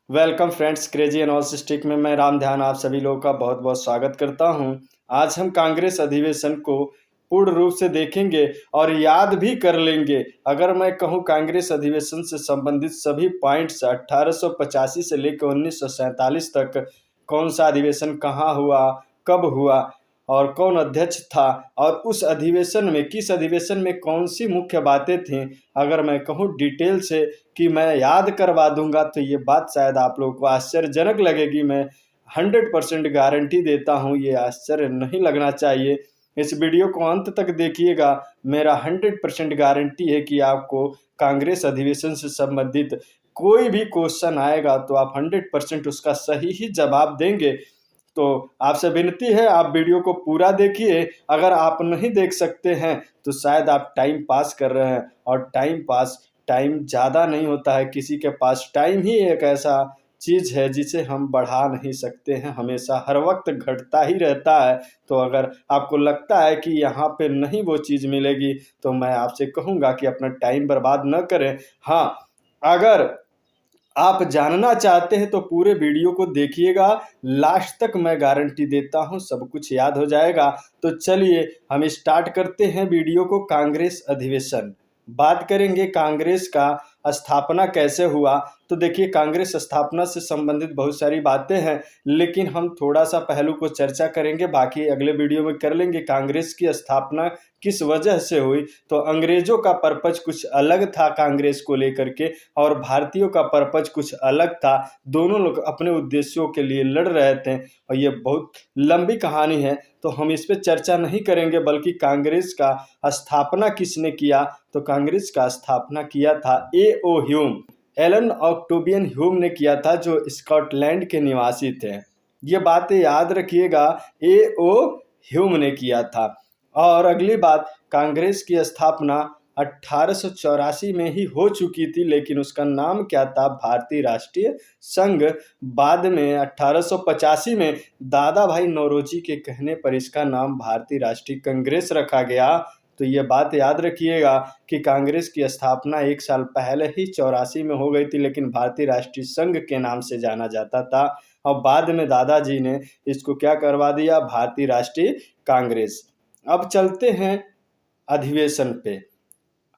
Welcome friends, crazy एनालिसिस्टिक में मैं राम ध्यान आप सभी लोगों का बहुत बहुत स्वागत करता हूं। आज हम कांग्रेस अधिवेशन को पूर्ण रूप से देखेंगे और याद भी कर लेंगे। अगर मैं कहूं कांग्रेस अधिवेशन से संबंधित सभी पॉइंट्स 1885 से लेकर 1947 तक कौन सा अधिवेशन कहां हुआ, कब हुआ और कौन अध्यक्ष था और उस अधिवेशन में किस अधिवेशन में कौन सी मुख्य बातें थीं, अगर मैं कहूं डिटेल से कि मैं याद करवा दूंगा तो ये बात शायद आप लोगों को आश्चर्यजनक लगेगी। मैं 100% गारंटी देता हूँ, ये आश्चर्य नहीं लगना चाहिए। इस वीडियो को अंत तक देखिएगा। मेरा 100% गारंटी है कि आपको कांग्रेस अधिवेशन से संबंधित कोई भी क्वेश्चन आएगा तो आप 100% उसका सही ही जवाब देंगे। तो आपसे विनती है, आप वीडियो को पूरा देखिए। अगर आप नहीं देख सकते हैं तो शायद आप टाइम पास कर रहे हैं, और टाइम ज़्यादा नहीं होता है। किसी के पास टाइम ही एक ऐसा चीज़ है जिसे हम बढ़ा नहीं सकते हैं, हमेशा हर वक्त घटता ही रहता है। तो अगर आपको लगता है कि यहाँ पे नहीं वो चीज़ मिलेगी तो मैं आपसे कहूँगा कि अपना टाइम बर्बाद न करें। हाँ, अगर आप जानना चाहते हैं तो पूरे वीडियो को देखिएगा, लास्ट तक मैं गारंटी देता हूं सब कुछ याद हो जाएगा। तो चलिए हम स्टार्ट करते हैं वीडियो को। कांग्रेस अधिवेशन बात करेंगे, कांग्रेस का स्थापना कैसे हुआ। तो देखिए, कांग्रेस स्थापना से संबंधित बहुत सारी बातें हैं, लेकिन हम थोड़ा सा पहलू को चर्चा करेंगे, बाकी अगले वीडियो में कर लेंगे। कांग्रेस की स्थापना किस वजह से हुई, तो अंग्रेजों का पर्पज कुछ अलग था कांग्रेस को लेकर के, और भारतीयों का पर्पज कुछ अलग था। दोनों लोग अपने उद्देश्यों के लिए लड़ रहे थे, और ये बहुत लंबी कहानी है तो हम इस पर चर्चा नहीं करेंगे। बल्कि कांग्रेस का स्थापना किसने किया, तो कांग्रेस का स्थापना किया था A.O. Hume, Elon Octavian Hume ने किया था, जो स्कॉटलैंड के निवासी थे। ये बातें याद रखिएगा, A.O. ह्यूम ने किया था। और अगली बात, कांग्रेस की स्थापना 1884 में ही हो चुकी थी, लेकिन उसका नाम क्या था, भारतीय राष्ट्रीय संघ। बाद में 1885 में दादा भाई नौरोजी के कहने पर इसका नाम भारतीय राष्ट्रीय कांग्रेस रखा गया। तो ये बात याद रखिएगा कि कांग्रेस की स्थापना एक साल पहले ही 84 में हो गई थी, लेकिन भारतीय राष्ट्रीय संघ के नाम से जाना जाता था, और बाद में दादाजी ने इसको क्या करवा दिया, भारतीय राष्ट्रीय कांग्रेस। अब चलते हैं अधिवेशन पे।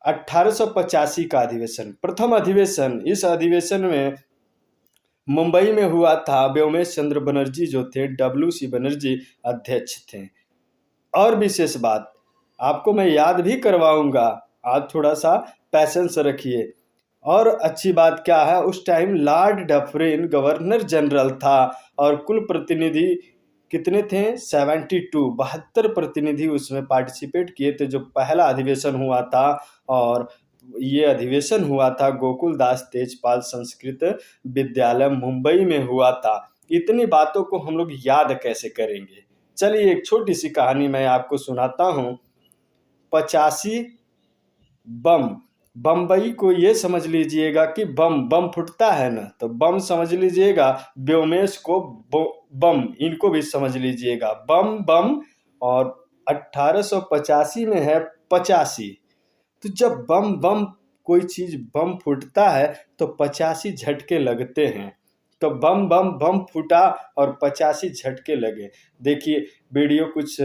1885 का अधिवेशन, प्रथम अधिवेशन, इस अधिवेशन में मुंबई में हुआ था। व्योमेश चंद्र बनर्जी जो थे, WC बनर्जी अध्यक्ष थे। और विशेष बात आपको मैं याद भी करवाऊंगा, आप थोड़ा सा पैसेंस रखिए। और अच्छी बात क्या है, उस time Lord Dufferin governor general था, और कुल प्रतिनिधि कितने थे, 72 प्रतिनिधि उसमें पार्टिसिपेट किए थे, जो पहला अधिवेशन हुआ था। और ये अधिवेशन हुआ था गोकुल दास तेजपाल संस्कृत विद्यालय मुंबई में हुआ था। इतनी बातों को हम लोग याद कैसे करेंगे। चलिए एक छोटी सी कहानी मैं आपको सुनाता हूँ। 85 बम, बम्बई को ये समझ लीजिएगा कि बम बम फूटता है ना, तो बम समझ लीजिएगा, व्योमेश को बम, इनको भी समझ लीजिएगा बम बम। और 1885 में है 85, तो जब बम बम कोई चीज बम फूटता है तो 85 झटके लगते हैं। तो बम बम बम फूटा और 85 झटके लगे। देखिए, वीडियो कुछ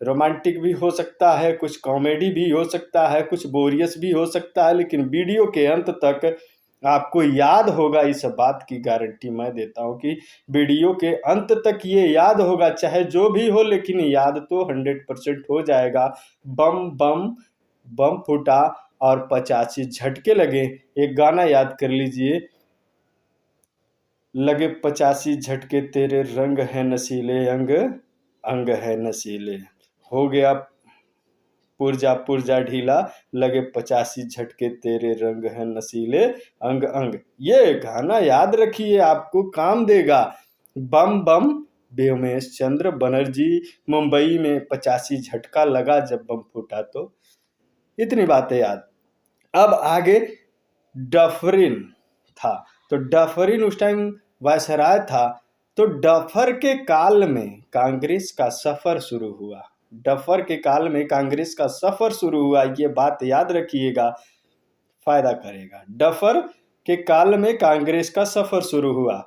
रोमांटिक भी हो सकता है, कुछ कॉमेडी भी हो सकता है, कुछ बोरियस भी हो सकता है, लेकिन वीडियो के अंत तक आपको याद होगा। इस बात की गारंटी मैं देता हूं कि वीडियो के अंत तक ये याद होगा, चाहे जो भी हो, लेकिन याद तो 100% हो जाएगा। बम बम बम फूटा और 85 झटके लगे। एक गाना याद कर लीजिए, लगे 85 झटके तेरे रंग है नशीले, अंग अंग है नशीले, हो गया पुर्जा पुर्जा ढीला, लगे 85 झटके तेरे रंग है नशीले, अंग अंग। ये गाना याद रखिए, आपको काम देगा। बम बम, व्योमेश चंद्र बनर्जी, मुंबई में 85 झटका लगा जब बम फूटा। तो इतनी बातें याद। अब आगे डफरिन था, तो डफरिन उस टाइम वायसराय था। तो डफर के काल में कांग्रेस का सफर शुरू हुआ। डफर के काल में कांग्रेस का सफर शुरू हुआ, ये बात याद रखिएगा, फायदा करेगा। डफर के काल में कांग्रेस का सफर शुरू हुआ।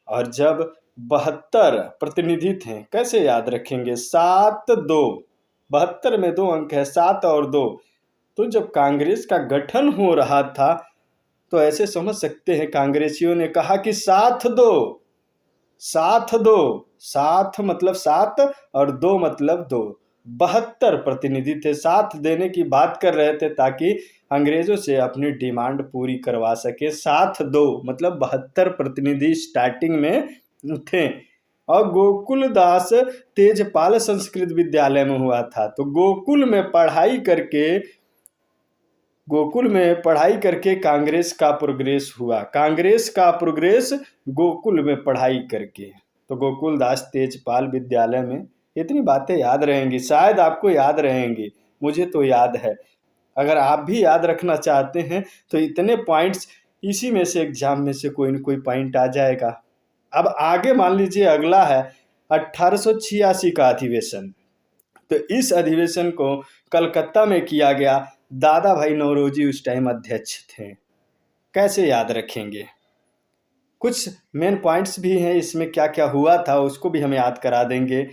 और जब 72 प्रतिनिधि थे, कैसे याद रखेंगे, 7-2, 72 में 2 अंक है, 7 और 2। तो जब कांग्रेस का गठन हो रहा था तो ऐसे समझ सकते हैं कांग्रेसियों ने कहा कि साथ दो, साथ दो, साथ मतलब 7 और 2 मतलब 2। 72 प्रतिनिधि थे, साथ देने की बात कर रहे थे ताकि अंग्रेजों से अपनी डिमांड पूरी करवा सके। साथ दो मतलब 72 प्रतिनिधि स्टार्टिंग में थे। और गोकुल दास तेजपाल संस्कृत विद्यालय में हुआ था। तो गोकुल में पढ़ाई करके कांग्रेस का प्रोग्रेस हुआ। कांग्रेस का प्रोग्रेस गोकुल में पढ़ाई करके। तो गोकुल दास तेजपाल विद्यालय में। इतनी बातें याद रहेंगी, शायद आपको याद रहेंगी, मुझे तो याद है। अगर आप भी याद रखना चाहते हैं तो इतने पॉइंट्स, इसी में से एग्जाम में से कोई न कोई पॉइंट आ जाएगा। अब आगे मान लीजिए अगला है 1886 का अधिवेशन। तो इस अधिवेशन को कलकत्ता में किया गया। दादा भाई नौरोजी उस टाइम अध्यक्ष थे। कैसे याद रखेंगे, कुछ मेन पॉइंट्स भी हैं इसमें, क्या क्या हुआ था उसको भी हम याद करा देंगे।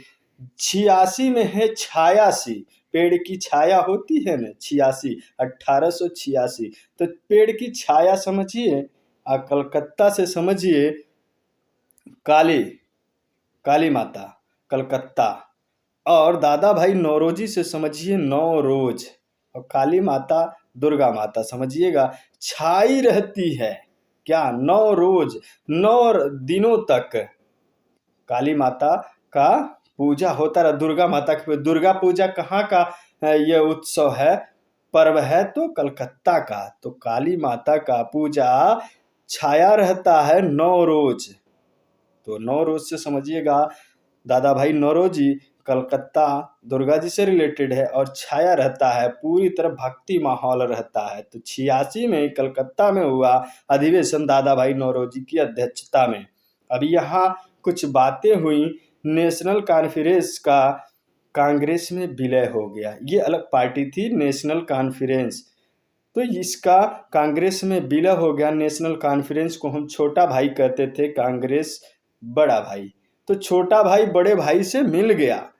86 में है छायासी, पेड़ की छाया होती है ना, 86, 1886। तो पेड़ की छाया समझिए, कलकत्ता से समझिए काली माता कलकत्ता, और दादा भाई नौरोजी से समझिए नौरोज, और काली माता दुर्गा माता समझिएगा छाई रहती है। क्या, 9 रोज 9 दिनों तक काली माता का पूजा होता रहा। दुर्गा माता की दुर्गा पूजा कहाँ का यह उत्सव है, पर्व है, तो कलकत्ता का। तो काली माता का पूजा छाया रहता है 9 रोज। तो 9 रोज से समझिएगा दादा भाई नौरोजी कलकत्ता दुर्गा जी से रिलेटेड है, और छाया रहता है, पूरी तरह भक्ति माहौल रहता है। तो 86 में कलकत्ता में हुआ अधिवेशन दादा भाई नौरोजी की अध्यक्षता में। अब यहाँ कुछ बातें हुई। नेशनल कॉन्फ्रेंस का कांग्रेस में विलय हो गया। ये अलग पार्टी थी नेशनल कॉन्फ्रेंस, तो इसका कांग्रेस में विलय हो गया। नेशनल कॉन्फ्रेंस को हम छोटा भाई कहते थे, कांग्रेस बड़ा भाई। तो छोटा भाई बड़े भाई से मिल गया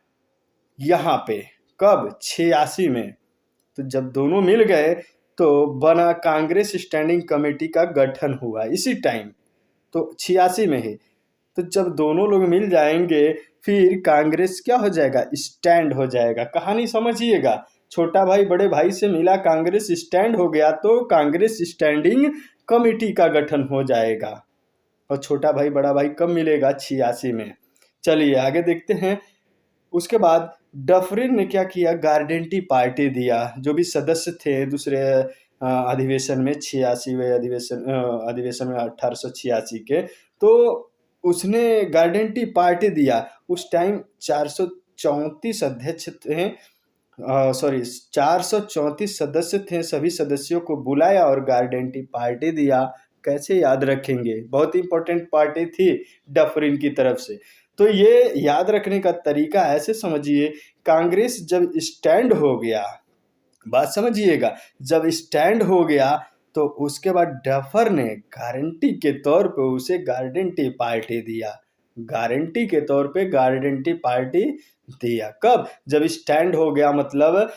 यहाँ पे, कब, 86 में। तो जब दोनों मिल गए तो बना कांग्रेस स्टैंडिंग कमेटी का गठन हुआ इसी टाइम, तो 86 में ही। तो जब दोनों लोग मिल जाएंगे फिर कांग्रेस क्या हो जाएगा, स्टैंड हो जाएगा। कहानी समझिएगा, छोटा भाई बड़े भाई से मिला, कांग्रेस स्टैंड हो गया, तो कांग्रेस स्टैंडिंग कमेटी का गठन हो जाएगा। और छोटा भाई बड़ा भाई कब मिलेगा, 86 में। चलिए आगे देखते हैं। उसके बाद डफरिन ने क्या किया, गारडेंटी पार्टी दिया। जो भी सदस्य थे दूसरे अधिवेशन में, 86वें अधिवेशन में 1886 के, तो उसने गारडेंटी पार्टी दिया। उस टाइम 434 अध्यक्ष थे, 434 सदस्य थे। सभी सदस्यों को बुलाया और गारडेंटी पार्टी दिया। कैसे याद रखेंगे, बहुत इंपॉर्टेंट पार्टी थी डफरिन की तरफ से। तो ये याद रखने का तरीका ऐसे समझिए, कांग्रेस जब स्टैंड हो गया, बात समझिएगा, जब स्टैंड हो गया तो उसके बाद डफर ने गारंटी के तौर पे उसे गारडेंटी पार्टी दिया। गारंटी के तौर पे गारडेंटी पार्टी दिया कब, जब स्टैंड हो गया, मतलब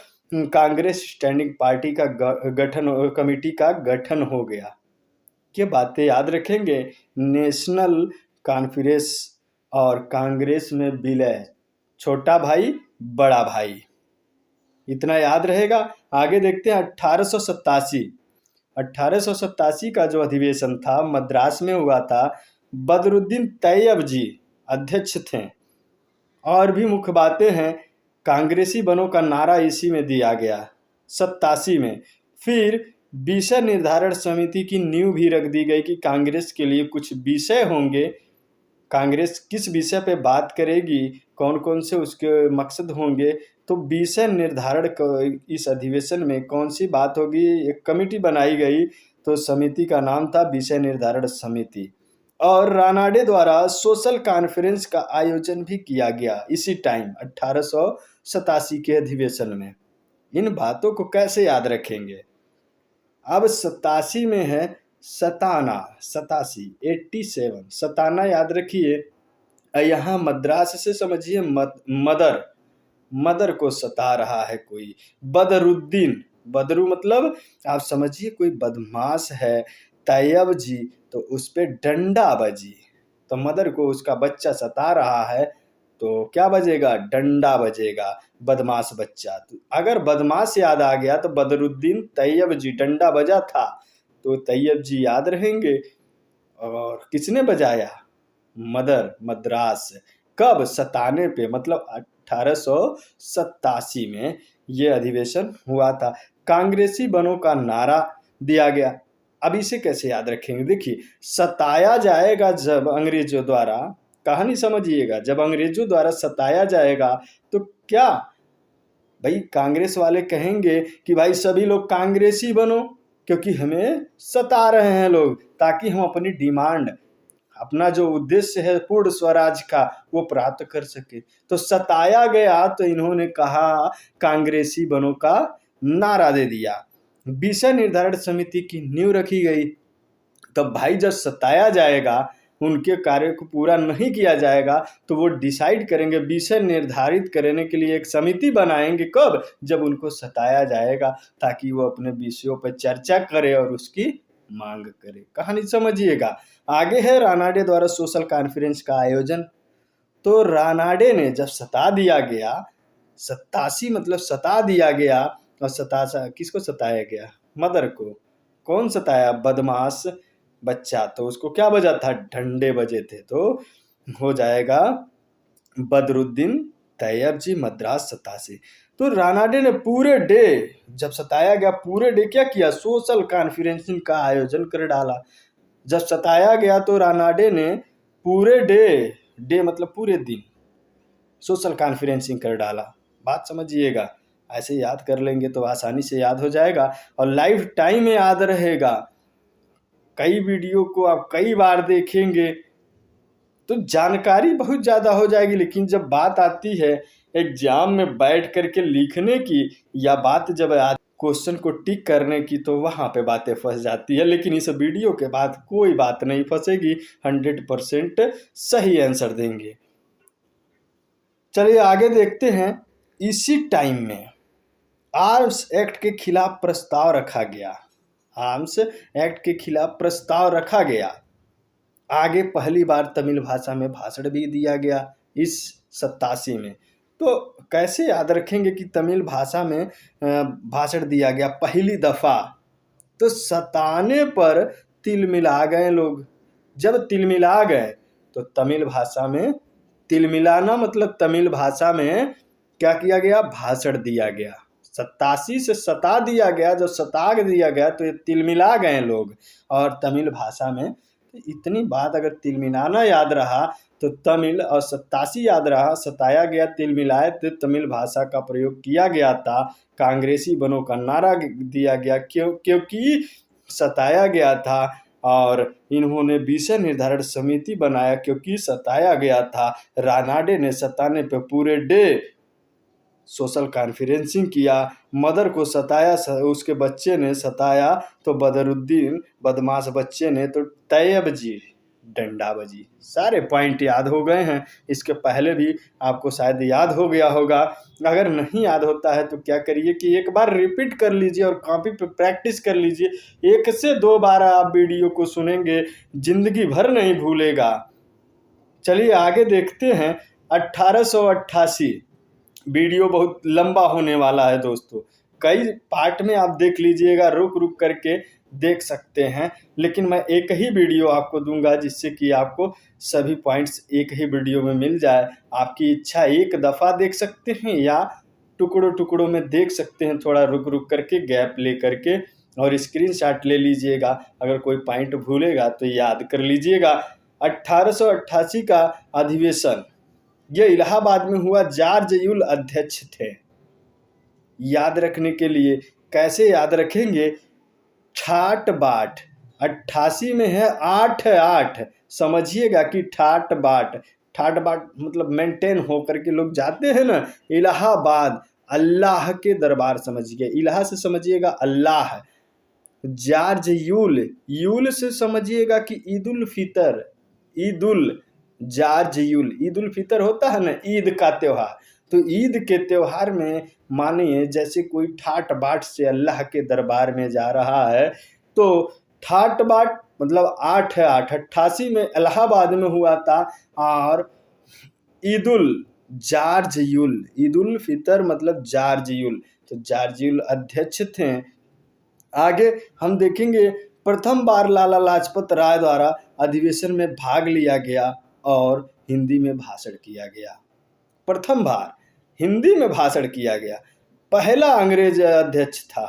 कांग्रेस स्टैंडिंग पार्टी का गठन, कमेटी का गठन हो गया। ये बातें याद रखेंगे। नेशनल कॉन्फ्रेंस और कांग्रेस में विलय, छोटा भाई बड़ा भाई, इतना याद रहेगा। आगे देखते हैं 1887 का जो अधिवेशन था मद्रास में हुआ था। बदरुद्दीन तैयब जी अध्यक्ष थे। और भी मुख्य बातें हैं, कांग्रेसी बनों का नारा इसी में दिया गया 87 में। फिर विषय निर्धारण समिति की नींव भी रख दी गई कि कांग्रेस के लिए कुछ विषय होंगे, कांग्रेस किस विषय पे बात करेगी, कौन कौन से उसके मकसद होंगे। तो विषय निर्धारण इस अधिवेशन में कौन सी बात होगी, एक कमेटी बनाई गई। तो समिति का नाम था विषय निर्धारण समिति। और रानाडे द्वारा सोशल कॉन्फ्रेंस का आयोजन भी किया गया इसी टाइम 1887 के अधिवेशन में। इन बातों को कैसे याद रखेंगे। अब 87 में है सताना, 87, 87, सताना याद रखिए। यहाँ मद्रास से समझिए मदर, मदर को सता रहा है कोई। बदरुद्दीन, बदरू मतलब आप समझिए कोई बदमाश है। तैयब जी, तो उस पे डंडा बजी। तो मदर को उसका बच्चा सता रहा है तो क्या बजेगा? डंडा बजेगा। बदमाश बच्चा, तो अगर बदमाश याद आ गया तो बदरुद्दीन तैयब जी, डंडा बजा था तो तैयब जी याद रहेंगे। और किसने बजाया? मदर, मद्रास। कब? सताने पे, मतलब 1887 में ये अधिवेशन हुआ था। कांग्रेसी बनों का नारा दिया गया। अब इसे कैसे याद रखेंगे? देखिए, सताया जाएगा जब अंग्रेजों द्वारा, कहानी समझिएगा, जब अंग्रेजों द्वारा सताया जाएगा तो क्या भाई कांग्रेस वाले कहेंगे कि भाई सभी लोग कांग्रेसी बनो क्योंकि हमें सता रहे हैं लोग, ताकि हम अपनी डिमांड, अपना जो उद्देश्य है पूर्ण स्वराज का, वो प्राप्त कर सके। तो सताया गया तो इन्होंने कहा कांग्रेसी बनो का नारा दे दिया। विषय निर्धारण समिति की नींव रखी गई। तब भाई जब सताया जाएगा, उनके कार्य को पूरा नहीं किया जाएगा तो वो डिसाइड करेंगे, विषय निर्धारित करने के लिए एक समिति बनाएंगे। कब? जब उनको सताया जाएगा, ताकि वो अपने विषयों पर चर्चा करे और उसकी मांग करे। कहानी समझिएगा। आगे है रानाडे द्वारा सोशल कॉन्फ्रेंस का आयोजन। तो रानाडे ने जब सता दिया गया, 87 मतलब सता दिया गया, और सतासा किसको सताया गया? मदर को। कौन सताया? बदमाश बच्चा। तो उसको क्या बजा था? डंडे बजे थे। तो हो जाएगा बदरुद्दीन तैयब जी, मद्रास 87। तो रानाडे ने पूरे डे, जब सताया गया पूरे डे क्या किया? सोशल कॉन्फ्रेंसिंग का आयोजन कर डाला। जब सताया गया तो रानाडे ने पूरे डे, डे मतलब पूरे दिन, सोशल कॉन्फ्रेंसिंग कर डाला। बात समझिएगा। ऐसे याद कर लेंगे तो आसानी से याद हो जाएगा और लाइफ टाइम में याद रहेगा। कई वीडियो को आप कई बार देखेंगे तो जानकारी बहुत ज़्यादा हो जाएगी, लेकिन जब बात आती है एग्जाम में बैठ करके लिखने की, या बात जब क्वेश्चन को टिक करने की, तो वहाँ पे बातें फंस जाती है। लेकिन इस वीडियो के बाद कोई बात नहीं फंसेगी, 100% सही आंसर देंगे। चलिए आगे देखते हैं। इसी टाइम में आर्म्स एक्ट के खिलाफ प्रस्ताव रखा गया। आर्म्स एक्ट के खिलाफ प्रस्ताव रखा गया। आगे पहली बार तमिल भाषा में भाषण भी दिया गया इस 87 में। तो कैसे याद रखेंगे कि तमिल भाषा में भाषण दिया गया पहली दफ़ा? तो सताने पर तिलमिला गए लोग। जब तिलमिला गए तो तमिल भाषा में, तिलमिलाना मतलब तमिल भाषा में क्या किया गया? भाषण दिया गया। 87 से सता दिया गया, जब सता दिया गया तो ये तिलमिला गए लोग, और तमिल भाषा में। तो इतनी बात अगर तिलमिलाना याद रहा तो तमिल, और 87 याद रहा, सताया गया, तिलमिलाए, तो तमिल भाषा का प्रयोग किया गया था। कांग्रेसी बनों का नारा दिया गया, क्योंकि सताया गया था। और इन्होंने विषय निर्धारण समिति बनाया क्योंकि सताया गया था। रानाडे ने सताने पे पूरे डे सोशल कॉन्फ्रेंसिंग किया। मदर को सताया, उसके बच्चे ने सताया तो बदरुद्दीन बदमाश बच्चे ने, तो तैयब जी डंडा बजी। सारे पॉइंट याद हो गए हैं। इसके पहले भी आपको शायद याद हो गया होगा। अगर नहीं याद होता है तो क्या करिए कि एक बार रिपीट कर लीजिए और कॉपी पे प्रैक्टिस कर लीजिए। 1 से 2 बार आप वीडियो को सुनेंगे, जिंदगी भर नहीं भूलेगा। चलिए आगे देखते हैं। 1888, वीडियो बहुत लंबा होने वाला है दोस्तों, कई पार्ट में आप देख लीजिएगा, रुक रुक करके देख सकते हैं। लेकिन मैं एक ही वीडियो आपको दूंगा जिससे कि आपको सभी पॉइंट्स एक ही वीडियो में मिल जाए। आपकी इच्छा एक दफ़ा देख सकते हैं या टुकड़ों टुकड़ों में देख सकते हैं, थोड़ा रुक रुक करके गैप ले करके, और स्क्रीनशॉट ले लीजिएगा। अगर कोई पॉइंट भूलेगा तो याद कर लीजिएगा। 1888 का अधिवेशन ये इलाहाबाद में हुआ। जॉर्ज यूल अध्यक्ष थे। याद रखने के लिए कैसे याद रखेंगे? ठाट बाट, 88 में है 8 समझिएगा कि ठाट बाट, ठाट बाट मतलब मेंटेन होकर के लोग जाते हैं ना इलाहाबाद, अल्लाह के दरबार समझिए। इलाहा से समझिएगा अल्लाह, जार्ज यूल, यूल से समझिएगा कि ईद उल फितर, ईद उल, जार्ज यूल, ईद उल फितर होता है ना ईद का त्योहार। तो ईद के त्योहार में मानिए जैसे कोई ठाट बाट से अल्लाह के दरबार में जा रहा है, तो ठाट बाट मतलब 8 है 8, 88 में इलाहाबाद में हुआ था। और ईद उल जार्ज यूल, ईद उल फितर मतलब जार्ज यूल, तो जार्ज यूल अध्यक्ष थे। आगे हम देखेंगे प्रथम बार लाला लाजपत राय द्वारा अधिवेशन में भाग लिया गया और हिंदी में भाषण किया गया। प्रथम बार हिंदी में भाषण किया गया। पहला अंग्रेज अध्यक्ष था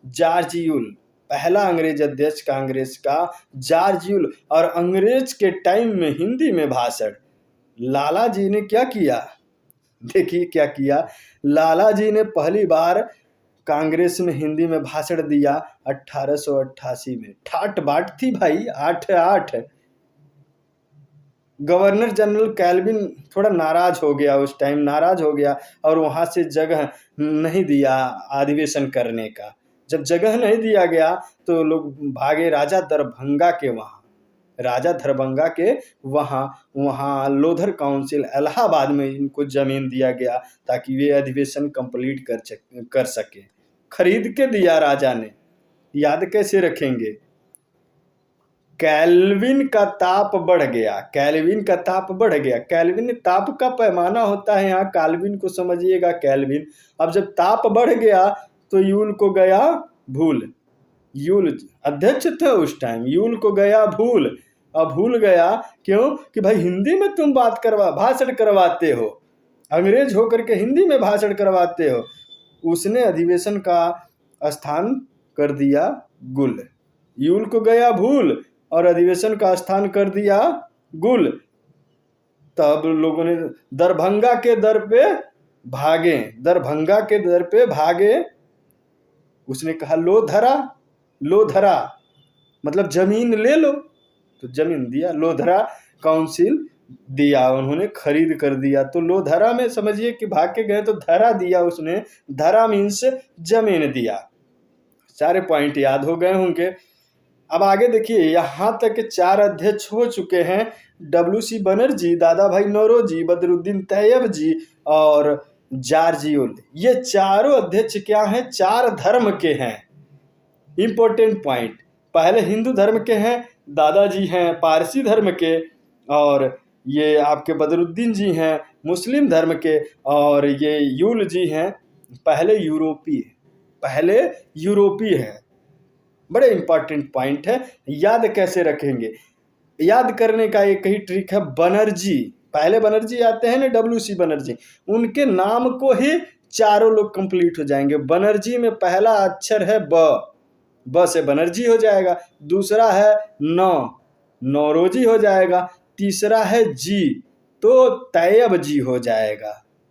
जार्ज यूल, पहला अंग्रेज अध्यक्ष कांग्रेस का जार्ज यूल, और अंग्रेज के टाइम में हिंदी में भाषण। लाला जी ने क्या किया, देखिए क्या किया। लाला जी ने पहली बार कांग्रेस में हिंदी में भाषण दिया 1888 में। ठाट बाट थी भाई, 8-8। गवर्नर जनरल कैल्विन थोड़ा नाराज हो गया, उस टाइम नाराज हो गया और वहां से जगह नहीं दिया अधिवेशन करने का। जब जगह नहीं दिया गया तो लोग भागे राजा दरभंगा के वहां, राजा दरभंगा के वहां लोधर काउंसिल इलाहाबाद में इनको जमीन दिया गया ताकि वे अधिवेशन कंप्लीट कर सके। खरीद के दिया राजा ने, याद कैसे रखेंगे। कैल्विन का ताप बढ़ गया, कैल्विन का ताप बढ़ गया। कैल्विन ताप का पैमाना होता है, यहाँ कैल्विन को समझिएगा कैल्विन। अब जब ताप बढ़ गया तो यूल को गया भूल, यूल अध्यक्ष थे उस टाइम, यूल को गया भूल। अब भूल गया क्यों कि भाई हिंदी में तुम भाषण करवाते हो, अंग्रेज होकर के हिंदी में भाषण करवाते हो। उसने अधिवेशन का स्थान कर दिया गुल, यूल को गया भूल और अधिवेशन का स्थान कर दिया गुल। तब लोगों ने दरभंगा के दर पे भागे, दरभंगा के दर पे भागे। उसने कहा लो धरा, लो धरा मतलब जमीन ले लो, तो जमीन दिया। लोधरा काउंसिल दिया, उन्होंने खरीद कर दिया। तो लोधरा में समझिए कि भाग के गए तो धरा दिया उसने, धरा मीन्स जमीन दिया। सारे पॉइंट याद हो गए होंगे। अब आगे देखिए, यहाँ तक 4 अध्यक्ष हो चुके हैं, WC बनर्जी, दादा भाई नौरोजी, बदरुद्दीन तैयब जी और जार्ज यूल। ये चारों अध्यक्ष क्या हैं, 4 धर्म के हैं। इंपॉर्टेंट पॉइंट, पहले हिंदू धर्म के हैं, दादाजी हैं पारसी धर्म के, और ये आपके बदरुद्दीन जी हैं मुस्लिम धर्म के, और ये यूल जी हैं पहले यूरोपीय है। बड़े इंपॉर्टेंट पॉइंट है, याद कैसे रखेंगे। याद करने का एक ही ट्रिक है, बनर्जी, पहले बनर्जी आते हैं ना WC बनर्जी, उनके नाम को ही चारों लोग कंप्लीट हो जाएंगे। बनर्जी में पहला अक्षर है ब से बनर्जी हो जाएगा, दूसरा है नौरोजी हो जाएगा, तीसरा है जी तो तैयब जी हो जाएगा,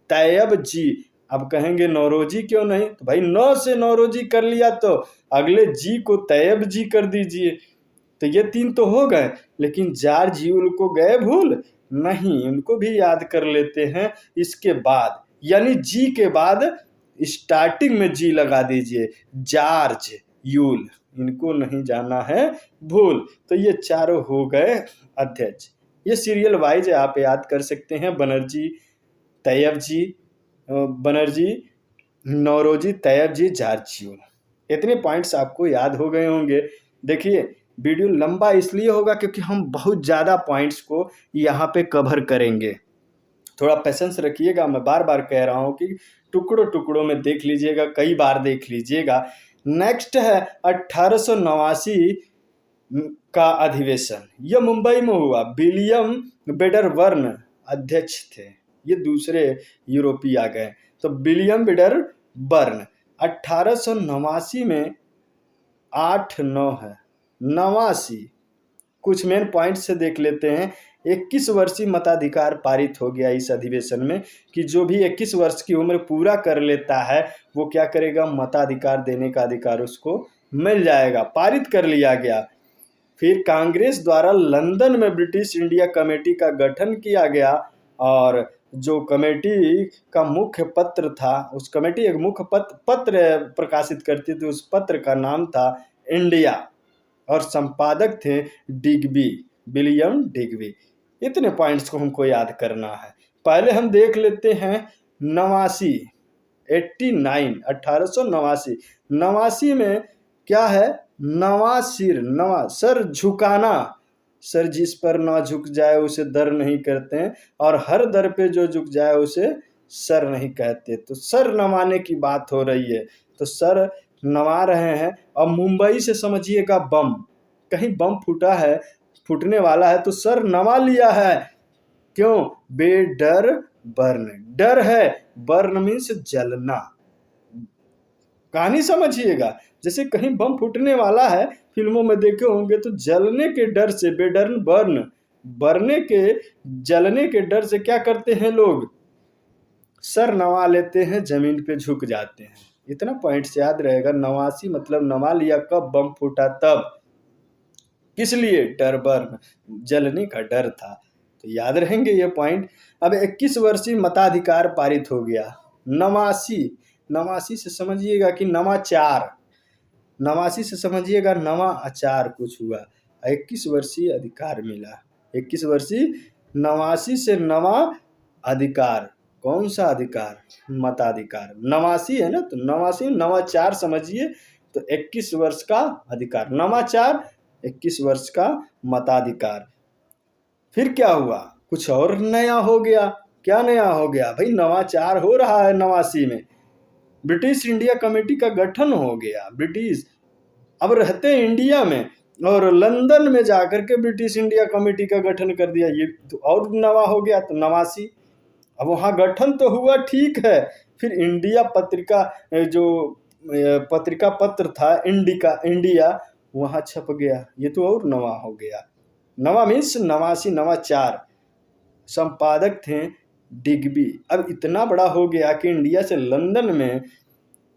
तैयब जी। अब कहेंगे नौरोजी क्यों नहीं, तो भाई 9 से नौरोजी कर लिया तो अगले जी को तैयब जी कर दीजिए। तो ये 3 तो हो गए, लेकिन जार्ज यूल को गए भूल नहीं, उनको भी याद कर लेते हैं इसके बाद, यानी जी के बाद स्टार्टिंग में जी लगा दीजिए, जार्ज यूल, इनको नहीं जाना है भूल। तो ये चारों हो गए अध्यक्ष। ये सीरियल वाइज आप याद कर सकते हैं, बनर्जी, तैयब जी, बनर्जी, नौरोजी, तैयब जी, जार्ज यूल। इतने पॉइंट्स आपको याद हो गए होंगे। देखिए वीडियो लंबा इसलिए होगा क्योंकि हम बहुत ज़्यादा पॉइंट्स को यहाँ पे कवर करेंगे, थोड़ा पेशेंस रखिएगा। मैं बार बार कह रहा हूँ कि टुकड़ों टुकड़ों में देख लीजिएगा, कई बार देख लीजिएगा। नेक्स्ट है 1889 का अधिवेशन, यह मुंबई में हुआ। विलियम वेडरबर्न अध्यक्ष थे, ये दूसरे यूरोपीय आ गए। तो विलियम वेडरबर्न 1889 में 8-9 है 89। कुछ मेन पॉइंट से देख लेते हैं। 21 वर्षीय मताधिकार पारित हो गया इस अधिवेशन में कि जो भी 21 वर्ष की उम्र पूरा कर लेता है वो क्या करेगा, मताधिकार देने का अधिकार उसको मिल जाएगा, पारित कर लिया गया। फिर कांग्रेस द्वारा लंदन में ब्रिटिश इंडिया कमेटी का गठन किया गया, और जो कमेटी का मुख्य पत्र था, उस कमेटी एक मुख्य पत्र प्रकाशित करती थी, उस पत्र का नाम था इंडिया और संपादक थे डिग्बी, विलियम डिग्बी। इतने पॉइंट्स को हमको याद करना है। पहले हम देख लेते हैं 89, 89, 1889। 89 में क्या है? नवा सिर, नवा सर झुकाना। सर जिस पर ना झुक जाए उसे दर नहीं कहते हैं, और हर दर पे जो झुक जाए उसे सर नहीं कहते। तो सर नवाने की बात हो रही है, तो सर नवा रहे हैं। और मुंबई से समझिएगा बम, कहीं बम फूटा है, फूटने वाला है, तो सर नवा लिया है। क्यों? बेडर बर्न, डर है, बर्न मीन्स जलना। कहानी समझिएगा, जैसे कहीं बम फूटने वाला है, फिल्मों में देखे होंगे, तो जलने के डर से, बेडर्न बर्न, बरने के, जलने के डर से क्या करते हैं लोग? सर नवा लेते हैं, जमीन पे झुक जाते हैं। इतना पॉइंट से याद रहेगा। 89 मतलब नवा लिया कब? बम फूटा तब। किस लिए? डर, बर्न, जलने का डर था। तो याद रहेंगे ये पॉइंट। अब 21 वर्षीय मताधिकार पारित हो गया। 89, 89 से समझिएगा कि नवाचार, 89 से समझिएगा नवा आचार कुछ हुआ। 21 वर्षीय अधिकार मिला। 21 वर्षीय, 89 से नवा अधिकार। कौन सा अधिकार? मताधिकार। 89 है ना, तो 89 नवाचार समझिए, तो 21 वर्ष का अधिकार, नवाचार, 21 वर्ष का मताधिकार। फिर क्या हुआ? कुछ और नया हो गया। क्या नया हो गया भाई? नवाचार हो रहा है 89 में। ब्रिटिश इंडिया कमेटी का गठन हो गया। ब्रिटिश अब रहते इंडिया में, और लंदन में जाकर के ब्रिटिश इंडिया कमेटी का गठन कर दिया। ये तो और नवा हो गया। तो 89, अब वहाँ गठन तो हुआ, ठीक है। फिर इंडिया पत्रिका, जो पत्रिका पत्र था इंडिया, वहाँ छप गया। ये तो और नवा हो गया। नवा मीन्स 89, नवाचार। संपादक थे डिग्बी। अब इतना बड़ा हो गया कि इंडिया से लंदन में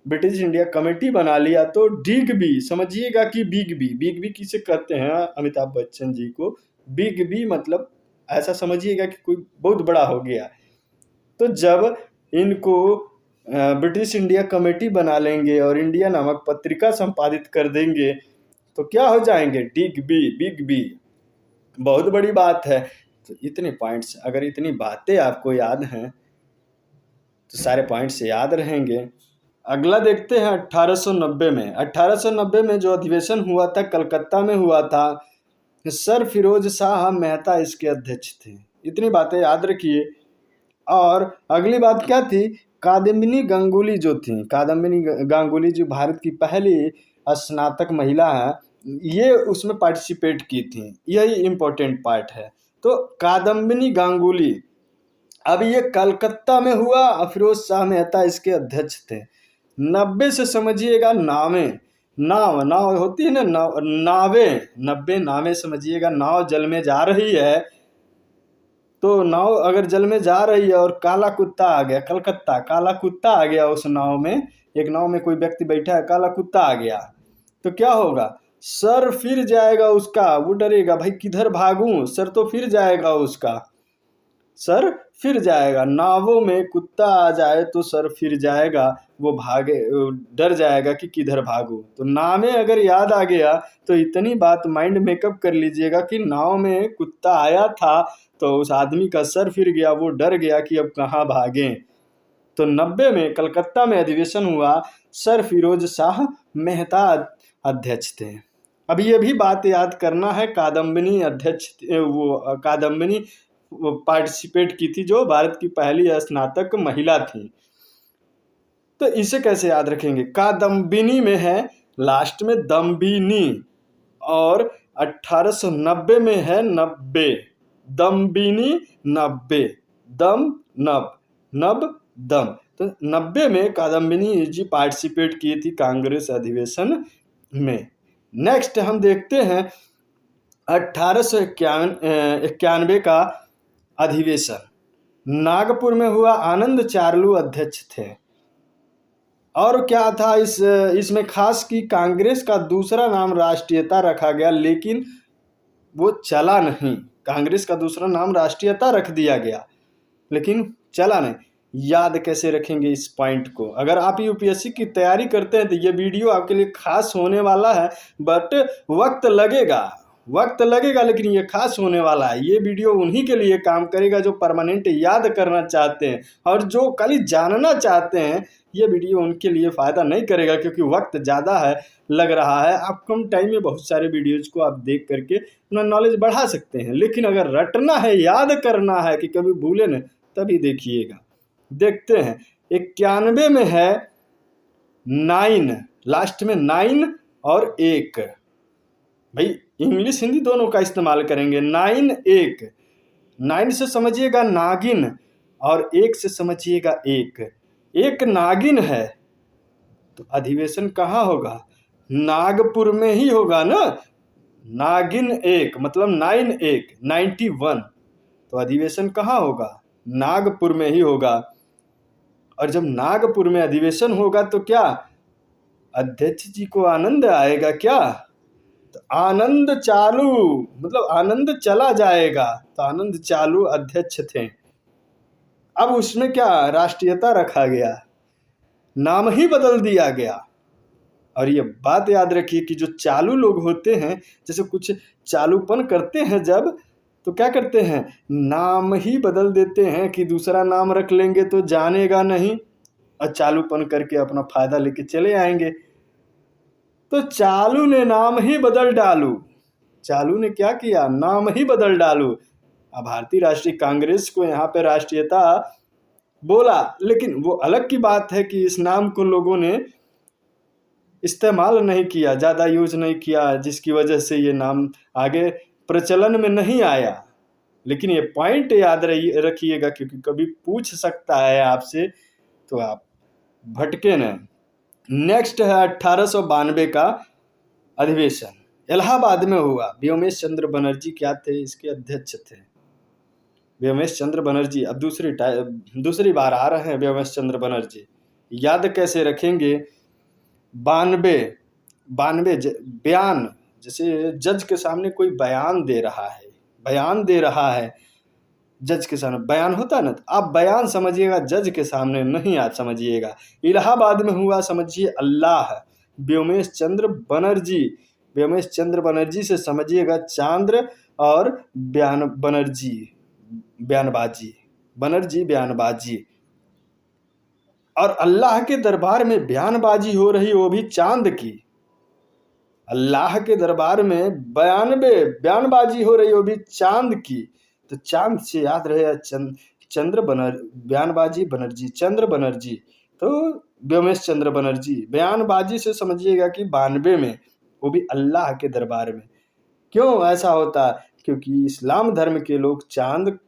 ब्रिटिश इंडिया कमेटी बना लिया। तो डिग्बी समझिएगा कि बिग बी, बिग बी किसे कहते हैं? अमिताभ बच्चन जी को। बिग बी मतलब ऐसा समझिएगा कि कोई बहुत बड़ा हो गया। तो जब इनको ब्रिटिश इंडिया कमेटी बना लेंगे और इंडिया नामक पत्रिका संपादित कर देंगे, तो क्या हो जाएंगे? Digby, big B. बहुत बड़ी बात है। तो इतने पॉइंट्स, अगर इतनी बातें आपको याद हैं तो सारे पॉइंट्स याद रहेंगे। अगला देखते हैं 1890 में। 1890 में जो अधिवेशन हुआ था, कलकत्ता में हुआ था। सर फिरोज शाह मेहता इसके अध्यक्ष थे। इतनी बातें याद रखिए। और अगली बात क्या थी? कादम्बिनी गांगुली जो थी, कादम्बिनी गांगुली जो भारत की पहली स्नातक महिला है, ये उसमें पार्टिसिपेट की थी। यही इम्पोर्टेंट पार्ट है। तो कादम्बिनी गांगुली, अब ये कलकत्ता में हुआ, फिरोज शाह मेहता इसके अध्यक्ष थे। 90 से समझिएगा नावे, नाव होती है ना, नावे, 90 नावे समझिएगा। नाव जल में जा रही है, तो नाव अगर जल में जा रही है और काला कुत्ता आ गया, कलकत्ता, काला कुत्ता आ गया उस नाव में, एक नाव में कोई व्यक्ति बैठा है, काला कुत्ता आ गया, तो क्या होगा? सर फिर जाएगा उसका। वो डरेगा, भाई किधर भागूं? सर तो फिर जाएगा उसका, सर फिर जाएगा। नावों में कुत्ता आ जाए तो सर फिर जाएगा, वो भागे, डर जाएगा कि किधर भागूं। तो नाव में अगर याद आ गया तो इतनी बात माइंड मेकअप कर लीजिएगा कि नाव में कुत्ता आया था तो उस आदमी का सर फिर गया, वो डर गया कि अब कहाँ भागें। तो 90 में कलकत्ता में अधिवेशन हुआ। सर फिरोज शाह मेहता अध्यक्ष थे। अब ये भी बात याद करना है, कादम्बिनी अध्यक्ष, वो कादम्बिनी पार्टिसिपेट की थी, जो भारत की पहली स्नातक महिला थी। तो इसे कैसे याद रखेंगे? कादम्बिनी में है, लास्ट में दम्बिनी, और 1890 में है 90, दम्बिनी 90, दम नब, नब दम। तो 90 में कादम्बिनी जी पार्टिसिपेट की थी कांग्रेस अधिवेशन में। नेक्स्ट हम देखते हैं 1891 का अधिवेशन नागपुर में हुआ। आनंद चार्लू अध्यक्ष थे। और क्या था इसमें खास कि कांग्रेस का दूसरा नाम राष्ट्रीयता रखा गया, लेकिन वो चला नहीं। कांग्रेस का दूसरा नाम राष्ट्रीयता रख दिया गया, लेकिन चला नहीं। याद कैसे रखेंगे इस पॉइंट को। अगर आप यूपीएससी की तैयारी करते हैं तो ये वीडियो आपके लिए खास होने वाला है, बट वक्त लगेगा लेकिन ये खास होने वाला है। ये वीडियो उन्हीं के लिए काम करेगा जो परमानेंट याद करना चाहते हैं, और जो खाली जानना चाहते हैं ये वीडियो उनके लिए फ़ायदा नहीं करेगा, क्योंकि वक्त ज़्यादा है लग रहा है। आप कम टाइम में बहुत सारे वीडियोज़ को आप देख करके अपना नॉलेज बढ़ा सकते हैं, लेकिन अगर रटना है, याद करना है कि कभी भूले न, तभी देखिएगा। देखते हैं 91 में है 9, लास्ट में 9 और 1। भाई इंग्लिश हिंदी दोनों का इस्तेमाल करेंगे। 9 1, 9 से समझिएगा नागिन और 1 से समझिएगा एक नागिन है तो अधिवेशन कहाँ होगा? नागपुर में ही होगा ना। नागिन 1 मतलब 9 1 91, तो अधिवेशन कहाँ होगा? नागपुर में ही होगा। और जब नागपुर में अधिवेशन होगा तो क्या अध्यक्ष जी को आनंद आएगा क्या? तो आनंद चालू मतलब आनंद चला जाएगा, तो आनंद चालू अध्यक्ष थे। अब उसमें क्या राष्ट्रीयता रखा गया, नाम ही बदल दिया गया। और ये बात याद रखिए कि जो चालू लोग होते हैं, जैसे कुछ चालूपन करते हैं जब, तो क्या करते हैं, नाम ही बदल देते हैं कि दूसरा नाम रख लेंगे तो जानेगा नहीं, और चालूपन करके अपना फायदा लेके चले आएंगे। तो चालू ने नाम ही बदल डालू, चालू ने क्या किया, नाम ही बदल डालू। अब भारतीय राष्ट्रीय कांग्रेस को यहाँ पे राष्ट्रीयता बोला, लेकिन वो अलग की बात है कि इस नाम को लोगों ने इस्तेमाल नहीं किया, ज़्यादा यूज नहीं किया, जिसकी वजह से ये नाम आगे प्रचलन में नहीं आया। लेकिन ये पॉइंट याद रखिएगा, क्योंकि कभी पूछ सकता है आपसे, तो आप भटके न। नेक्स्ट है 1892 का अधिवेशन, इलाहाबाद में हुआ। व्योमेश चंद्र बनर्जी क्या थे, इसके अध्यक्ष थे व्योमेश चंद्र बनर्जी। अब दूसरी बार आ रहे हैं व्योमेश चंद्र बनर्जी। याद कैसे रखेंगे? 92 बयान, जैसे जज के सामने कोई बयान दे रहा है, जज के सामने बयान होता है ना, तो आप बयान समझिएगा, जज के सामने नहीं आप समझिएगा। इलाहाबाद में हुआ, समझिए अल्लाह। व्योमेश चंद्र बनर्जी से समझिएगा चांद्र और बयानबाजी। और अल्लाह के दरबार में बयानबाजी हो रही, वो भी चांद की। अल्लाह के दरबार में बयानबाजी हो रही, वो भी चांद की। तो चांद से याद रहे बयानबाजी बनर्जी, चंद्र बनर्जी, तो व्योमेश चंद्र बनर्जी। बयानबाजी से समझिएगा कि 92 में, वो भी अल्लाह के दरबार में। क्यों ऐसा होता? क्योंकि इस्लाम धर्म के लोग चांद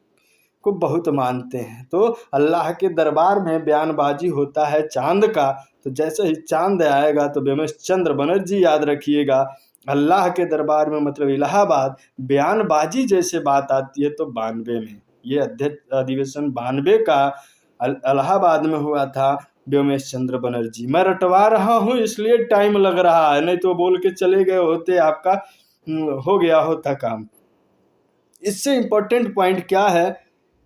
को बहुत मानते हैं, तो अल्लाह के दरबार में बयानबाजी होता है चांद का। तो जैसे ही चांद आएगा तो व्योमेश चंद्र बनर्जी याद रखिएगा। अल्लाह के दरबार में मतलब इलाहाबाद, बयानबाजी जैसे बात आती है तो 92 में। ये अधिवेशन 92 का इलाहाबाद में हुआ था, व्योमेश चंद्र बनर्जी। मैं रटवा रहा हूँ इसलिए टाइम लग रहा है, नहीं तो बोल के चले गए होते, आपका हो गया होता काम। इससे इम्पोर्टेंट पॉइंट क्या है,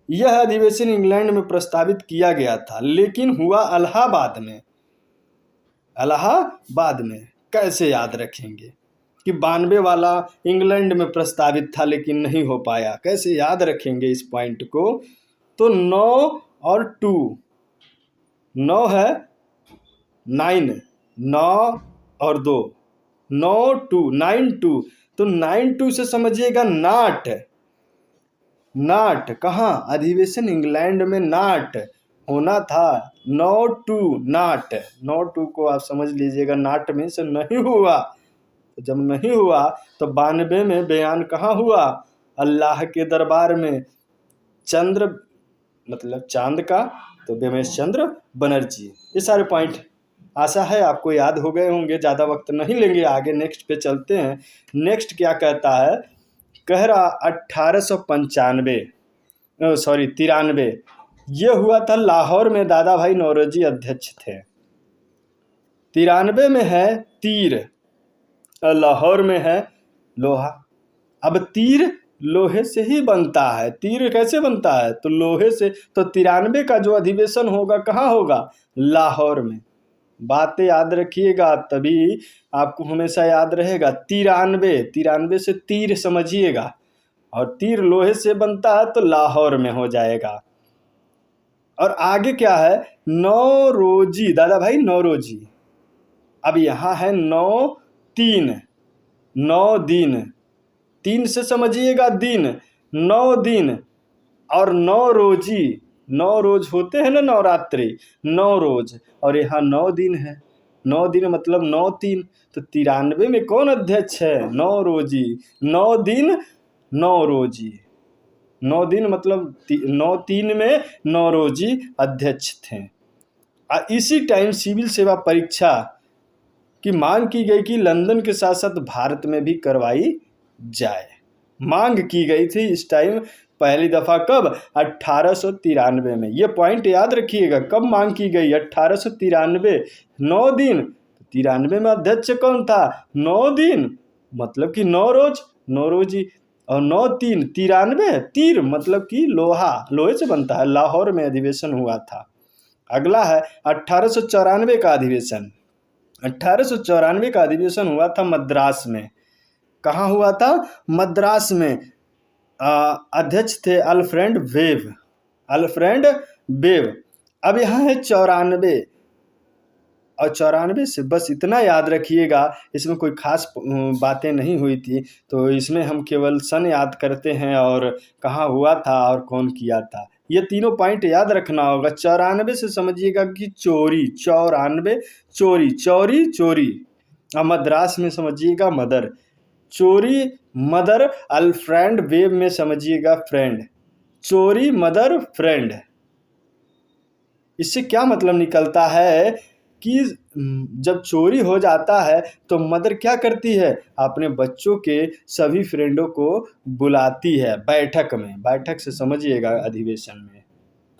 यह अधिवेशन इंग्लैंड में प्रस्तावित किया गया था, लेकिन हुआ इलाहाबाद में। कैसे याद रखेंगे कि 92 वाला इंग्लैंड में प्रस्तावित था लेकिन नहीं हो पाया? कैसे याद रखेंगे इस पॉइंट को? तो 9 और 2, 9 है 9 और 2, 9 2, तो 9 2 से समझिएगा नाट। कहाँ? अधिवेशन इंग्लैंड में नाट होना था। 9 2 नाट, 9 2 को आप समझ लीजिएगा, नाट में से नहीं हुआ। तो जब नहीं हुआ तो 92 में बयान कहाँ हुआ? अल्लाह के दरबार में, चंद्र मतलब चांद का, तो व्योमेश चंद्र बनर्जी। ये सारे पॉइंट आशा है आपको याद हो गए होंगे। ज़्यादा वक्त नहीं लेंगे, आगे नेक्स्ट पे चलते हैं। नेक्स्ट क्या कहता है, कह रहा 93, ये हुआ था लाहौर में, दादा भाई नौरोजी अध्यक्ष थे। 93 में है तीर, लाहौर में है लोहा। अब तीर लोहे से ही बनता है। तीर कैसे बनता है? तो लोहे से। तो 93 का जो अधिवेशन होगा कहाँ होगा? लाहौर में। बातें याद रखिएगा तभी आपको हमेशा याद रहेगा। 93 से तीर समझिएगा, और तीर लोहे से बनता है तो लाहौर में हो जाएगा। और आगे क्या है? नौरोजी, दादा भाई नौरोजी। अब यहाँ है 9 दिन, 3 से समझिएगा दिन, 9 दिन। और 9 रोजी, 9 रोज होते हैं ना नवरात्रि, 9 रोज, और यहाँ 9 दिन है। 9 दिन मतलब 9 तीन। तो 93 में कौन अध्यक्ष है? 9 रोजी। 9 दिन 9 रोजी, 9 दिन मतलब 9 3 में 9 रोजी अध्यक्ष थे। इसी टाइम सिविल सेवा परीक्षा की मांग की गई कि लंदन के साथ साथ भारत में भी करवाई जाए। मांग की गई थी इस टाइम पहली दफ़ा। कब? 1893 में। ये पॉइंट याद रखिएगा, कब मांग की गई? 1893। 9 दिन। 93 में अध्यक्ष कौन था? 9 दिन मतलब कि 9 रोज, 9 रोजी। और 9 3 93, तीर मतलब कि लोहा, लोहे से बनता है। लाहौर में अधिवेशन हुआ था। अगला है 1894 का अधिवेशन। 1894 का अधिवेशन हुआ था मद्रास में। कहाँ हुआ था? मद्रास में। अध्यक्ष थे अल्फ्रेड वेब, अल्फ्रेड वेब। अब यहाँ है 94, और 94 से बस इतना याद रखिएगा, इसमें कोई खास बातें नहीं हुई थी, तो इसमें हम केवल सन याद करते हैं और कहाँ हुआ था और कौन किया था। ये तीनों पॉइंट याद रखना होगा। 94 से समझिएगा कि चोरी, 94 चोरी, चौरी चोरी। और मद्रास में समझिएगा मदर, चोरी मदर। अल्फ्रेड वेब में समझिएगा फ्रेंड, चोरी मदर फ्रेंड। इससे क्या मतलब निकलता है कि जब चोरी हो जाता है तो मदर क्या करती है? अपने बच्चों के सभी फ्रेंडों को बुलाती है बैठक में। बैठक से समझिएगा अधिवेशन में।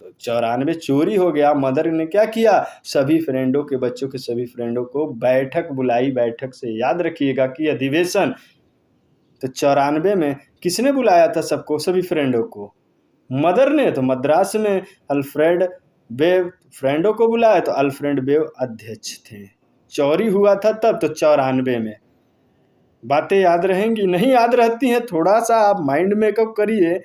तो 94 चोरी हो गया, मदर ने क्या किया? सभी फ्रेंडों के, बच्चों के सभी फ्रेंडों को बैठक बुलाई। बैठक से याद रखिएगा कि अधिवेशन। तो 94 में किसने बुलाया था सबको, सभी फ्रेंडों को? मदर ने। तो मद्रास में अल्फ्रेड वेब फ्रेंडों को बुलाया, तो अल्फ्रेड वेब अध्यक्ष थे। चोरी हुआ था तब, तो 94 में। बातें याद रहेंगी? नहीं याद रहती हैं, थोड़ा सा आप माइंड मेकअप करिए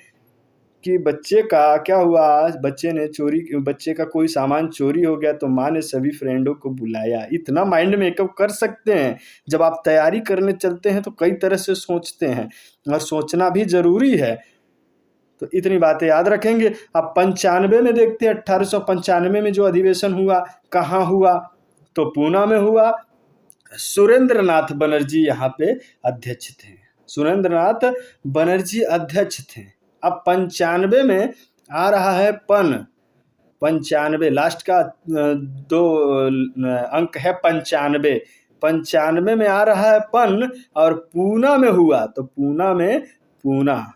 कि बच्चे का क्या हुआ। बच्चे ने चोरी, बच्चे का कोई सामान चोरी हो गया तो माँ ने सभी फ्रेंडों को बुलाया। इतना माइंड मेकअप कर सकते हैं। जब आप तैयारी करने चलते हैं तो कई तरह से सोचते हैं, और सोचना भी जरूरी है। तो इतनी बातें याद रखेंगे। अब 95 में देखते हैं। 1895 में जो अधिवेशन हुआ, कहाँ हुआ? तो पूना में हुआ। सुरेंद्र नाथ बनर्जी यहाँ पे अध्यक्ष थे। सुरेंद्र नाथ बनर्जी अध्यक्ष थे। अब 95 में आ रहा है पन। 95 लास्ट का 2 अंक है 95। 95 में आ रहा है पन, और पूना में हुआ। तो पूना में, पूना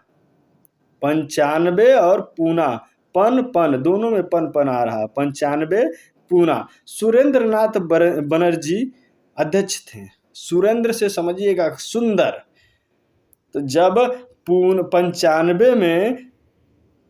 95 और पूना, पन पन दोनों में पन पन आ रहा है। 95 पूना। सुरेंद्र नाथ बनर्जी अध्यक्ष थे। सुरेंद्र से समझिएगा सुंदर। तो जब 95 में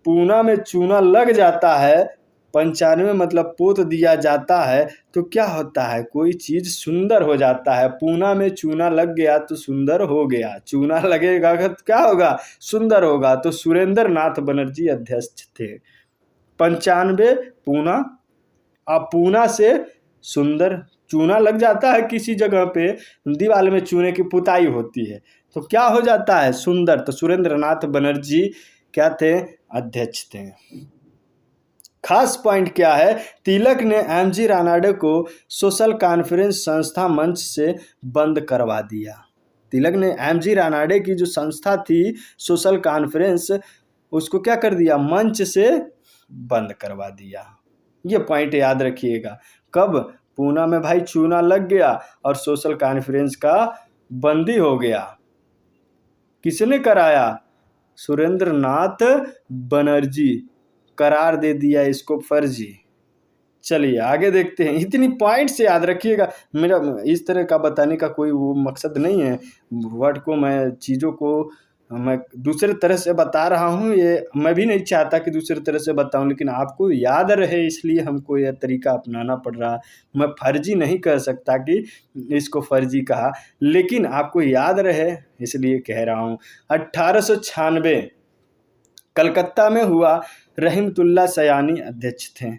पूना में चूना लग जाता है, 95 मतलब पोत दिया जाता है, तो क्या होता है? कोई चीज सुंदर हो जाता है। पूना में चूना लग गया तो सुंदर हो गया। चूना लगेगा तो क्या होगा? सुंदर होगा। तो सुरेंद्र नाथ बनर्जी अध्यक्ष थे। 95 पूना। अब पूना से सुंदर, चूना लग जाता है किसी जगह पे, दीवार में चूने की पुताई होती है, तो क्या हो जाता है? सुंदर। तो सुरेंद्र नाथ बनर्जी क्या थे? अध्यक्ष थे। खास पॉइंट क्या है? तिलक ने एमजी रानाडे को सोशल कॉन्फ्रेंस संस्था मंच से बंद करवा दिया। तिलक ने एमजी रानाडे की जो संस्था थी सोशल कॉन्फ्रेंस, उसको क्या कर दिया? मंच से बंद करवा दिया। ये पॉइंट याद रखिएगा। कब? पूना में भाई चूना लग गया और सोशल कॉन्फ्रेंस का बंदी हो गया। किसने कराया? सुरेंद्र नाथ बनर्जी। करार दे दिया इसको फर्जी। चलिए आगे देखते हैं। इतनी पॉइंट से याद रखिएगा। मेरा इस तरह का बताने का कोई वो मकसद नहीं है। वर्ड को मैं, चीज़ों को मैं दूसरे तरह से बता रहा हूँ, ये मैं भी नहीं चाहता कि दूसरे तरह से बताऊँ, लेकिन आपको याद रहे इसलिए हमको यह तरीका अपनाना पड़ रहा। मैं फर्जी नहीं कह सकता कि इसको फर्जी कहा, लेकिन आपको याद रहे इसलिए कह रहा हूँ। 1896 कलकत्ता में हुआ, रहमतुल्लाह सयानी अध्यक्ष थे।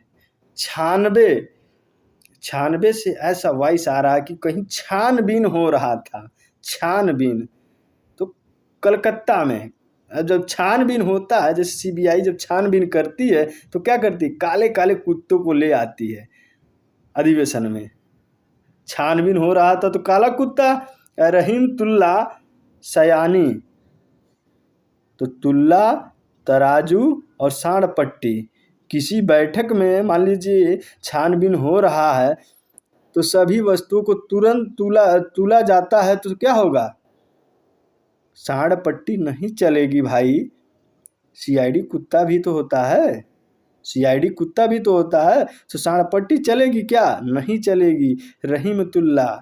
96 से ऐसा वॉइस आ रहा है कि कहीं छानबीन हो रहा था, छानबीन। तो कलकत्ता में जब छानबीन होता है, जैसे सीबीआई जब छानबीन करती है तो क्या करती है, काले काले कुत्तों को ले आती है अधिवेशन में। छानबीन हो रहा था तो काला कुत्ता रहमतुल्लाह सयानी, तो तुल्ला, तराजू और सांड पट्टी। किसी बैठक में मान लीजिए छानबीन हो रहा है तो सभी वस्तुओं को तुरंत तुला जाता है, तो क्या होगा, सांड पट्टी नहीं चलेगी भाई। सीआईडी कुत्ता भी तो होता है, सीआईडी कुत्ता भी तो होता है, तो सांड पट्टी चलेगी क्या, नहीं चलेगी। रहमतुल्लाह,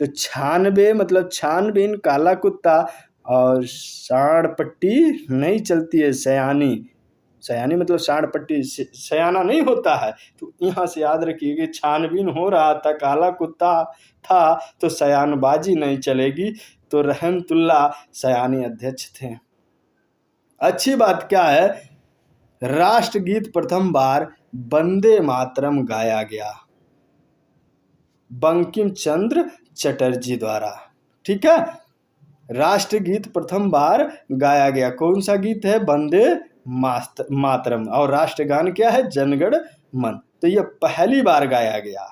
तो 96 मतलब छानबीन, काला कुत्ता, और सांड पट्टी नहीं चलती है। सयानी, सयानी मतलब सांड पट्टी, सयाना नहीं होता है। तो यहाँ से याद रखिए कि छानबीन हो रहा था, काला कुत्ता था, तो सयानबाजी नहीं चलेगी। तो रहमतुल्लाह सयानी अध्यक्ष थे। अच्छी बात क्या है, राष्ट्रगीत प्रथम बार वंदे मातरम गाया गया बंकिम चंद्र चटर्जी द्वारा। ठीक है, राष्ट्रगीत प्रथम बार गाया गया। कौन सा गीत है, वंदे मातरम, और राष्ट्रगान क्या है, जनगण मन। तो यह पहली बार गाया गया।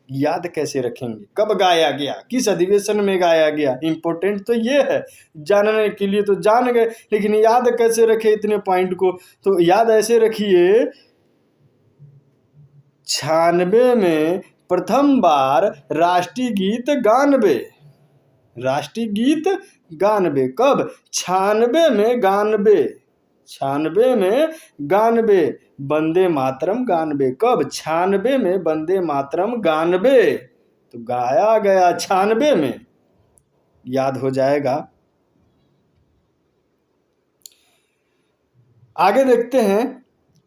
याद कैसे रखेंगे, कब गाया गया, किस अधिवेशन में गाया गया, इंपॉर्टेंट तो ये है। जानने के लिए तो जान गए, लेकिन याद कैसे रखे इतने पॉइंट को, तो याद ऐसे रखिए, 96 में प्रथम बार राष्ट्रीय गीत गानबे, राष्ट्रीय गीत गानबे कब, 96 में गानबे, 96 में गानबे, वंदे मातरम गानबे कब, 96 में वंदे मातरम गानबे, तो गाया गया 96 में, याद हो जाएगा। आगे देखते हैं,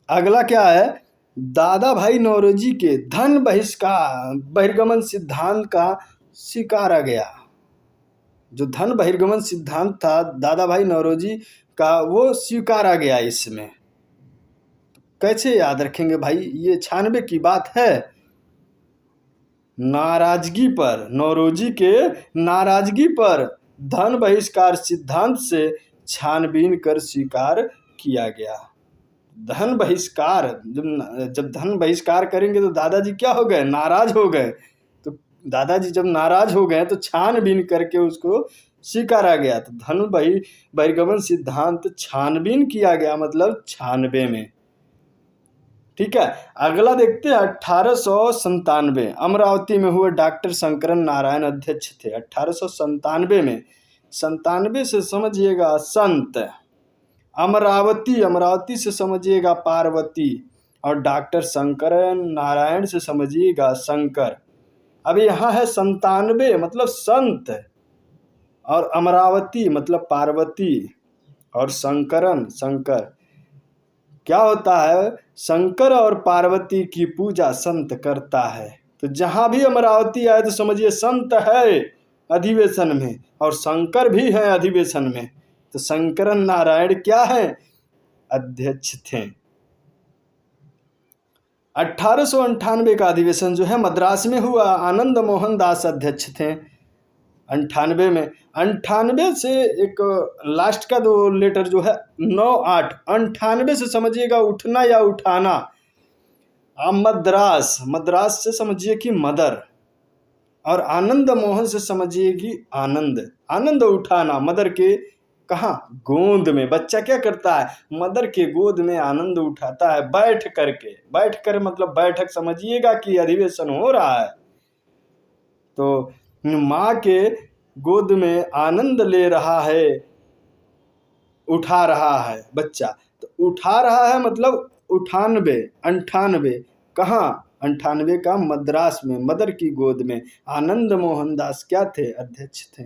अगला क्या है, दादा भाई नौरोजी के धन बहिर्गमन सिद्धांत का स्वीकारा गया। जो धन बहिर्गमन सिद्धांत था दादा भाई नौरोजी का, वो स्वीकारा गया इसमें। कैसे याद रखेंगे भाई, ये 96 की बात है। नाराजगी पर, नौरोजी के नाराजगी पर धन बहिष्कार सिद्धांत से छानबीन कर स्वीकार किया गया। धन बहिष्कार, जब धन बहिष्कार करेंगे तो दादाजी क्या हो गए, नाराज हो गए। तो दादाजी जब नाराज हो गए तो छानबीन करके उसको स्वीकारा गया। तो धन बहिर्गमन सिद्धांत छानबीन किया गया, मतलब 96 में। ठीक है, अगला देखते हैं 1897 अमरावती में हुए, डॉक्टर शंकरन नारायण अध्यक्ष थे। 1897 में, 97 से समझिएगा संत, अमरावती से समझिएगा पार्वती, और डॉक्टर शंकरन नारायण से समझिएगा शंकर। अब यहाँ है 97 मतलब संत, और अमरावती मतलब पार्वती, और शंकरन शंकर। क्या होता है, शंकर और पार्वती की पूजा संत करता है। तो जहाँ भी अमरावती आए तो समझिए संत है अधिवेशन में, और शंकर भी है अधिवेशन में। तो शंकरन नारायण क्या है, अध्यक्ष थे। 1898 का अधिवेशन जो है मद्रास में हुआ, आनंद मोहन दास अध्यक्ष थे। 98 में, 98 से एक लास्ट का 2 लेटर जो है 98, 98 से समझिएगा उठना या उठाना। मद्रास से समझिए कि मदर, और आनंद मोहन से समझिए कि आनंद उठाना, मदर के कहाँ, गोद में। बच्चा क्या करता है, मदर के गोद में आनंद उठाता है बैठ कर मतलब बैठक समझिएगा कि अधिवेशन हो रहा है, तो माँ के गोद में आनंद ले रहा है, उठा रहा है बच्चा। तो उठा रहा है मतलब 98 कहाँ, 98 का मद्रास में, मदर की गोद में। आनंद मोहन दास क्या थे, अध्यक्ष थे।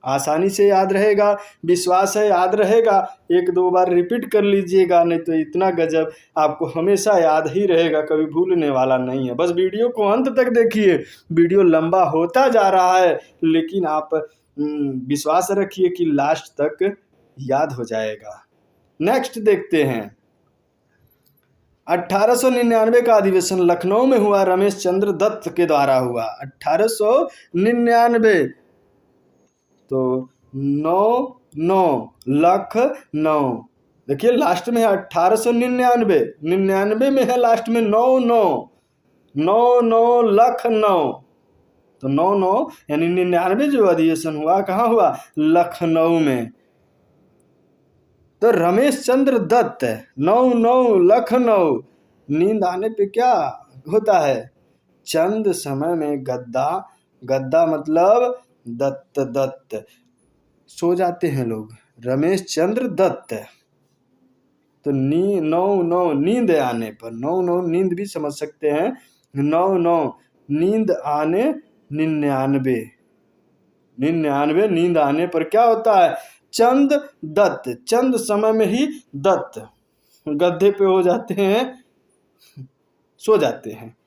आसानी से याद रहेगा, विश्वास है याद रहेगा। 1-2 बार रिपीट कर लीजिएगा, नहीं तो इतना गजब आपको हमेशा याद ही रहेगा, कभी भूलने वाला नहीं है। बस वीडियो को अंत तक देखिए, वीडियो लंबा होता जा रहा है लेकिन आप विश्वास रखिए कि लास्ट तक याद हो जाएगा। नेक्स्ट देखते हैं। 1899 का अधिवेशन लखनऊ में हुआ, रमेश चंद्र दत्त के द्वारा हुआ। 1899 तो 9 लखनऊ, देखिए लास्ट में है 1899, 99 में है लास्ट में 9 लखनऊ, तो 9 यानी 99 जो अधिवेशन हुआ कहाँ हुआ? लखनऊ में। तो रमेश चंद्र दत्त 9 लखनऊ, नींद आने पे क्या होता है? चंद समय में गद्दा मतलब दत्त, सो जाते हैं लोग। रमेश चंद्र दत्त तो 9 नींद आने पर, 9 नींद भी समझ सकते हैं। 9 नींद आने, 99 नींद आने पर क्या होता है? चंद दत्त, चंद समय में ही दत्त गद्दे पे हो जाते हैं, सो जाते हैं।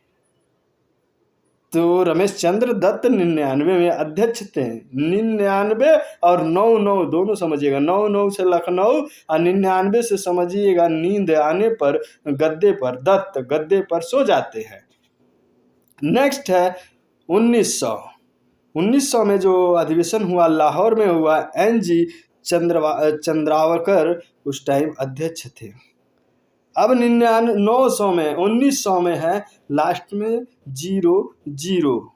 तो रमेश चंद्र दत्त 99 में अध्यक्ष थे। 99 और 9 दोनों समझिएगा, 9 से लखनऊ और 99 से समझिएगा नींद आने पर गद्दे पर, दत्त गद्दे पर सो जाते हैं। नेक्स्ट है 1900 में जो अधिवेशन हुआ लाहौर में हुआ, NG चंद्रावकर उस टाइम अध्यक्ष थे। अब 1900 में है लास्ट में 0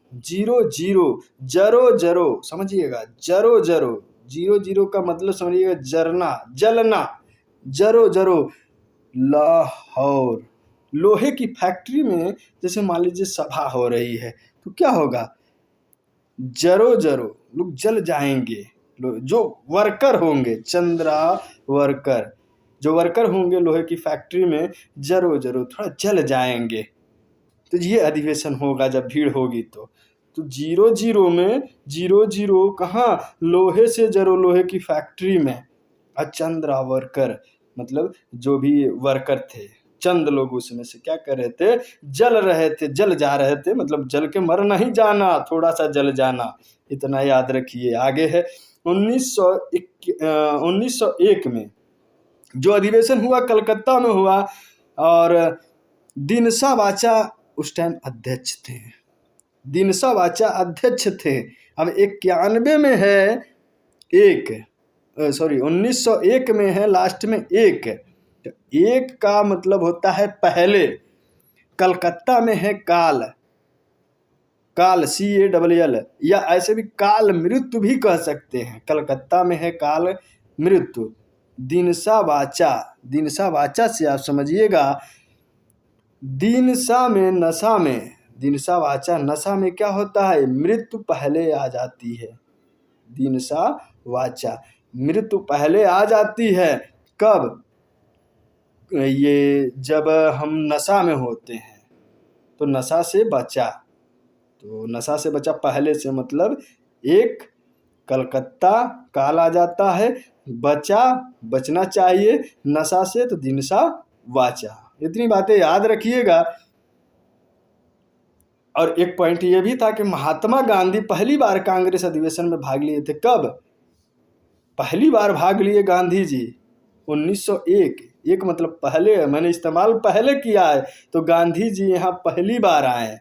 समझिएगा, 0 का मतलब समझिएगा जलना, लाहौर। लोहे की फैक्ट्री में जैसे मान लीजिए सभा हो रही है तो क्या होगा? लोग जल जाएंगे। जो वर्कर होंगे, वर्कर जो वर्कर होंगे लोहे की फैक्ट्री में, थोड़ा जल जाएंगे। तो ये अधिवेशन होगा जब भीड़ होगी तो 0 में 0 कहाँ? लोहे से जरो, लोहे की फैक्ट्री में। चंद्रा वर्कर मतलब जो भी वर्कर थे, चंद लोग उसमें से क्या कर रहे थे? जल जा रहे थे, मतलब जल के मर नहीं जाना, थोड़ा सा जल जाना, इतना याद रखिए। आगे है 1901 में जो अधिवेशन हुआ कलकत्ता में हुआ, और दिनसा वाचा उस टाइम अध्यक्ष थे। 91 में है 1901 में है लास्ट में 1 का मतलब होता है पहले। कलकत्ता में है काल CALL, या ऐसे भी काल मृत्यु भी कह सकते हैं। कलकत्ता में है काल मृत्यु। दिनसा वाचा से आप समझिएगा, दिनसा वाचा, नशा में क्या होता है? मृत्यु पहले आ जाती है। दिनसा वाचा, मृत्यु पहले आ जाती है। कब? ये जब हम नशा में होते हैं। तो नशा से बचा पहले से मतलब 1 कलकत्ता काल आ जाता है, बचना चाहिए नशा से, तो दिनसा वाचा। इतनी बातें याद रखिएगा। और एक पॉइंट ये भी था कि महात्मा गांधी पहली बार कांग्रेस अधिवेशन में भाग लिए थे। कब पहली बार भाग लिए गांधी जी? 1901। एक मतलब पहले, मैंने इस्तेमाल पहले किया है, तो गांधी जी यहाँ पहली बार आए।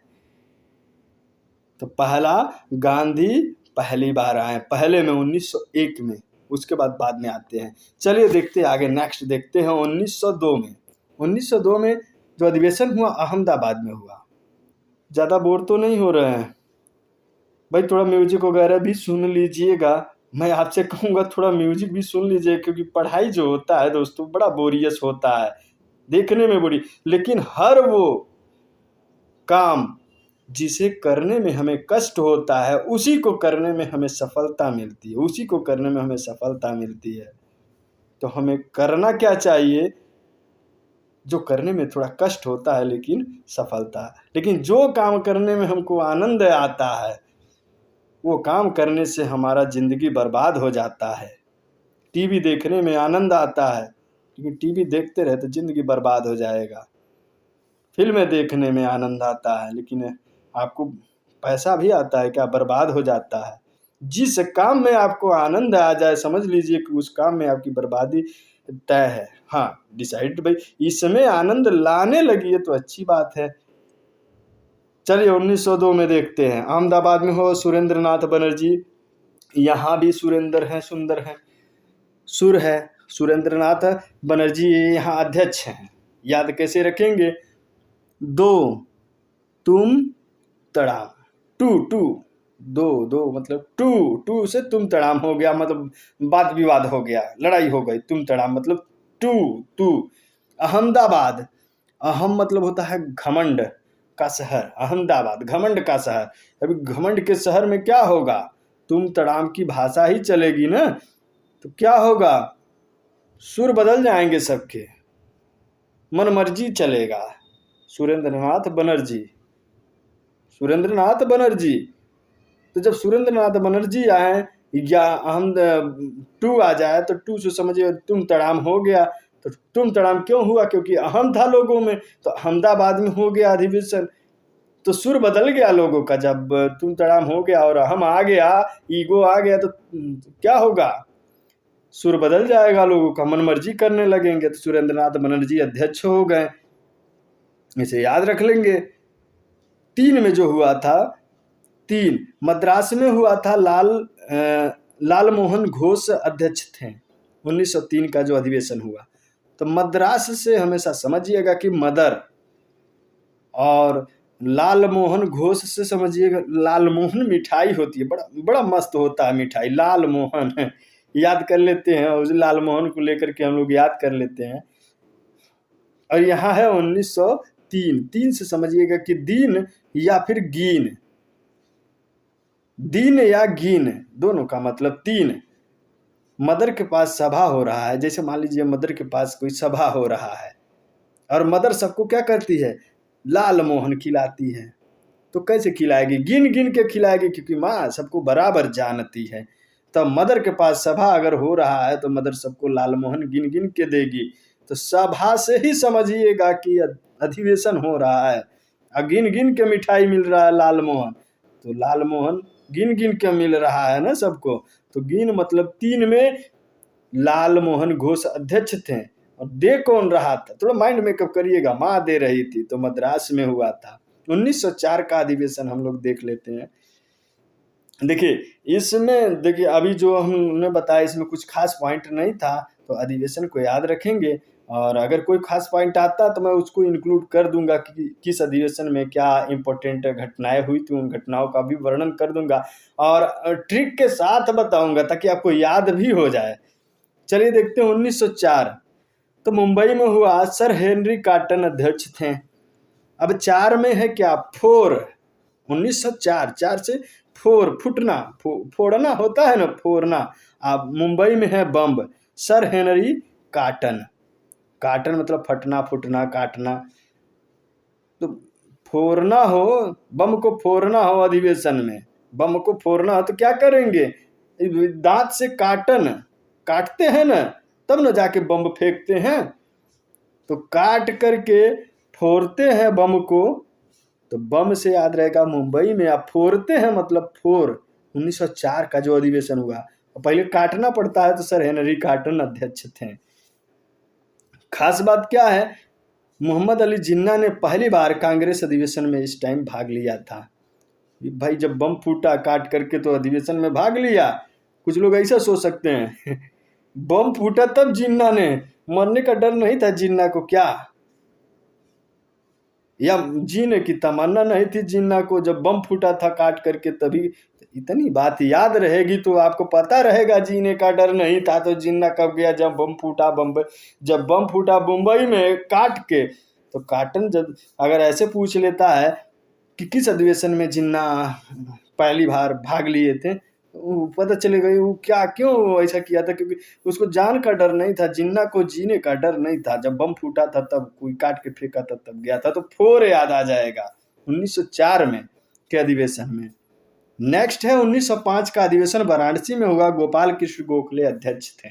तो पहला गांधी पहली बार आए, पहले में 1901 में, उसके बाद में आते हैं। चलिए देखते हैं आगे, नेक्स्ट देखते हैं 1902 में जो अधिवेशन हुआ अहमदाबाद में हुआ। ज़्यादा बोर तो नहीं हो रहे हैं भाई? थोड़ा म्यूजिक वगैरह भी सुन लीजिएगा। मैं आपसे कहूँगा थोड़ा म्यूजिक भी सुन लीजिए, क्योंकि पढ़ाई जो होता है दोस्तों बड़ा बोरियस होता है, देखने में बोरी, लेकिन हर वो काम जिसे करने में हमें कष्ट होता है उसी को करने में हमें सफलता मिलती है। तो हमें करना क्या चाहिए? जो करने में थोड़ा कष्ट होता है लेकिन सफलता, लेकिन जो काम करने में हमको आनंद आता है वो काम करने से हमारा ज़िंदगी बर्बाद हो जाता है। टीवी देखने में आनंद आता है, लेकिन टीवी देखते रहे तो ज़िंदगी बर्बाद हो जाएगा। फिल्में देखने में आनंद आता है, लेकिन आपको पैसा भी आता है क्या? बर्बाद हो जाता है। जिस काम में आपको आनंद आ जाए, समझ लीजिए कि उस काम में आपकी बर्बादी तय है। हाँ, डिसाइड भाई इसमें आनंद लाने लगी है तो अच्छी बात है। चलिए 1902 में देखते हैं। अहमदाबाद में हो सुरेंद्र नाथ बनर्जी, यहाँ भी सुरेंद्र हैं, सुंदर हैं, सुर है। सुरेंद्र नाथ बनर्जी यहाँ अध्यक्ष हैं। याद कैसे रखेंगे? दो तुम तड़ाम, टू टू, दो मतलब टू से तुम तड़ाम हो गया, मतलब वाद विवाद हो गया, लड़ाई हो गई। तुम तड़ाम मतलब टू। अहमदाबाद, अहम मतलब होता है घमंड का शहर, अहमदाबाद घमंड का शहर। अभी घमंड के शहर में क्या होगा? तुम तड़ाम की भाषा ही चलेगी ना, तो क्या होगा? सुर बदल जाएंगे सबके, मनमर्जी चलेगा। सुरेंद्रनाथ बनर्जी। तो जब सुरेंद्रनाथ बनर्जी आए या हम टू आ जाए तो टू से समझिए तुम तड़ाम हो गया। तो तुम तड़ाम क्यों हुआ? क्योंकि अहम था लोगों में, तो अहमदाबाद में हो गया अधिवेशन, तो सुर बदल गया लोगों का। जब तुम तड़ाम हो गया और अहम आ गया, ईगो आ गया, तो क्या होगा? सुर बदल जाएगा लोगों का, मनमर्जी करने लगेंगे। तो सुरेंद्रनाथ बनर्जी अध्यक्ष हो गए, इसे याद रख लेंगे। 3 में जो हुआ था, 3 मद्रास में हुआ था। लाल मोहन घोष अध्यक्ष थे। 1903 का जो अधिवेशन हुआ, तो मद्रास से हमेशा समझिएगा कि मदर, और लाल मोहन घोष से समझिएगा लाल मोहन मिठाई होती है, बड़ा बड़ा मस्त होता है मिठाई, लाल मोहन याद कर लेते हैं, उस लाल मोहन को लेकर के हम लोग याद कर लेते हैं। और यहाँ है 1903, 3 से समझिएगा कि दीन या फिर गीन, दीन या गीन दोनों का मतलब 3। मदर के पास सभा हो रहा है, जैसे मान लीजिए मदर के पास कोई सभा हो रहा है और मदर सबको क्या करती है? लाल मोहन खिलाती है। तो कैसे खिलाएगी? गिन गिन के खिलाएगी, क्योंकि माँ सबको बराबर जानती है। तब मदर के पास सभा अगर हो रहा है तो मदर सबको लाल मोहन गिन गिन के देगी। तो सभा से ही समझिएगा कि अधिवेशन हो रहा है, गिन गिन के मिठाई मिल रहा है लाल मोहन, तो लाल मोहन गिन गिन के मिल रहा है ना सबको। तो गिन मतलब 3 में लाल मोहन घोष अध्यक्ष थे। और दे कौन रहा था? थोड़ा माइंड मेकअप करिएगा, माँ दे रही थी, तो मद्रास में हुआ था। 1904 का अधिवेशन हम लोग देख लेते हैं। देखिए इसमें, देखिए अभी जो हमने बताया इसमें कुछ खास पॉइंट नहीं था, तो अधिवेशन को याद रखेंगे, और अगर कोई खास पॉइंट आता तो मैं उसको इंक्लूड कर दूंगा कि किस अधिवेशन में क्या इंपॉर्टेंट घटनाएं हुई थी, उन घटनाओं का भी वर्णन कर दूंगा और ट्रिक के साथ बताऊंगा ताकि आपको याद भी हो जाए। चलिए देखते हैं 1904। तो मुंबई में हुआ, सर हेनरी कॉटन अध्यक्ष थे। अब 4 में है क्या? 4। 1904, 4 से 4, फुटना, फोड़ना होता है ना, फोड़ना। अब मुंबई में है बम्ब, सर हेनरी कॉटन। काटन मतलब फटना, फुटना, काटना। तो फोड़ना हो, बम को फोड़ना हो अधिवेशन में, बम को फोड़ना हो तो क्या करेंगे? दांत से काटते हैं ना, तब ना जाके बम फेंकते हैं। तो काट करके फोड़ते हैं बम को, तो बम से याद रहेगा मुंबई में आप फोड़ते हैं मतलब फोड़। 1904 का जो अधिवेशन हुआ, पहले काटना पड़ता है, तो सर हेनरी कॉटन अध्यक्ष थे। खास बात क्या है? मोहम्मद अली जिन्ना ने पहली बार कांग्रेस अधिवेशन में इस टाइम भाग लिया था। भाई जब बम फूटा काट करके तो अधिवेशन में भाग लिया। कुछ लोग ऐसा सोच सकते हैं बम फूटा तब जिन्ना ने, मरने का डर नहीं था जिन्ना को क्या? या जीने की तमन्ना नहीं थी जिन्ना को? जब बम फूटा था काट करके तभी। इतनी बात याद रहेगी तो आपको पता रहेगा जीने का डर नहीं था तो जिन्ना कब गया? जब बम फूटा जब बम फूटा मुंबई में काट के। तो कॉटन जब अगर ऐसे पूछ लेता है कि किस अधिवेशन में जिन्ना पहली बार भाग लिए थे, तो पता चलेगा वो क्या क्यों ऐसा किया था, क्योंकि उसको जान का डर नहीं था, जिन्ना को जीने का डर नहीं था। जब बम फूटा था तब कोई काट के फेंका था तब गया था। तो फोर याद आ जाएगा 1904 में के अधिवेशन में। नेक्स्ट है 1905 का अधिवेशन वाराणसी में हुआ, गोपाल कृष्ण गोखले अध्यक्ष थे।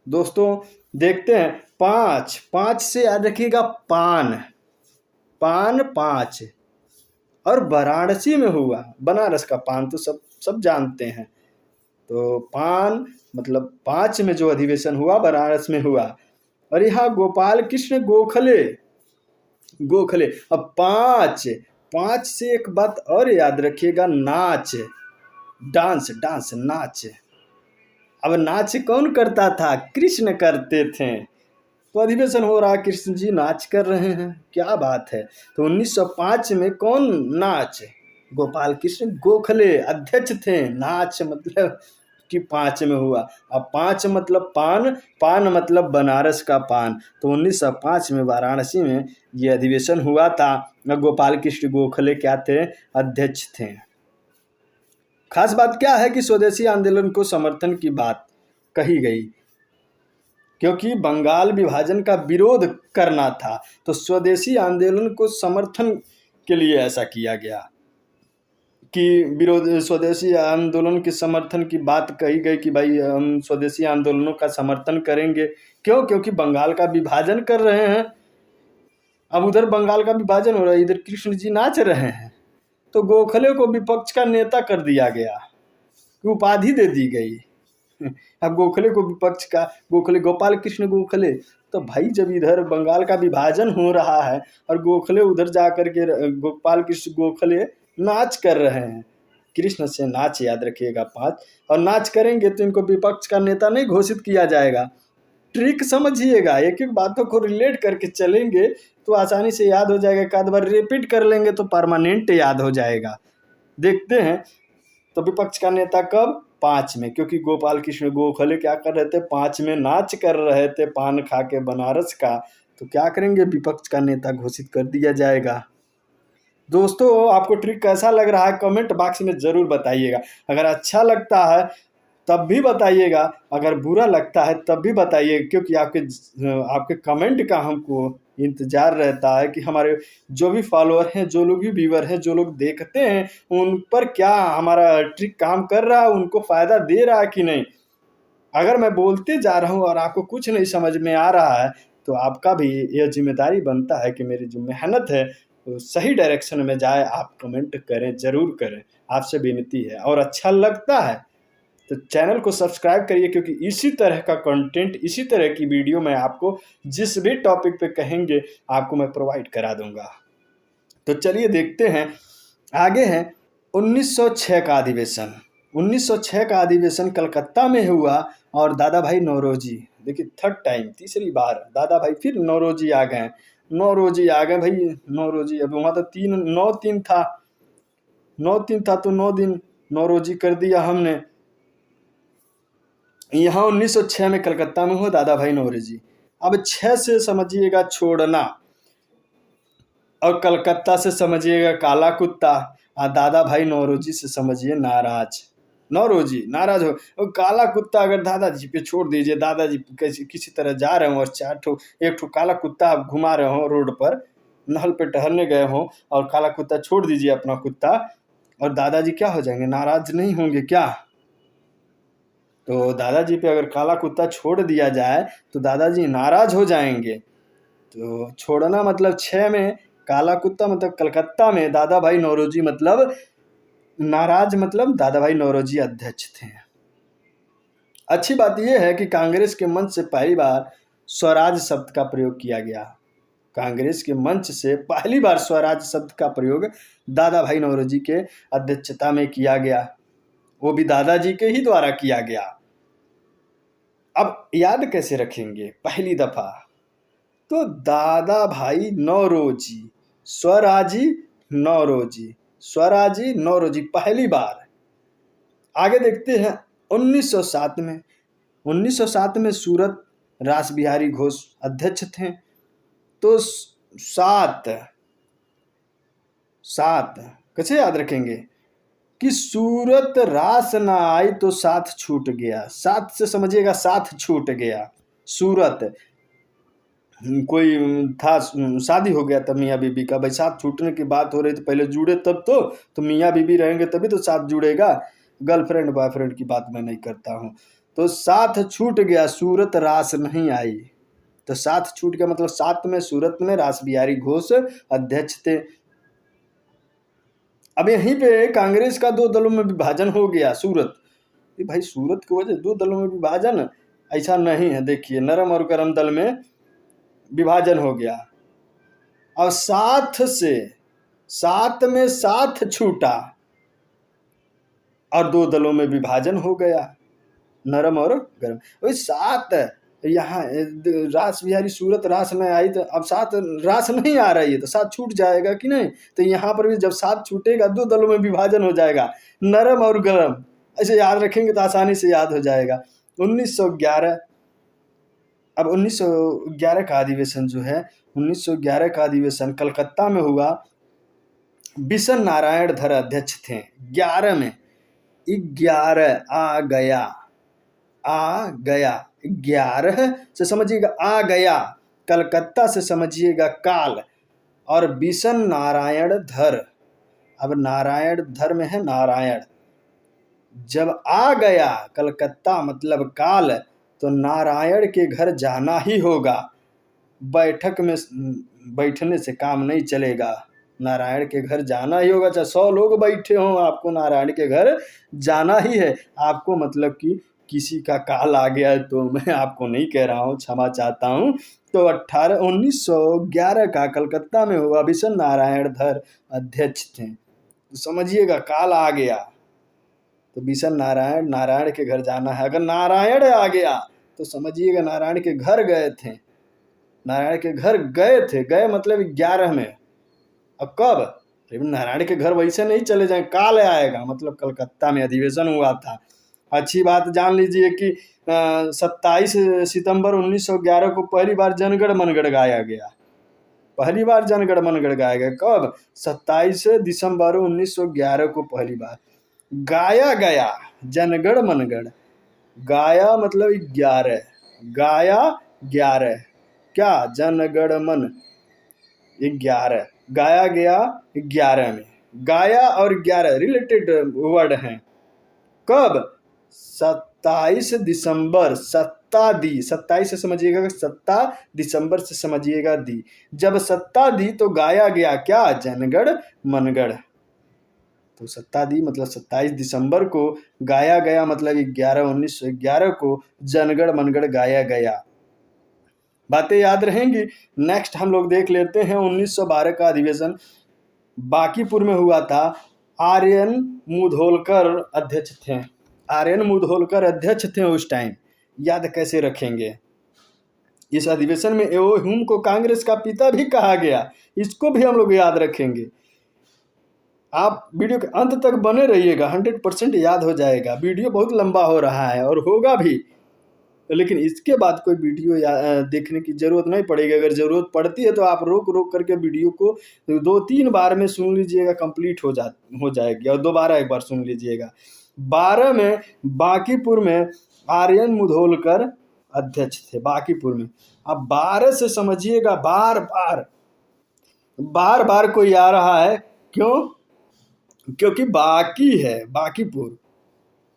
दोस्तों देखते हैं, 5 से याद रखिएगा, पान 5 और वाराणसी में हुआ। बनारस का पान तो सब जानते हैं। तो पान मतलब 5 में जो अधिवेशन हुआ बनारस में हुआ। और यहाँ गोपाल कृष्ण गोखले। अब 5 से एक बात और याद रखिएगा, नाच, डांस नाच। अब नाच कौन करता था? कृष्ण करते थे। तो अधिवेशन हो रहा, कृष्ण जी नाच कर रहे हैं, क्या बात है। तो 1905 में कौन नाच? गोपाल कृष्ण गोखले अध्यक्ष थे। नाच मतलब कि 5 में हुआ। अब 5 मतलब पान मतलब बनारस का पान। तो 1905 में वाराणसी में ये अधिवेशन हुआ था। गोपाल कृष्ण गोखले क्या थे? अध्यक्ष थे। खास बात क्या है कि स्वदेशी आंदोलन को समर्थन की बात कही गई, क्योंकि बंगाल विभाजन का विरोध करना था। तो स्वदेशी आंदोलन को समर्थन के लिए ऐसा किया गया कि स्वदेशी आंदोलन के समर्थन की बात कही गई कि भाई हम स्वदेशी आंदोलनों का समर्थन करेंगे। क्यों? क्योंकि बंगाल का विभाजन कर रहे हैं। अब उधर बंगाल का विभाजन हो रहा है, इधर कृष्ण जी नाच रहे हैं। तो गोखले को विपक्ष का नेता कर दिया गया, उपाधि दे दी गई। अब गोखले को विपक्ष का, गोपाल कृष्ण गोखले। तो भाई जब इधर बंगाल का विभाजन हो रहा है और गोखले उधर जाकर के गोपाल कृष्ण गोखले नाच कर रहे हैं। कृष्ण से नाच याद रखिएगा 5। और नाच करेंगे तो इनको विपक्ष का नेता नहीं घोषित किया जाएगा। ट्रिक समझिएगा, एक एक बातों को रिलेट करके चलेंगे तो आसानी से याद हो जाएगा। एक आध बार रिपीट कर लेंगे तो परमानेंट याद हो जाएगा। देखते हैं, तो विपक्ष का नेता कब? 5 में, क्योंकि गोपाल कृष्ण गोखले क्या कर रहे थे? 5 में नाच कर रहे थे पान खा के बनारस का। तो क्या करेंगे? विपक्ष का नेता घोषित कर दिया जाएगा। दोस्तों आपको ट्रिक कैसा लग रहा है कमेंट बॉक्स में ज़रूर बताइएगा। अगर अच्छा लगता है तब भी बताइएगा, अगर बुरा लगता है तब भी बताइए, क्योंकि आपके कमेंट का हमको इंतज़ार रहता है कि हमारे जो भी फॉलोअर हैं, जो लोग भी व्यूअर हैं, जो लोग देखते हैं, उन पर क्या हमारा ट्रिक काम कर रहा है, उनको फ़ायदा दे रहा है कि नहीं। अगर मैं बोलते जा रहा हूँ और आपको कुछ नहीं समझ में आ रहा है तो आपका भी यह जिम्मेदारी बनता है कि मेरी जो मेहनत है वो सही डायरेक्शन में जाए। आप कमेंट करें, ज़रूर करें, आपसे विनती है। और अच्छा लगता है तो चैनल को सब्सक्राइब करिए, क्योंकि इसी तरह का कंटेंट, इसी तरह की वीडियो मैं आपको जिस भी टॉपिक पे कहेंगे आपको मैं प्रोवाइड करा दूंगा। तो चलिए देखते हैं, आगे है 1906 का अधिवेशन। 1906 का अधिवेशन कलकत्ता में हुआ और दादा भाई नौरोजी, देखिए थर्ड टाइम, तीसरी बार दादा भाई फिर नौरोजी आ गए। भाई नौरोजी। अब वहाँ तो 9-3 था, 9-3 था तो 9 दिन नौरोजी कर दिया हमने। यहाँ 1906 में कलकत्ता में हुआ दादा भाई नौरोजी। अब 6 से समझिएगा छोड़ना, और कलकत्ता से समझिएगा काला कुत्ता, और दादा भाई नौरोजी से समझिए नाराज। नौरोजी नाराज हो, और काला कुत्ता अगर दादाजी पे छोड़ दीजिए, दादाजी किसी तरह जा रहे हो और एक ठो काला कुत्ता आप घुमा रहे हो रोड पर, नहल पे टहलने गए हो और काला कुत्ता छोड़ दीजिए अपना कुत्ता, और दादाजी क्या हो जाएंगे? नाराज नहीं होंगे क्या? तो दादाजी पे अगर काला कुत्ता छोड़ दिया जाए तो दादाजी नाराज हो जाएंगे। तो छोड़ना मतलब 6 में, काला कुत्ता मतलब कलकत्ता में, दादा भाई नौरोजी मतलब नाराज, मतलब दादा भाई नौरोजी अध्यक्ष थे। अच्छी बात यह है कि कांग्रेस के मंच से पहली बार स्वराज शब्द का प्रयोग किया गया। कांग्रेस के मंच से पहली बार स्वराज शब्द का प्रयोग दादा भाई नौरोजी के अध्यक्षता में किया गया, वो भी दादाजी के ही द्वारा किया गया। अब याद कैसे रखेंगे? पहली दफा तो दादा भाई नौरोजी, स्वराजी नौरोजी, स्वराजी नौरोजी, पहली बार। आगे देखते हैं 1907 में। 1907 में सूरत रास बिहारी घोष अध्यक्ष थे। तो 7 कैसे याद रखेंगे कि सूरत रास ना आई तो साथ छूट गया। 7 से समझिएगा साथ छूट गया। सूरत कोई था, शादी हो गया था मियाँ बीबी का, भाई साथ छूटने की बात हो रही तो पहले जुड़े तब तो मियाँ बीबी रहेंगे तभी तो साथ जुड़ेगा। गर्लफ्रेंड बॉयफ्रेंड की बात मैं नहीं करता हूँ। तो साथ छूट गया सूरत रास नहीं आई। तो साथ छूट गया मतलब साथ में सूरत में रास बिहारी घोष अध्यक्ष थे। अब यहीं पे कांग्रेस का दो दलों में विभाजन हो गया। सूरत, भाई सूरत की वजह दो दलों में विभाजन ऐसा नहीं है। देखिए नरम और गरम दल में विभाजन हो गया। और साथ में साथ छूटा और दो दलों में विभाजन हो गया, नरम और गरम। वही साथ यहाँ रास बिहारी सूरत रास में आई तो अब साथ रास नहीं आ रही है तो साथ छूट जाएगा कि नहीं। तो यहाँ पर भी जब साथ छूटेगा दो दलों में विभाजन हो जाएगा, नरम और गरम। ऐसे याद रखेंगे तो आसानी से याद हो जाएगा। 1911, अब 1911 का अधिवेशन जो है, 1911 का अधिवेशन कलकत्ता में हुआ। बिशन नारायण धर अध्यक्ष थे। 11 में 11 आ गया 11 से समझिएगा आ गया, कलकत्ता से समझिएगा काल, और बिशन नारायण धर। अब नारायण धर में है नारायण। जब आ गया कलकत्ता मतलब काल, तो नारायण के घर जाना ही होगा। बैठक में बैठने से काम नहीं चलेगा, नारायण के घर जाना ही होगा। चाहे 100 लोग बैठे हों, आपको नारायण के घर जाना ही है। आपको मतलब कि किसी का काल आ गया है तो मैं आपको नहीं कह रहा हूँ, क्षमा चाहता हूँ। तो 1911 का कलकत्ता में हुआ। बिशन नारायण धर अध्यक्ष थे। तो समझिएगा काल आ गया तो बिशन नारायण के घर जाना है। अगर नारायण आ गया तो समझिएगा नारायण के घर गए थे। नारायण के घर गए मतलब 11 में। अब कब? नारायण के घर वैसे नहीं चले जाए, काल आएगा मतलब कलकत्ता में अधिवेशन हुआ था। अच्छी बात जान लीजिए कि 27 सितंबर 1911 को पहली बार जनगण मनगढ़ गाया गया। पहली बार जनगण मनगढ़ गाया गया कब? 27 दिसंबर 1911 को पहली बार गाया गया जनगण मनगढ़। गाया मतलब 11, गाया 11, क्या जनगण मन 11 गाया गया 11 में। गाया और 11 रिलेटेड वर्ड हैं। कब? 27 दिसंबर, सत्ता दी, 27 से समझिएगा सत्ता, दिसंबर से समझिएगा दी। जब सत्ता दी तो गाया गया क्या? जनगण मनगढ़। तो सत्ता दी मतलब 27 दिसंबर को, गाया गया मतलब 1911 को जनगण मनगढ़ गाया गया। बातें याद रहेंगी। नेक्स्ट हम लोग देख लेते हैं 1912 का अधिवेशन बांकीपुर में हुआ था। आर्यन मुधोलकर अध्यक्ष थे। आर्यन मुधोलकर अध्यक्ष थे उस टाइम। याद कैसे रखेंगे? इस अधिवेशन में एओ ह्यूम को कांग्रेस का पिता भी कहा गया, इसको भी हम लोग याद रखेंगे। आप वीडियो के अंत तक बने रहिएगा, 100% याद हो जाएगा। वीडियो बहुत लंबा हो रहा है और होगा भी, लेकिन इसके बाद कोई वीडियो देखने की ज़रूरत नहीं पड़ेगी। अगर ज़रूरत पड़ती है तो आप रोक करके वीडियो को 2-3 बार में सुन लीजिएगा, कंप्लीट हो जाएगी। और दोबारा एक बार सुन लीजिएगा। 12 में बांकीपुर में आर्यन मुधोलकर अध्यक्ष थे, बांकीपुर में। अब 12 से समझिएगा बार बार कोई आ रहा है, क्यों? क्योंकि बाकी है बांकीपुर।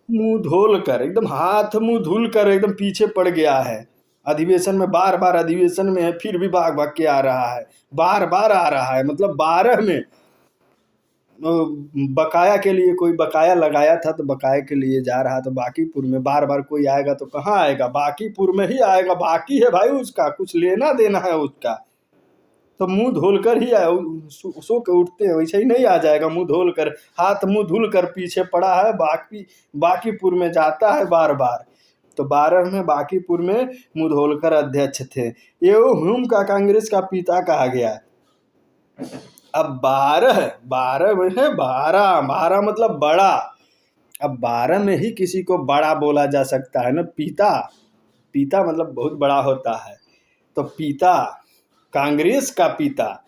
मुंह धोल कर एकदम, हाथ मुंह धुल कर एकदम पीछे पड़ गया है अधिवेशन में। बार बार अधिवेशन में है, फिर भी भाग के आ रहा है, बार बार आ रहा है। मतलब 12 में बकाया के लिए कोई बकाया लगाया था तो बकाया के लिए जा रहा। तो बांकीपुर में बार बार कोई आएगा तो कहाँ आएगा? बांकीपुर में ही आएगा। बाकी है भाई, उसका कुछ लेना देना है उसका, तो मुंह धोलकर ही आए। सो के उठते हैं वैसे ही नहीं आ जाएगा। मुंह धोलकर, हाथ मुंह धुल कर पीछे पड़ा है। बांकीपुर में जाता है बार बार। तो 12 में बांकीपुर में मुधोलकर अध्यक्ष थे। एओ ह्यूम का कांग्रेस का पिता कहा गया। अब 12 में है 12 मतलब बड़ा। अब 12 में ही किसी को बड़ा बोला जा सकता है ना। पिता मतलब बहुत बड़ा होता है। तो पिता, कांग्रेस का पिता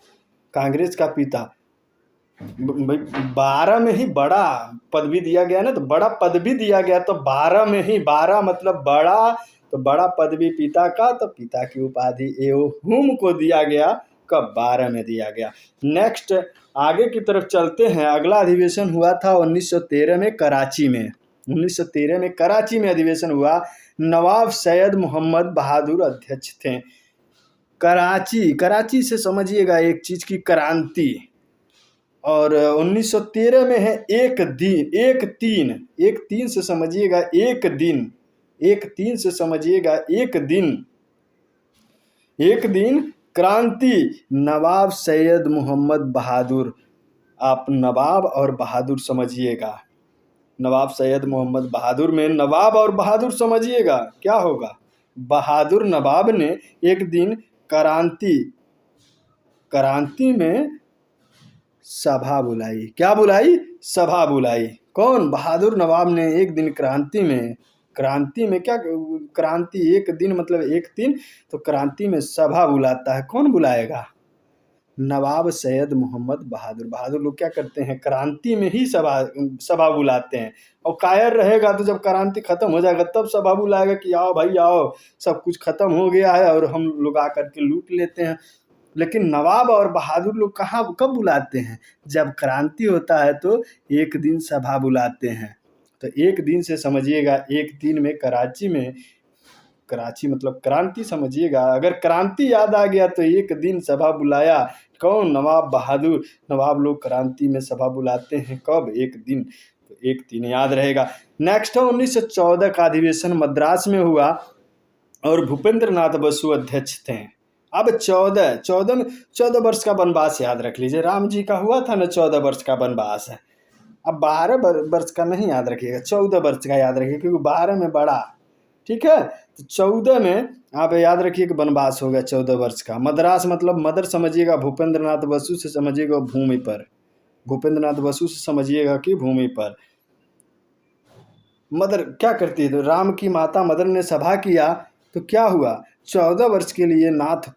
12 में ही बड़ा पदवी दिया गया ना, तो बड़ा पदवी दिया गया। तो 12 में ही, 12 मतलब बड़ा, तो बड़ा पद भी पिता का, तो पिता की उपाधि एहुम को दिया गया, कब 12 में दिया गया। नेक्स्ट आगे की तरफ चलते हैं। अगला अधिवेशन हुआ था 1913 में कराची में। 1913 में कराची में अधिवेशन हुआ। नवाब सैयद मोहम्मद बहादुर अध्यक्ष थे। कराची से समझिएगा एक चीज की क्रांति। और 1913 में है एक तीन से समझिएगा एक दिन क्रांति। नवाब सैयद मोहम्मद बहादुर, आप नवाब और बहादुर समझिएगा। नवाब सैयद मोहम्मद बहादुर में नवाब और बहादुर समझिएगा क्या होगा। बहादुर नवाब ने एक दिन क्रांति में सभा बुलाई। क्या बुलाई? सभा बुलाई। कौन? बहादुर नवाब ने एक दिन क्रांति में क्या क्रांति, एक दिन मतलब एक दिन, तो क्रांति में सभा बुलाता है। कौन बुलाएगा? नवाब सैयद मोहम्मद बहादुर। बहादुर लोग क्या करते हैं? क्रांति में ही सभा बुलाते हैं। और कायर रहेगा तो जब क्रांति खत्म हो जाएगा तब सभा बुलाएगा कि आओ भाई आओ, सब कुछ खत्म हो गया है और हम लोग आकर के लूट लेते हैं। लेकिन नवाब और बहादुर लोग कब बुलाते हैं? जब क्रांति होता है तो एक दिन सभा बुलाते हैं। तो एक दिन से समझिएगा, एक दिन में कराची मतलब क्रांति समझिएगा। अगर क्रांति याद आ गया तो एक दिन सभा बुलाया। कौन? नवाब बहादुर। नवाब लोग क्रांति में सभा बुलाते हैं कब? एक दिन। तो एक दिन याद रहेगा। नेक्स्ट है 1914 का अधिवेशन मद्रास में हुआ और भूपेंद्र नाथ बसु अध्यक्ष थे। अब 14 वर्ष का वनवास याद रख लीजिए। राम जी का हुआ था ना 14 वर्ष का वनवास है। अब 12 वर्ष का नहीं याद रखिएगा, 14 वर्ष का याद रखिएगा, क्योंकि 12 में बड़ा, ठीक है। तो 14 में आप याद रखिए कि वनवास हो गया 14 वर्ष का। मद्रास मतलब मदर समझिएगा, भूपेंद्र नाथ बसु से समझिएगा भूमि पर। भूपेंद्र नाथ बसु से समझिएगा कि भूमि पर। मदर क्या करती है? तो राम की माता मदर ने सभा किया तो क्या हुआ? 14 वर्ष के लिए नाथ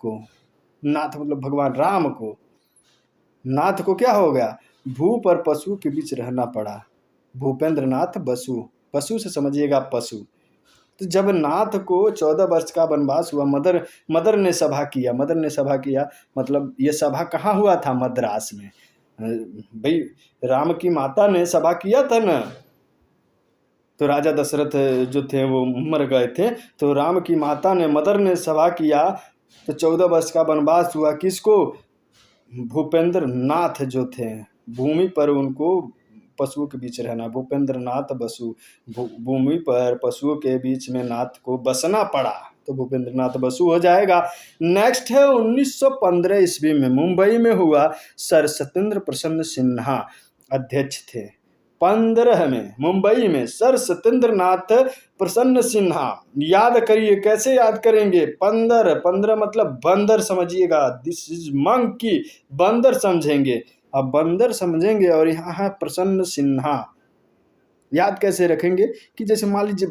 मतलब भगवान राम को, नाथ को क्या हो गया? भू पर पशु के बीच रहना पड़ा। भूपेंद्र नाथ बसु, पशु से समझिएगा पशु। तो जब नाथ को 14 वर्ष का वनवास हुआ, मदर ने सभा किया मतलब ये सभा कहाँ हुआ था? मद्रास में। भाई राम की माता ने सभा किया था ना, तो राजा दशरथ जो थे वो मर गए थे, तो राम की माता ने मदर ने सभा किया तो 14 वर्ष का वनवास हुआ। किसको? भूपेंद्र नाथ जो थे, भूमि पर उनको पशुओं के बीच रहना। भूपेंद्र नाथ बसु, भूमि पर पशुओं के बीच में नाथ को बसना पड़ा, तो भूपेंद्र नाथ बसु हो जाएगा। नेक्स्ट है 1915 ईस्वी में मुंबई में हुआ। सर सत्येंद्र प्रसन्न सिन्हा अध्यक्ष थे। 15 में मुंबई में सर सत्येंद्र नाथ प्रसन्न सिन्हा। याद करिए, कैसे याद करेंगे? 15 मतलब बंदर समझिएगा। दिस इज मंकी, बंदर समझेंगे। अब बंदर समझेंगे और यहाँ है प्रसन्न सिन्हा। याद कैसे रखेंगे? कि जैसे मान लीजिए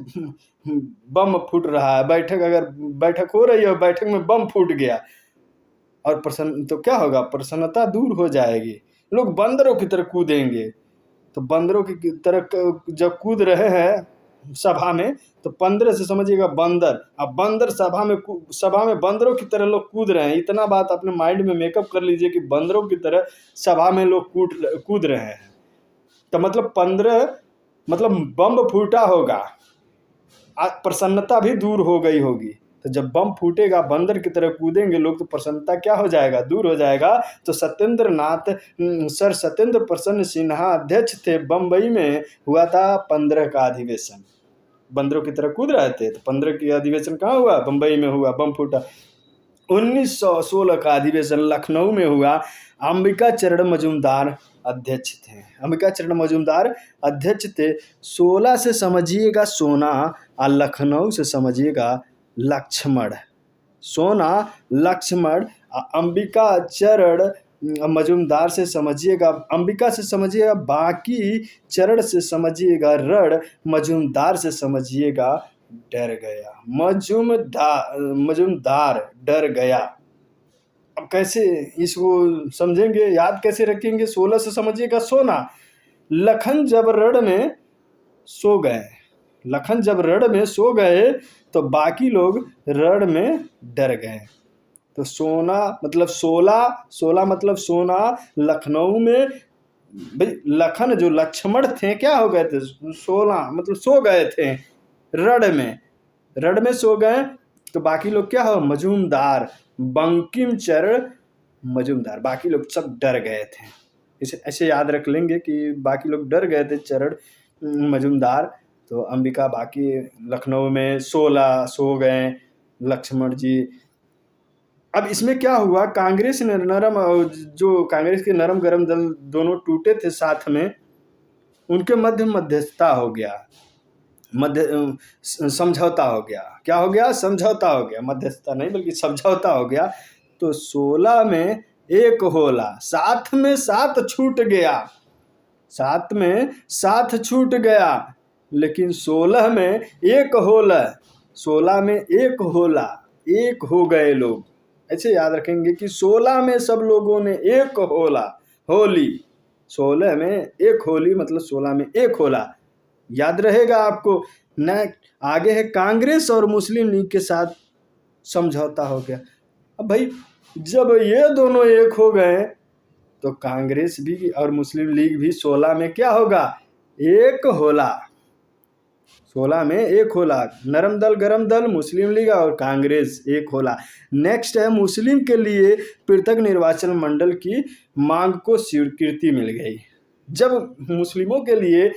बम फूट रहा है, बैठक हो रही है और बैठक में बम फूट गया और प्रसन्न, तो क्या होगा? प्रसन्नता दूर हो जाएगी, लोग बंदरों की तरह कूदेंगे। तो बंदरों की तरह जब कूद रहे हैं सभा में, तो 15 से समझिएगा बंदर। अब बंदर सभा में बंदरों की तरह लोग कूद रहे हैं। इतना बात अपने माइंड में मेकअप कर लीजिए कि बंदरों की तरह सभा में लोग कूद रहे हैं। तो मतलब 15 मतलब बम फूटा होगा, प्रसन्नता भी दूर हो गई होगी। तो जब बम फूटेगा, बंदर की तरह कूदेंगे लोग, तो प्रसन्नता क्या हो जाएगा? दूर हो जाएगा। तो सर सत्येंद्र प्रसन्न सिन्हा अध्यक्ष थे। बम्बई में हुआ था 15 का अधिवेशन। बंदरों की तरह कूद रहे थे, तो 15 की अधिवेशन कहाँ हुआ? बम्बई में हुआ, बम फूटा। 1916 का अधिवेशन लखनऊ में हुआ। अंबिका चरण मजूमदार अध्यक्ष थे। अंबिका चरण मजूमदार अध्यक्ष थे। 16 से समझिएगा सोना और लखनऊ से समझिएगा लक्ष्मण। सोना लक्ष्मण, अंबिका चरण मजूमदार से समझिएगा, अंबिका से समझिएगा बाकी, चरण से समझिएगा रण, मजूमदार से समझिएगा डर गया। मजूमदार डर गया। अब कैसे इसको समझेंगे, याद कैसे रखेंगे? 16 से समझिएगा सोना। लखन जब रण में सो गए, लखन जब रण में सो गए तो बाकी लोग रण में डर गए। तो सोना मतलब 16 मतलब सोना। लखनऊ में भाई लखन जो लक्ष्मण थे क्या हो गए थे, 16 मतलब सो गए थे रण में सो गए। तो बाकी लोग क्या हो, मजूमदार, बंकिम चरण मजूमदार, बाकी लोग सब डर गए थे। इसे ऐसे याद रख लेंगे कि बाकी लोग डर गए थे, चरण मजूमदार। तो अंबिका बाकी लखनऊ में 16 सो गए लक्ष्मण जी। अब इसमें क्या हुआ, कांग्रेस ने जो कांग्रेस के नरम गरम दल दोनों टूटे थे साथ में, उनके मध्य मध्यस्थता हो गया, समझौता हो गया। क्या हो गया, समझौता हो गया, मध्यस्थता नहीं बल्कि समझौता हो गया। तो 16 में एक होला, साथ में साथ छूट गया, साथ में साथ छूट गया, लेकिन 16 में एक होला, 16 में एक होला, एक हो गए लोग। ऐसे याद रखेंगे कि 16 में सब लोगों ने एक होला, होली, 16 में एक होली मतलब 16 में एक होला, याद रहेगा आपको। न आगे है कांग्रेस और मुस्लिम लीग के साथ समझौता हो गया। अब भाई जब ये दोनों एक हो गए तो कांग्रेस भी और मुस्लिम लीग भी 16 में क्या होगा, एक होला, 16 में एक होला। नरम दल गरम दल मुस्लिम लीग और कांग्रेस एक होला। नेक्स्ट है मुस्लिम के लिए पृथक निर्वाचन मंडल की मांग को स्वीकृति मिल गई। जब मुस्लिमों के लिए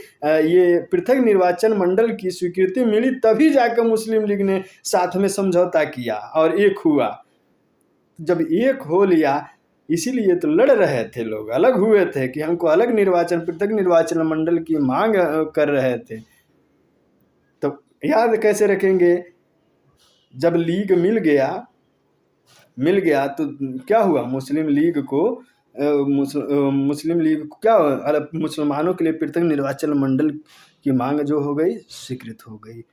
ये पृथक निर्वाचन मंडल की स्वीकृति मिली तभी जाकर मुस्लिम लीग ने साथ में समझौता किया और एक हुआ। जब एक हो लिया इसीलिए तो लड़ रहे थे लोग, अलग हुए थे कि हमको अलग निर्वाचन पृथक निर्वाचन मंडल की मांग कर रहे थे। तो याद कैसे रखेंगे, जब लीग मिल गया तो क्या हुआ, मुस्लिम लीग को क्या मुसलमानों के लिए पृथक निर्वाचन मंडल की मांग जो हो गई स्वीकृत हो गई।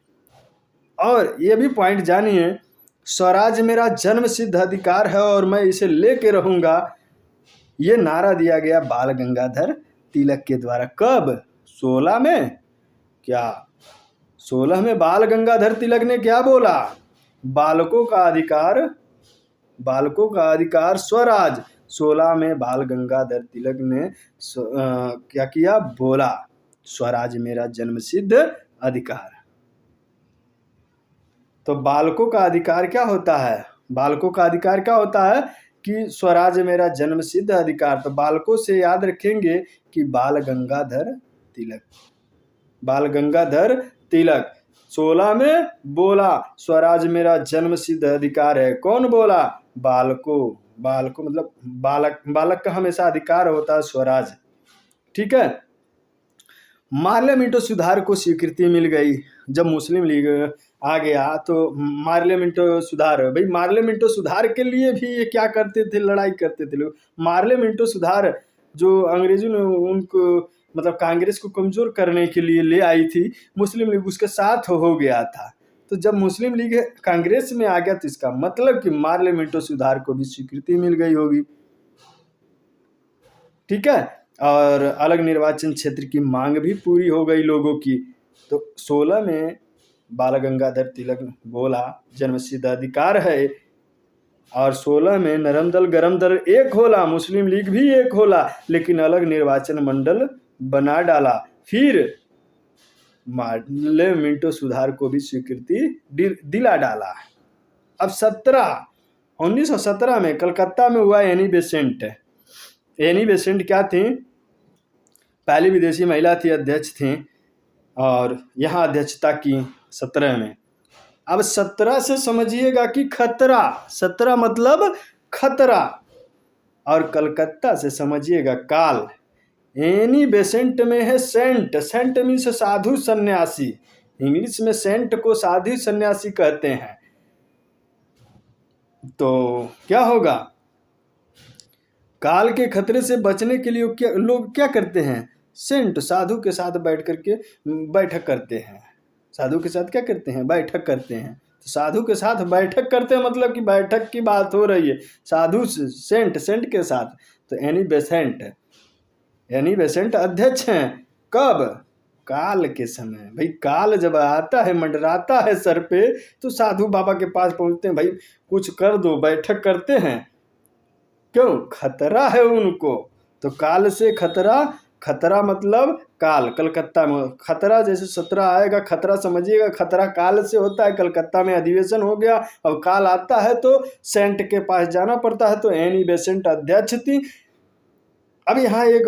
और ये भी पॉइंट जानिए, स्वराज मेरा जन्म सिद्ध अधिकार है और मैं इसे लेके रहूंगा, ये नारा दिया गया बाल गंगाधर तिलक के द्वारा। कब, 16 में। क्या 16 में बाल गंगाधर तिलक ने क्या बोला, बालकों का अधिकार स्वराज। 16 में बाल गंगाधर तिलक ने क्या किया, बोला स्वराज मेरा जन्मसिद्ध अधिकार। तो बालकों का अधिकार क्या होता है, बालकों का अधिकार क्या होता है कि स्वराज मेरा जन्मसिद्ध अधिकार। तो बालकों से याद रखेंगे कि बाल गंगाधर तिलक 16 में बोला स्वराज मेरा जन्मसिद्ध अधिकार है। कौन बोला, बालको मतलब बालक का हमेशा अधिकार होता है स्वराज। ठीक है। मार्ले मिंटो सुधार को स्वीकृति मिल गई। जब मुस्लिम लीग आ गया तो मार्ले मिंटो सुधार, भाई मार्ले मिंटो सुधार के लिए भी ये क्या करते थे, लड़ाई करते थे लोग। मार्ले मिंटो सुधार जो अंग्रेजों ने उनको मतलब कांग्रेस को कमजोर करने के लिए ले आई थी, मुस्लिम लीग उसके साथ हो गया था। तो जब मुस्लिम लीग कांग्रेस में आ गया तो इसका मतलब कि मार्ले मिंटो सुधार को भी स्वीकृति मिल गई होगी। ठीक है। और अलग निर्वाचन क्षेत्र की मांग भी पूरी हो गई लोगों की। तो 16 में बाल गंगाधर तिलक बोला जन्मसिद्ध अधिकार है, और 16 में नरम दल गरम दल एक होला, मुस्लिम लीग भी एक होला, लेकिन अलग निर्वाचन मंडल बना डाला। फिर मार्ले मिंटो सुधार को भी स्वीकृति दिला डाला। अब 1917 में कलकत्ता में हुआ एनी बेसेंट क्या थी, पहली विदेशी महिला थी, अध्यक्ष थी, और यहाँ अध्यक्षता की 17 में। अब 17 से समझिएगा कि खतरा, 17 मतलब खतरा, और कलकत्ता से समझिएगा काल। एनी बेसेंट में है सेंट मीन्स साधु सन्यासी, इंग्लिश में सेंट को साधु सन्यासी कहते हैं। तो क्या होगा, काल के खतरे से बचने के लिए लोग क्या करते हैं, सेंट साधु के साथ बैठक करते हैं। साधु के साथ क्या करते हैं, बैठक करते हैं। तो साधु के साथ बैठक करते हैं मतलब कि बैठक की बात हो रही है, साधु सेंट के साथ। तो एनी बेसेंट अध्यक्ष हैं। कब, काल के समय। भाई काल जब आता है, मंडराता है सर पे, तो साधु बाबा के पास पहुंचते हैं, भाई कुछ कर दो, बैठक करते हैं। क्यों? खतरा है उनको। तो काल से खतरा, खतरा मतलब काल। कलकत्ता में खतरा, जैसे 17 आएगा खतरा, समझिएगा खतरा काल से होता है। कलकत्ता में अधिवेशन हो गया, अब काल आता है तो सेंट के पास जाना पड़ता है। तो एनी बेसेंट अध्यक्ष थी। अब यहाँ एक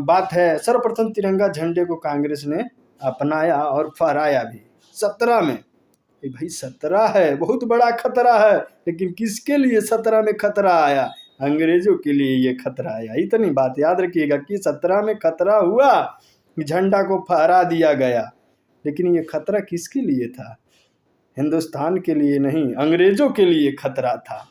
बात है, सर्वप्रथम तिरंगा झंडे को कांग्रेस ने अपनाया और फहराया भी 17 में। भाई 17 है, बहुत बड़ा खतरा है, लेकिन किसके लिए 17 में खतरा आया? अंग्रेजों के लिए ये खतरा आया। इतनी बात याद रखिएगा कि 17 में खतरा हुआ, झंडा को फहरा दिया गया, लेकिन ये खतरा किसके लिए था? हिंदुस्तान के लिए नहीं, अंग्रेजों के लिए खतरा था।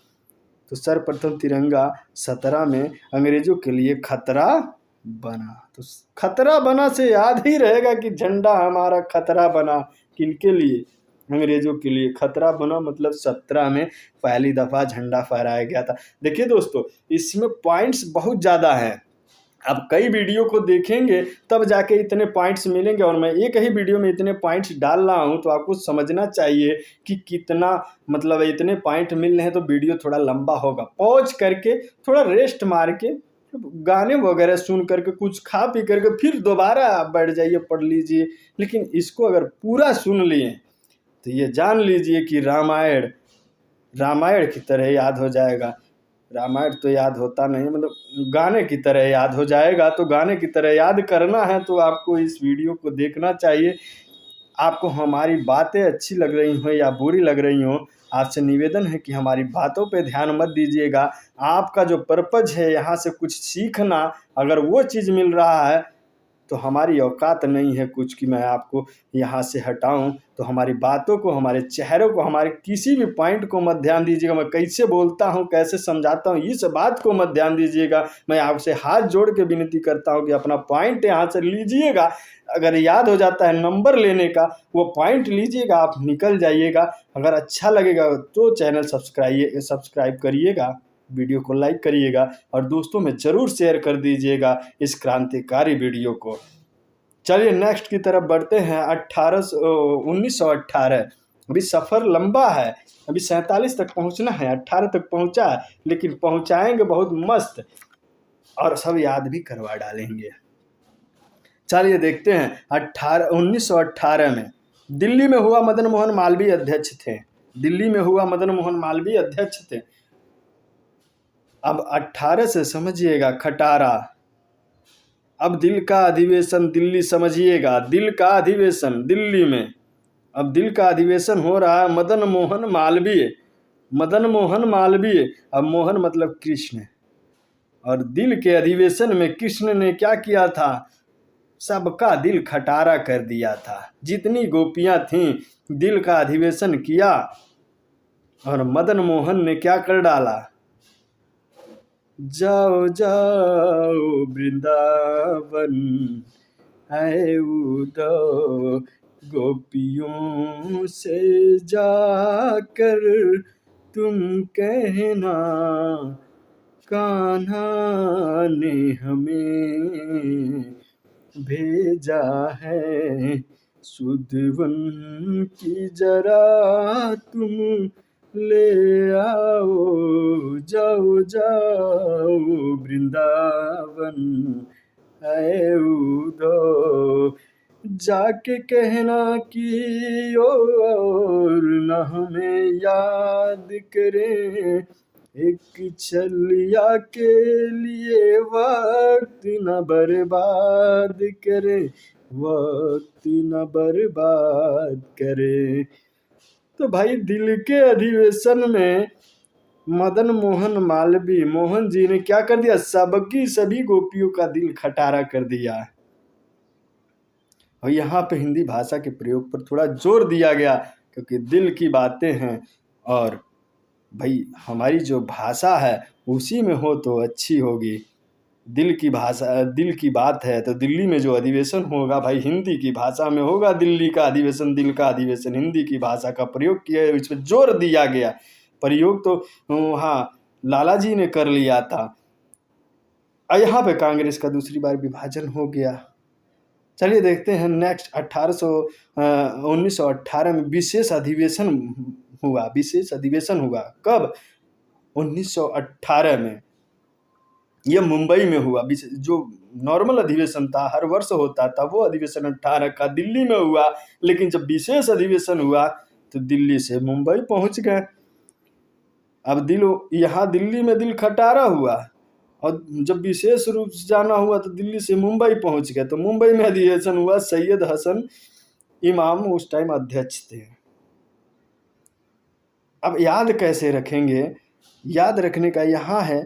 तो सर्वप्रथम तिरंगा 17 में अंग्रेजों के लिए खतरा बना। तो खतरा बना से याद ही रहेगा कि झंडा हमारा खतरा बना। किनके लिए? अंग्रेजों के लिए खतरा बना, मतलब 17 में पहली दफा झंडा फहराया गया था। देखिए दोस्तों, इसमें पॉइंट्स बहुत ज़्यादा हैं। आप कई वीडियो को देखेंगे तब जाके इतने पॉइंट्स मिलेंगे, और मैं एक ही वीडियो में इतने पॉइंट्स डाल रहा हूं, तो आपको समझना चाहिए कि कितना, मतलब इतने पॉइंट मिल रहे हैं तो वीडियो थोड़ा लंबा होगा। पॉज करके थोड़ा रेस्ट मार के गाने वगैरह सुन करके कुछ खा पी करके फिर दोबारा आप बैठ जाइए, पढ़ लीजिए। लेकिन इसको अगर पूरा सुन लिए तो ये जान लीजिए कि रामायण रामायण की तरह याद हो जाएगा। रामायण तो याद होता नहीं, मतलब गाने की तरह याद हो जाएगा। तो गाने की तरह याद करना है तो आपको इस वीडियो को देखना चाहिए। आपको हमारी बातें अच्छी लग रही हो या बुरी लग रही हो, आपसे निवेदन है कि हमारी बातों पे ध्यान मत दीजिएगा। आपका जो पर्पज है यहाँ से कुछ सीखना, अगर वो चीज़ मिल रहा है तो हमारी औकात नहीं है कुछ कि मैं आपको यहाँ से हटाऊं। तो हमारी बातों को, हमारे चेहरों को, हमारे किसी भी पॉइंट को मत ध्यान दीजिएगा। मैं कैसे बोलता हूँ, कैसे समझाता हूँ, इस बात को मत ध्यान दीजिएगा। मैं आपसे हाथ जोड़ के विनती करता हूँ कि अपना पॉइंट यहाँ से लीजिएगा। अगर याद हो जाता है नंबर लेने का, वो पॉइंट लीजिएगा, आप निकल जाइएगा। अगर अच्छा लगेगा तो चैनल सब्सक्राइब करिएगा, वीडियो को लाइक करिएगा और दोस्तों में ज़रूर शेयर कर दीजिएगा इस क्रांतिकारी वीडियो को। चलिए नेक्स्ट की तरफ बढ़ते हैं। 1918। अभी सफ़र लंबा है, अभी 47 तक पहुंचना है, 18 तक पहुंचा है, लेकिन पहुंचाएंगे बहुत मस्त और सब याद भी करवा डालेंगे। चलिए देखते हैं। 1918 में दिल्ली में हुआ। मदन मोहन मालवीय अध्यक्ष थे। दिल्ली में हुआ, मदन मोहन मालवीय अध्यक्ष थे। अब 18 से समझिएगा खटारा। अब दिल का अधिवेशन दिल्ली, समझिएगा दिल का अधिवेशन दिल्ली में। अब दिल का अधिवेशन हो रहा है। मदन मोहन मालवीय, मदन मोहन मालवीय, अब मोहन मतलब कृष्ण, और दिल के अधिवेशन में कृष्ण ने क्या किया था? सबका दिल खटारा कर दिया था। जितनी गोपियां थीं, दिल का अधिवेशन किया और मदन मोहन ने क्या कर डाला? जाओ जाओ वृंदावन है उदो, गोपियों से जाकर तुम कहना, कान्हा ने हमें भेजा है सुधवन की, जरा तुम ले आओ। जाओ जाओ वृंदावन है उदो, जाके कहना कि और न हमें याद करें, एक छलिया के लिए वक्त न बर्बाद करें, वक्त न बर्बाद करें। तो भाई दिल के अधिवेशन में मदन मोहन मालवीय, मोहन जी ने क्या कर दिया? सबकी सभी गोपियों का दिल खटारा कर दिया। और यहाँ पे हिंदी भाषा के प्रयोग पर थोड़ा जोर दिया गया, क्योंकि दिल की बातें हैं और भाई हमारी जो भाषा है उसी में हो तो अच्छी होगी। दिल की भाषा, दिल की बात है तो दिल्ली में जो अधिवेशन होगा भाई हिंदी की भाषा में होगा। दिल्ली का अधिवेशन, दिल का अधिवेशन, हिंदी की भाषा का प्रयोग किया, इस पर जोर दिया गया। प्रयोग तो हाँ लाला जी ने कर लिया था। यहाँ पे कांग्रेस का दूसरी बार विभाजन हो गया। चलिए देखते हैं नेक्स्ट 1918 में विशेष अधिवेशन हुआ। कब? 1918 में। यह मुंबई में हुआ। जो नॉर्मल अधिवेशन था, हर वर्ष होता था, वो अधिवेशन 18 का दिल्ली में हुआ। लेकिन जब विशेष अधिवेशन हुआ तो दिल्ली से मुंबई पहुंच गए। अब यहाँ दिल्ली में दिल खटारा हुआ, और जब विशेष रूप से जाना हुआ तो दिल्ली से मुंबई पहुंच गए। तो मुंबई में अधिवेशन हुआ। सैयद हसन इमाम उस टाइम अध्यक्ष थे। अब याद कैसे रखेंगे? याद रखने का यहाँ है,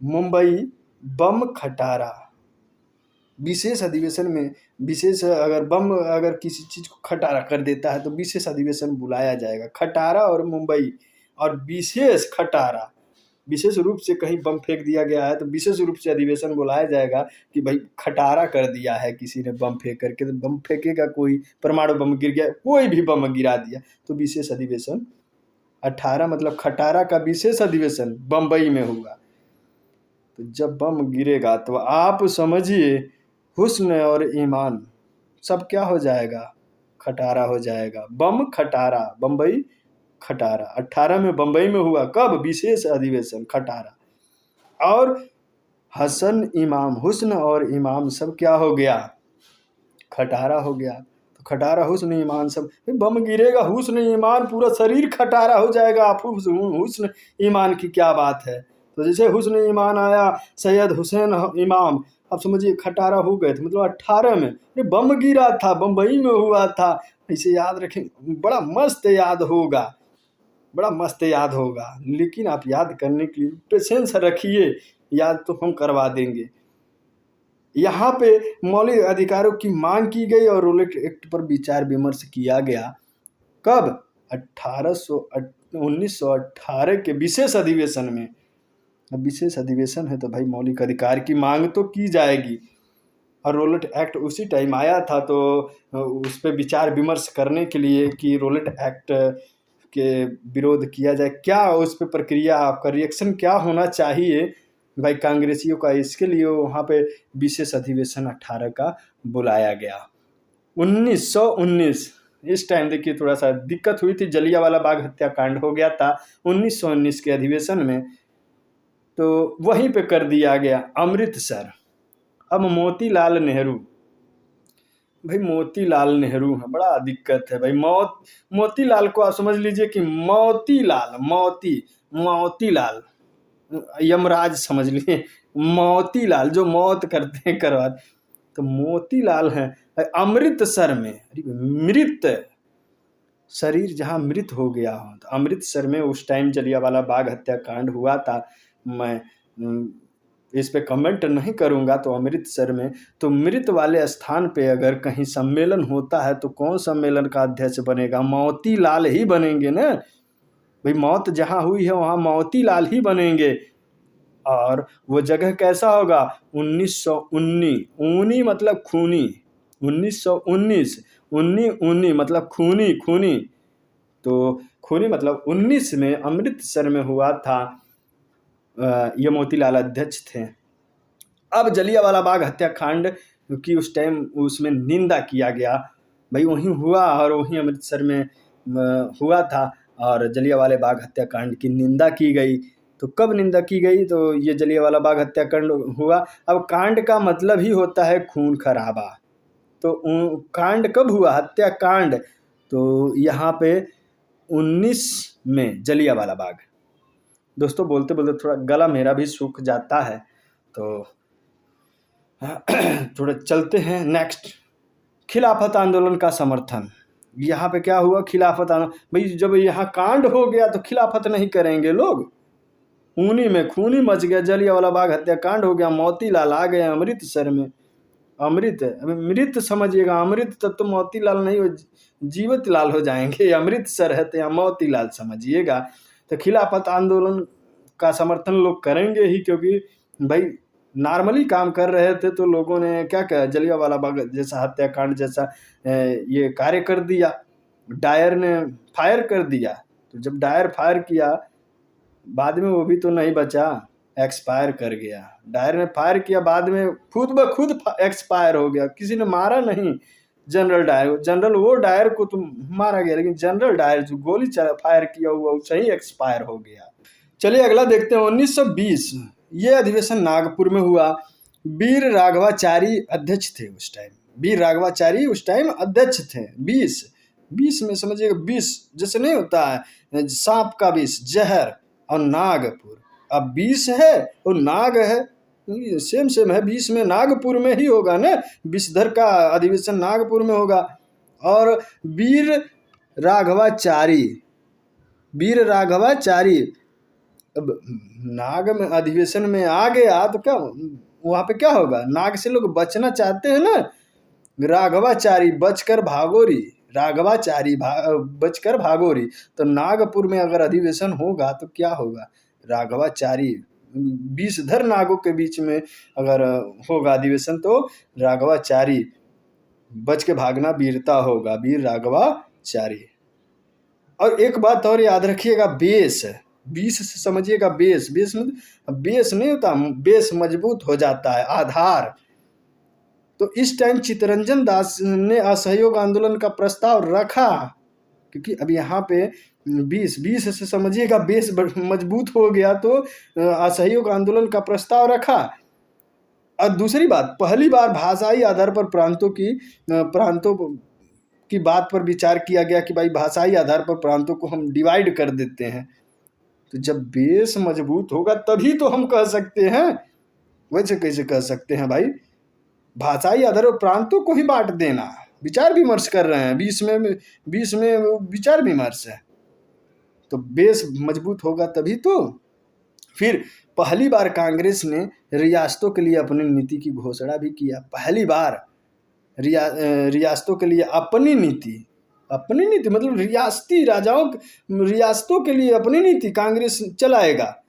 मुंबई बम खटारा। विशेष अधिवेशन में अगर किसी चीज को खटारा कर देता है तो विशेष अधिवेशन बुलाया जाएगा। खटारा और मुंबई और विशेष खटारा, विशेष रूप से कहीं बम फेंक दिया गया है तो विशेष रूप से अधिवेशन बुलाया जाएगा कि भाई खटारा कर दिया है किसी ने बम फेंक करके। तो बम फेंकेगा कोई, परमाणु बम गिर गया, कोई भी बम गिरा दिया तो विशेष अधिवेशन 18 मतलब खटारा का विशेष अधिवेशन बम्बई में हुआ। तो जब बम गिरेगा तो आप समझिए हुस्न और ईमान सब क्या हो जाएगा? खटारा हो जाएगा। बम खटारा, बम्बई खटारा। 18 में बम्बई में हुआ। कब? विशेष अधिवेशन खटारा। और हुस्न और इमाम सब क्या हो गया? खटारा हो गया। तो खटारा हुस्न ईमान सब, बम गिरेगा हुस्न ईमान, पूरा शरीर खटारा हो जाएगा। आप हुस्न ईमान की क्या बात है? तो जैसे हुस्न ईमान आया, सैयद हुसैन इमाम, अब समझिए खटारा हो गए थे। मतलब 18 में बम गिरा था, बम्बई में हुआ था। इसे याद रखें, बड़ा मस्त याद होगा। लेकिन आप याद करने के लिए पेशेंस रखिए, याद तो हम करवा देंगे। यहाँ पे मौलिक अधिकारों की मांग की गई और रोलेट एक्ट पर विचार विमर्श किया गया। कब? 1918 के विशेष अधिवेशन में। अब विशेष अधिवेशन है तो भाई मौलिक अधिकार की मांग तो की जाएगी। और रोलेट एक्ट उसी टाइम आया था, तो उस पर विचार विमर्श करने के लिए कि रोलेट एक्ट के विरोध किया जाए, क्या उस पर प्रक्रिया, आपका रिएक्शन क्या होना चाहिए भाई कांग्रेसियों का। इसके लिए वहाँ पे विशेष अधिवेशन 18 का बुलाया गया। 1919 इस टाइम देखिए थोड़ा सा दिक्कत हुई थी, जलियांवाला बाग हत्याकांड हो गया था 1919 के अधिवेशन में, तो वहीं पे कर दिया गया अमृतसर। अब मोतीलाल नेहरू, भाई मोतीलाल नेहरू है, बड़ा दिक्कत है भाई। मोतीलाल को आप समझ लीजिए कि मोतीलाल यमराज समझ लिए, मोतीलाल जो मौत करते हैं करवा। तो मोतीलाल है अमृतसर में, मृत शरीर जहाँ मृत हो गया हो, तो अमृतसर में उस टाइम जलियांवाला बाग हत्याकांड हुआ था। मैं इस पे कमेंट नहीं करूंगा। तो अमृतसर में, तो मृत वाले स्थान पे अगर कहीं सम्मेलन होता है तो कौन सम्मेलन का अध्यक्ष बनेगा? मोतीलाल ही बनेंगे ना भाई। मौत जहाँ हुई है वहाँ मोतीलाल ही बनेंगे। और वो जगह कैसा होगा? 1919, ऊनी मतलब खूनी, 1919, उन्नी मतलब खूनी। तो खूनी मतलब 19 में अमृतसर में हुआ था। ये मोतीलाल अध्यक्ष थे। अब जलियांवाला बाग हत्याकांड की उस टाइम उसमें निंदा किया गया, भाई वहीं हुआ और वहीं अमृतसर में हुआ था, और जलियांवाला बाग हत्याकांड की निंदा की गई। तो कब निंदा की गई? तो ये जलियांवाला बाग हत्याकांड हुआ। अब कांड का मतलब ही होता है खून खराबा। तो कांड कब हुआ? हत्याकांड। तो यहाँ पे 19 में जलियांवाला बाग। दोस्तों बोलते बोलते थोड़ा गला मेरा भी सूख जाता है, तो थोड़ा चलते हैं नेक्स्ट। खिलाफत आंदोलन का समर्थन। यहाँ पे क्या हुआ? खिलाफत आंदोलन। भाई जब यहाँ कांड हो गया तो खिलाफत नहीं करेंगे लोग। खूनी में खूनी मच गया, जलियांवाला बाग हत्याकांड हो गया, मोतीलाल आ गए अमृतसर में। मृत समझिएगा, अमृत तब तो मोतीलाल नहीं हो, जीवित लाल हो जाएंगे। अमृतसर है तो यहाँ मोतीलाल समझिएगा। तो खिलाफत आंदोलन का समर्थन लोग करेंगे ही, क्योंकि भाई नॉर्मली काम कर रहे थे तो लोगों ने क्या किया, जलियांवाला बाग जैसा हत्याकांड जैसा ये कार्य कर दिया। डायर ने फायर कर दिया। तो जब डायर फायर किया, बाद में वो भी तो नहीं बचा, एक्सपायर कर गया। डायर ने फायर किया, बाद में खुद ब खुद एक्सपायर हो गया, किसी ने मारा नहीं जनरल डायर। जनरल वो डायर को तो मारा गया, लेकिन जनरल डायर जो गोली फायर किया हुआ वो सही एक्सपायर हो गया। चलिए अगला देखते हैं 1920। ये अधिवेशन नागपुर में हुआ। वीर राघवाचारी अध्यक्ष थे उस टाइम। वीर राघवाचारी उस टाइम अध्यक्ष थे। 20 में समझिएगा, 20 जैसे नहीं होता है सांप का विष जहर, और नागपुर, अब 20 है और नाग है, सेम है। 20 में नागपुर में ही होगा ना, विषधर का अधिवेशन नागपुर में होगा। और वीर राघवाचारी, अब नाग में अधिवेशन में आ गया तो क्या वहां पे क्या होगा? नाग से लोग बचना चाहते हैं ना। राघवाचारी बचकर भागोरी, राघवाचारी बचकर भागोरी। तो नागपुर में अगर अधिवेशन होगा तो क्या होगा? राघवाचारी, विषधर नागों के बीच में अगर होगा अधिवेशन तो राघवाचारी, बच के भागना वीरता होगा, वीर राघवाचारी। और एक बात और याद रखिएगा, बेस, 20 से समझिएगा बेस, बेस में बेस नहीं होता, बेस मजबूत हो जाता है, आधार। तो इस टाइम चित्तरंजन दास ने असहयोग आंदोलन का प्रस्ताव रखा, क्योंकि अब यहाँ पे 20 से समझिएगा बेस मजबूत हो गया, तो असहयोग आंदोलन का प्रस्ताव रखा। और दूसरी बात, पहली बार भाषाई आधार पर प्रांतों की बात पर विचार किया गया कि भाई भाषाई आधार पर प्रांतों को हम डिवाइड कर देते हैं। तो जब बेस मजबूत होगा तभी तो हम कह सकते हैं, वैसे कैसे कह सकते हैं भाई? भाषाई आधार पर प्रांतों को ही बांट देना, विचार विमर्श कर रहे हैं, 20 में विचार विमर्श है, तो बेस मजबूत होगा तभी तो। फिर पहली बार कांग्रेस ने रियासतों के लिए अपनी नीति की घोषणा भी किया। पहली बार रियासतों के लिए अपनी नीति मतलब रियासती राजाओं, रियासतों के लिए अपनी नीति कांग्रेस चलाएगा।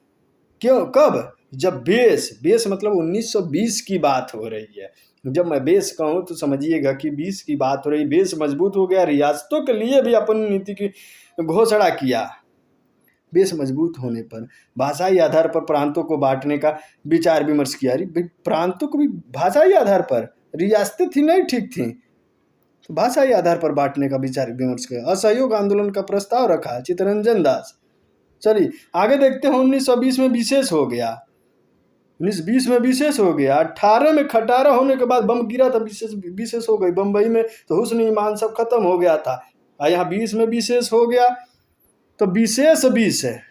क्यों, कब? जब बेस मतलब 1920 की बात हो रही है। जब मैं बेस कहूँ तो समझिएगा कि 20 की बात हो रही, बेस मजबूत हो गया, रियासतों के लिए भी अपनी नीति की घोषणा किया। बेस मजबूत होने पर भाषाई आधार पर प्रांतों को बांटने का विचार विमर्श किया। अरे भाई, प्रांतों को भी भाषाई आधार पर, रियासतें थी नहीं ठीक थी, तो भाषाई आधार पर बांटने का विचार विमर्श किया। असहयोग आंदोलन का प्रस्ताव रखा चित्तरंजन दास। चलिए आगे देखते हैं। 1920 में विशेष हो गया। 1920 में विशेष हो गया। 18 में खटारा होने के बाद बम गिरा था, विशेष हो गई। बम्बई में तो हुस्न ईमान सब खत्म हो गया था, और यहाँ 20 में विशेष हो गया। तो विशेष 20 है,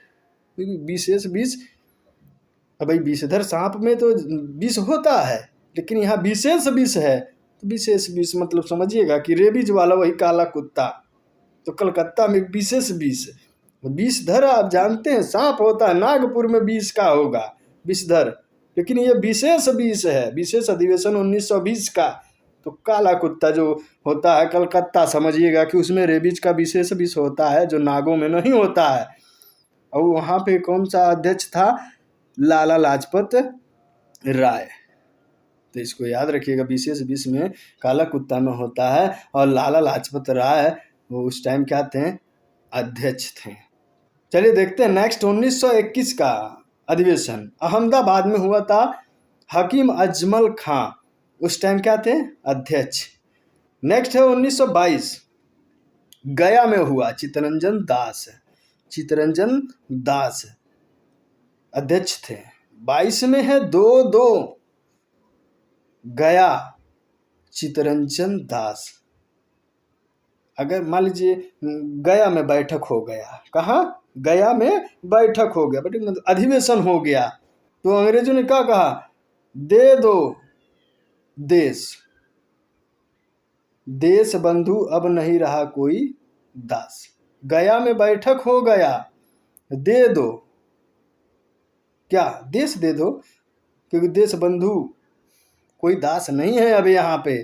विशेष 20। अब भाई विषधर सांप में तो 20 होता है, लेकिन यहाँ विशेष 20 है, तो विशेष 20 मतलब समझिएगा कि रेबीज वाला वही काला कुत्ता। तो कलकत्ता में विशेष 20, विषधर आप जानते हैं सांप होता है, नागपुर में 20 का होगा विषधर, लेकिन ये विशेष 20 है। विशेष अधिवेशन 1920 का, तो काला कुत्ता जो होता है कलकत्ता, समझिएगा कि उसमें रेबीज का विशेष 20 होता है, जो नागों में नहीं होता है। और वहाँ पे कौन सा अध्यक्ष था? लाला लाजपत राय। तो इसको याद रखिएगा, विशेष 20 में काला कुत्ता में होता है, और लाला लाजपत राय वो उस टाइम क्या थे? अध्यक्ष थे। चलिए देखते हैं नेक्स्ट 1921 का अधिवेशन अहमदाबाद में हुआ था। हकीम अजमल खां उस टाइम क्या थे? अध्यक्ष। नेक्स्ट है 1922, गया में हुआ। चित्तरंजन दास अध्यक्ष थे। 22 में है 2-2, गया चित्तरंजन दास। अगर मान लीजिए गया में बैठक हो गया, कहाँ? गया में बैठक हो गया, बट मतलब अधिवेशन हो गया, तो अंग्रेजों ने क्या कहा? दे दो देश बंधु अब नहीं रहा कोई दास। गया में बैठक हो गया, दे दो, क्या? देश दे दो, क्योंकि देश बंधु कोई दास नहीं है अब यहाँ पे।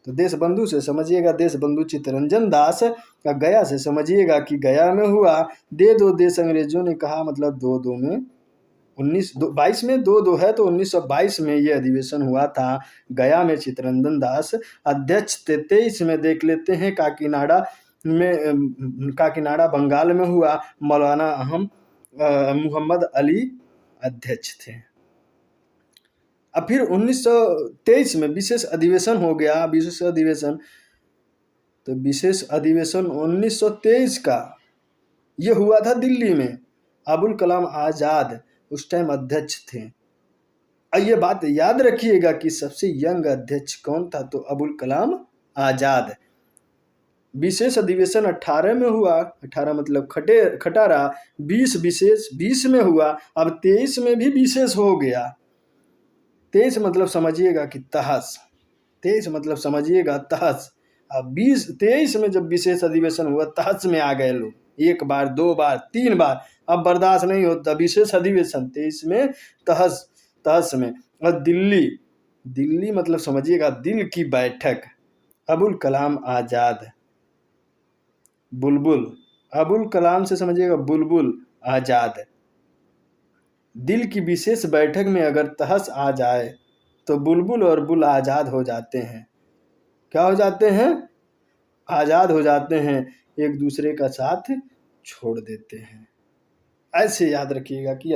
तो देश बंधु से समझिएगा देश बंधु चित्तरंजन दास, का गया से समझिएगा कि गया में हुआ। दे दो देश अंग्रेजों ने कहा, मतलब 2-2 में 22 में 2-2 है, तो 1922 में ये अधिवेशन हुआ था। गया में चित्तरंजन दास अध्यक्ष थे। 23 में देख लेते हैं काकीनाडा बंगाल में हुआ। मौलाना मोहम्मद अली अध्यक्ष थे। अब फिर 1923 में विशेष अधिवेशन हो गया। विशेष अधिवेशन, तो विशेष अधिवेशन 1923 का ये हुआ था दिल्ली में। अबुल कलाम आज़ाद उस टाइम अध्यक्ष थे। ये बात याद रखिएगा कि सबसे यंग अध्यक्ष कौन था, तो अबुल कलाम आज़ाद। विशेष अधिवेशन 18 में हुआ, 18 मतलब खटारा, 20 विशेष 20 में हुआ। अब 23 में भी विशेष हो गया। 23 मतलब समझिएगा कि तहस, 23 मतलब समझिएगा तहस। अब 23 में जब विशेष अधिवेशन हुआ, तहस में आ गए लोग, 1 बार 2 बार 3 बार, अब बर्दाश्त नहीं होता। विशेष अधिवेशन 23 में तहस में। और दिल्ली मतलब समझिएगा दिल की बैठक। अबुल कलाम आज़ाद, बुलबुल, अबुल कलाम से समझिएगा बुलबुल आज़ाद। दिल की विशेष बैठक में अगर तहस आ जाए तो बुलबुल और बुल आज़ाद हो जाते हैं। क्या हो जाते हैं? आज़ाद हो जाते हैं, एक दूसरे का साथ छोड़ देते हैं। ऐसे याद रखिएगा कि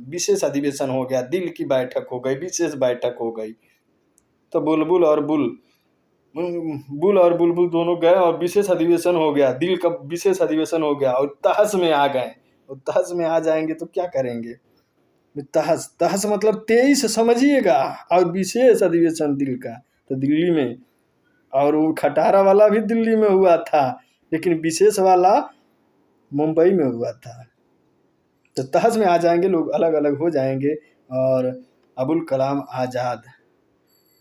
विशेष अधिवेशन हो गया, दिल की बैठक हो गई, विशेष बैठक हो गई, तो बुल और बुलबुल दोनों गए और विशेष अधिवेशन हो गया, दिल का विशेष अधिवेशन हो गया और तहस में आ गए। और तहस में आ जाएंगे तो क्या करेंगे? तहस मतलब 23 समझिएगा, और विशेष अधिवेशन दिल का तो दिल्ली में, और वो खटारा वाला भी दिल्ली में हुआ था, लेकिन विशेष वाला मुंबई में हुआ था। तो तहस में आ जाएंगे लोग, अलग अलग हो जाएंगे। और अबुल कलाम आज़ाद,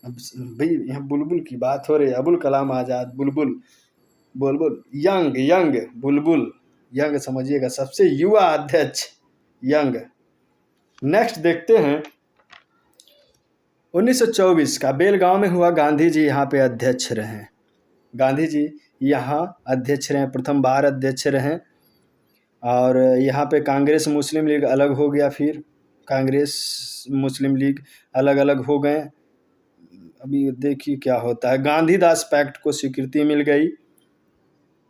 अब भाई यहाँ बुलबुल की बात हो रही है, अबुल कलाम आज़ाद, बुलबुल यंग बुलबुल, यंग समझिएगा, सबसे युवा अध्यक्ष यंग। नेक्स्ट देखते हैं 1924 का बेलगांव में हुआ। गांधी जी यहाँ पे अध्यक्ष रहे। गांधी जी यहाँ अध्यक्ष रहे, प्रथम बार अध्यक्ष रहे। और यहाँ पे कांग्रेस मुस्लिम लीग अलग हो गया, फिर कांग्रेस मुस्लिम लीग अलग अलग हो गए। अभी देखिए क्या होता है। गांधीदास पैक्ट को स्वीकृति मिल गई।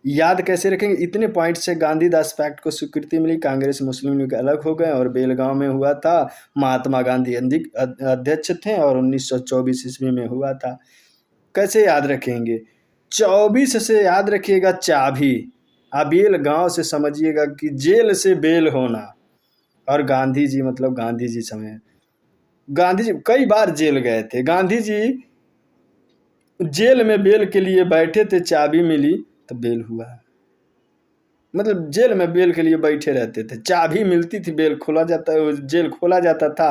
याद कैसे रखेंगे? इतने पॉइंट से गांधीदास पैक्ट को स्वीकृति मिली, कांग्रेस मुस्लिम लीग अलग हो गए और बेलगांव में हुआ था। महात्मा गांधी अध्यक्ष थे और 1924 ईस्वी में हुआ था। कैसे याद रखेंगे? 24 से याद रखिएगा चाबी। बेलगांव से समझिएगा कि जेल से बेल होना। और गांधी जी मतलब गांधी जी समय, गांधी जी कई बार जेल गए थे। गांधी जी जेल में बेल के लिए बैठे थे, चाबी मिली तो बेल हुआ। मतलब जेल में बेल के लिए बैठे रहते थे, चाबी मिलती थी, बेल खोला जाता, जेल खोला जाता था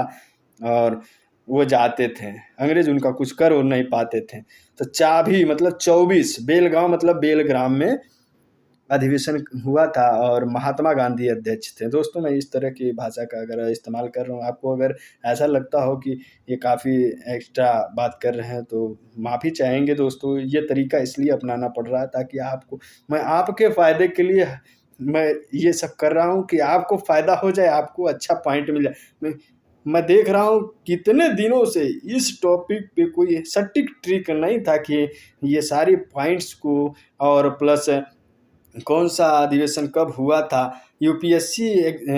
और वो जाते थे। अंग्रेज उनका कुछ कर और नहीं पाते थे। तो चाबी मतलब 24, बेलगांव मतलब बेलग्राम में अधिवेशन हुआ था और महात्मा गांधी अध्यक्ष थे। दोस्तों, मैं इस तरह की भाषा का अगर इस्तेमाल कर रहा हूँ, आपको अगर ऐसा लगता हो कि ये काफ़ी एक्स्ट्रा बात कर रहे हैं तो माफ़ी चाहेंगे दोस्तों। ये तरीका इसलिए अपनाना पड़ रहा है ताकि मैं आपके फ़ायदे के लिए मैं ये सब कर रहा हूँ कि आपको फ़ायदा हो जाए, आपको अच्छा पॉइंट मिल जाए। मैं देख रहा हूँ कितने दिनों से इस टॉपिक पे कोई सटीक ट्रिक नहीं था कि ये सारे पॉइंट्स को और प्लस कौन सा अधिवेशन कब हुआ था, यूपीएससी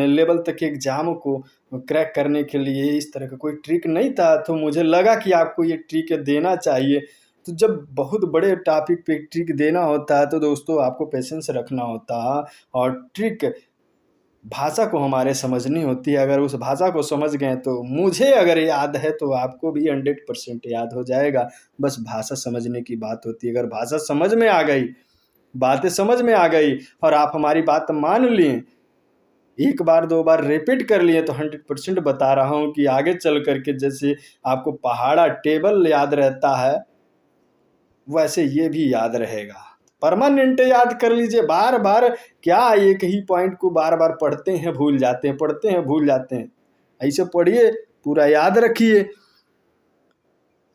लेवल तक के एग्ज़ाम को क्रैक करने के लिए इस तरह का कोई ट्रिक नहीं था। तो मुझे लगा कि आपको ये ट्रिक देना चाहिए। तो जब बहुत बड़े टॉपिक पे ट्रिक देना होता है तो दोस्तों आपको पेशेंस रखना होता है और ट्रिक भाषा को हमारे समझनी होती है। अगर उस भाषा को समझ गए तो मुझे अगर याद है तो आपको भी 100% याद हो जाएगा। बस भाषा समझने की बात होती है। अगर भाषा समझ में आ गई, बातें समझ में आ गई और आप हमारी बात मान लिए, 1 बार 2 बार रिपीट कर लिए, तो 100% बता रहा हूँ कि आगे चल करके जैसे आपको पहाड़ा टेबल याद रहता है वैसे ये भी याद रहेगा। परमानेंट याद कर लीजिए। बार बार क्या एक ही पॉइंट को बार बार पढ़ते हैं भूल जाते हैं। ऐसे पढ़िए, पूरा याद रखिए।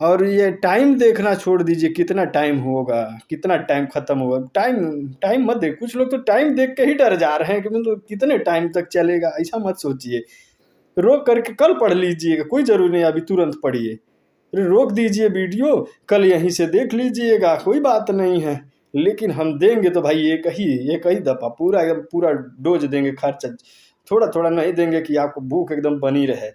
और ये टाइम देखना छोड़ दीजिए, कितना टाइम होगा, कितना टाइम खत्म होगा। टाइम मत देख। कुछ लोग तो टाइम देख के ही डर जा रहे हैं कि मतलब कितने टाइम तक चलेगा। ऐसा मत सोचिए, रोक करके कल पढ़ लीजिएगा, कोई ज़रूरी नहीं अभी तुरंत पढ़िए। रोक दीजिए वीडियो, कल यहीं से देख लीजिएगा, कोई बात नहीं है। लेकिन हम देंगे तो भाई एक ही दफ़ा पूरा डोज देंगे, खर्च थोड़ा थोड़ा नहीं देंगे कि आपको भूख एकदम बनी रहे।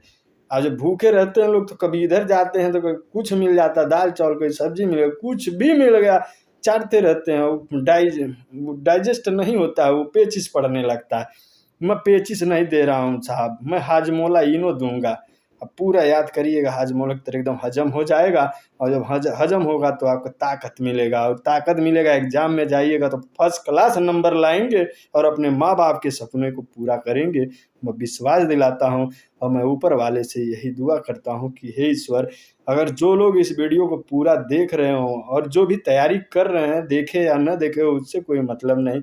आज भूखे रहते हैं लोग तो कभी इधर जाते हैं तो कभी कुछ मिल जाता, दाल चावल कोई सब्जी मिल गया, कुछ भी मिल गया, चाटते रहते हैं। वो डाइजेस्ट नहीं होता है, वो पेचिस पड़ने लगता है। मैं पेचिस नहीं दे रहा हूँ साहब, मैं हाजमोला इनो दूंगा। अब पूरा याद करिएगा, हाजमोला की तरह एकदम हजम हो जाएगा, और जब हजम होगा तो आपको ताकत मिलेगा, और ताकत मिलेगा, एग्जाम में जाइएगा तो फर्स्ट क्लास नंबर लाएंगे और अपने माँ बाप के सपने को पूरा करेंगे। मैं विश्वास दिलाता हूँ, और मैं ऊपर वाले से यही दुआ करता हूँ कि हे ईश्वर, अगर जो लोग इस वीडियो को पूरा देख रहे हों और जो भी तैयारी कर रहे हैं, देखे या न देखे उससे कोई मतलब नहीं,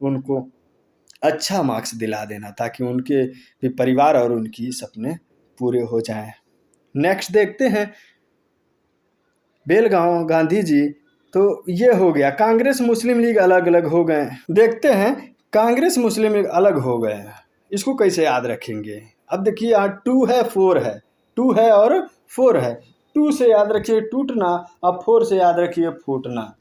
उनको अच्छा मार्क्स दिला देना ताकि उनके भी परिवार और उनकी सपने पूरे हो जाएं। नेक्स्ट देखते हैं बेलगांव गांधी जी। तो ये हो गया, कांग्रेस मुस्लिम लीग अलग अलग हो गए। देखते हैं कांग्रेस मुस्लिम लीग अलग हो गए, इसको कैसे याद रखेंगे। अब देखिए यहाँ 2 है 4 है, 2 है और 4 है। 2 से याद रखिए टूटना, अब 4 से याद रखिए फूटना।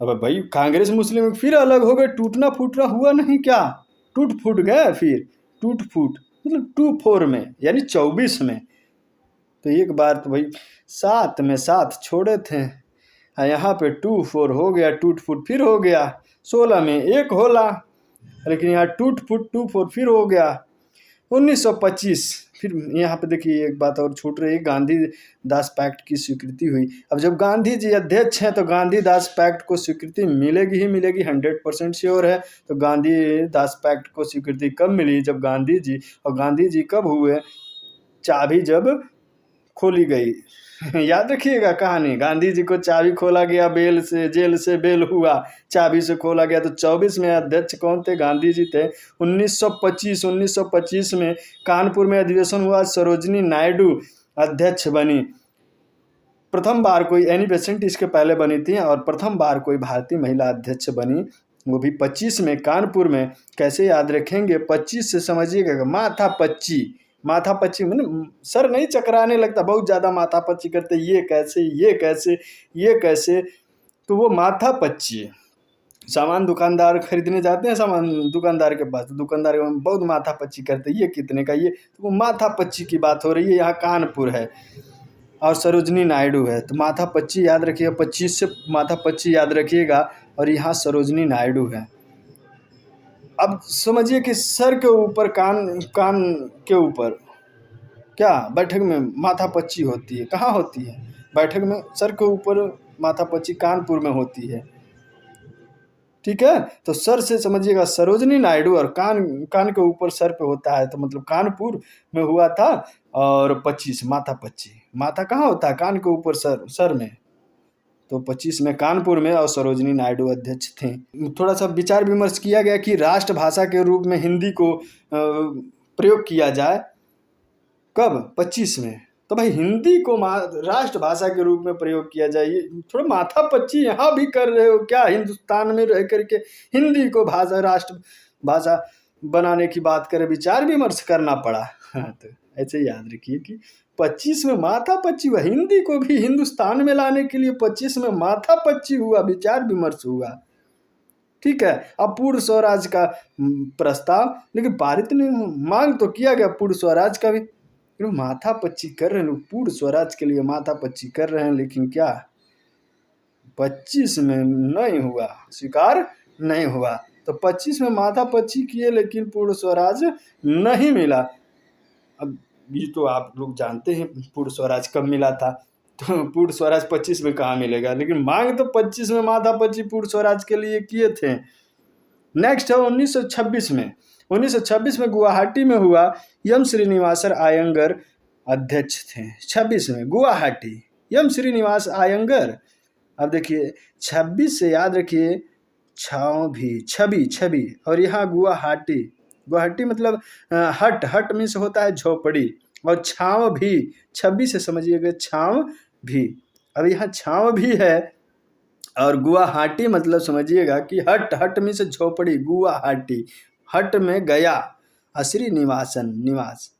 अब भाई कांग्रेस मुस्लिम लीग फिर अलग हो गए, टूटना फूटना हुआ नहीं क्या, टूट फूट गए, फिर टूट फूट मतलब 2-4 में यानी 24 में। तो एक बार तो भाई 7 में साथ छोड़े थे, यहाँ पे 2-4 हो गया, टूट फूट फिर हो गया। 16 में 1 होला, लेकिन यहाँ टूट फूट 2-4 फिर हो गया। 1925 फिर यहाँ पे देखिए एक बात और छूट रही, गांधी दास पैक्ट की स्वीकृति हुई। अब जब गांधी जी अध्यक्ष हैं तो गांधी दास पैक्ट को स्वीकृति मिलेगी ही मिलेगी, 100% श्योर है। तो गांधी दास पैक्ट को स्वीकृति कब मिली, जब गांधी जी कब हुए, चाबी जब खोली गई। याद रखिएगा कहानी, गांधी जी को चाबी खोला गया बेल से, जेल से बेल हुआ, चाबी से खोला गया। तो 24 में अध्यक्ष कौन थे, गांधी जी थे। 1925 में कानपुर में अधिवेशन हुआ, सरोजनी नायडू अध्यक्ष बनी। प्रथम बार कोई, एनी बेसेंट इसके पहले बनी थी, और प्रथम बार कोई भारतीय महिला अध्यक्ष बनी, वो भी 25 में कानपुर में। कैसे याद रखेंगे, 25 से समझिएगा, माथा पच्ची मैंने सर नहीं चकराने लगता, बहुत ज़्यादा माथा पच्ची करते, ये कैसे ये कैसे ये कैसे। तो वो माथा पच्ची, सामान दुकानदार खरीदने जाते हैं सामान दुकानदार के पास, तो दुकानदार बहुत माथा पच्ची करते, ये कितने का, ये तो वो माथा पच्ची की बात हो रही है। यहाँ कानपुर है और सरोजनी नायडू है, तो माथा पच्ची याद रखिएगा, 25 से माथा पच्ची याद रखिएगा, और यहाँ सरोजनी नायडू है। अब समझिए कि सर के ऊपर कान के ऊपर क्या बैठक में माथा पच्ची होती है, कहाँ होती है बैठक में, सर के ऊपर माथा पच्ची कानपुर में होती है। ठीक है, तो सर से समझिएगा सरोजनी नायडू, और कान के ऊपर सर पे होता है, तो मतलब कानपुर में हुआ था। और 25 माथा पच्ची, माथा कहाँ होता है, कान के ऊपर, सर में। तो 25 में कानपुर में, और सरोजनी नायडू अध्यक्ष थे। थोड़ा सा विचार विमर्श किया गया कि राष्ट्रभाषा के रूप में हिंदी को प्रयोग किया जाए, कब, 25 में। तो भाई हिंदी को राष्ट्रभाषा के रूप में प्रयोग किया जाए, ये थोड़ा माथा पच्ची यहाँ भी कर रहे हो क्या, हिंदुस्तान में रह करके हिंदी को राष्ट्र भाषा बनाने की बात करें, विचार विमर्श करना पड़ा। तो ऐसे याद रखिए कि 25 में माथा पच्ची हुआ, हिंदी को भी हिंदुस्तान में लाने के लिए 25 में माथा पच्ची हुआ, विचार विमर्श हुआ। ठीक है, अब पूर्ण स्वराज का प्रस्ताव लेकिन पारित नहीं, मांग तो किया गया पूर्ण स्वराज का भी, माथा पच्ची कर रहे हैं लोग, पूर्ण स्वराज के लिए माथा पच्ची कर रहे हैं, लेकिन क्या 25 में नहीं हुआ, स्वीकार नहीं हुआ। तो 25 में माथा पच्ची किए, लेकिन पूर्ण स्वराज नहीं मिला। अब ये तो आप लोग जानते हैं पूर्ण स्वराज कब मिला था, तो पूर्ण स्वराज 25 में कहाँ मिलेगा, लेकिन मांग तो 25 में माथा पच्ची पूर्ण स्वराज के लिए किए थे। नेक्स्ट है 1926 में। 1926 में गुवाहाटी में हुआ, एम श्रीनिवासन अयंगर अध्यक्ष थे। 26 में गुवाहाटी, एम श्रीनिवास अयंगर। अब देखिए 26 से याद रखिए छवि, और यहाँ गुवाहाटी मतलब हट मीन्स होता है झोपड़ी, और छाँव भी, 26 से समझिएगा छाँव भी। अब यहाँ छाँव भी है, और गुवाहाटी मतलब समझिएगा कि हट मीन्स झोपड़ी, गुवाहाटी, हट में गया, श्रीनिवासन निवास।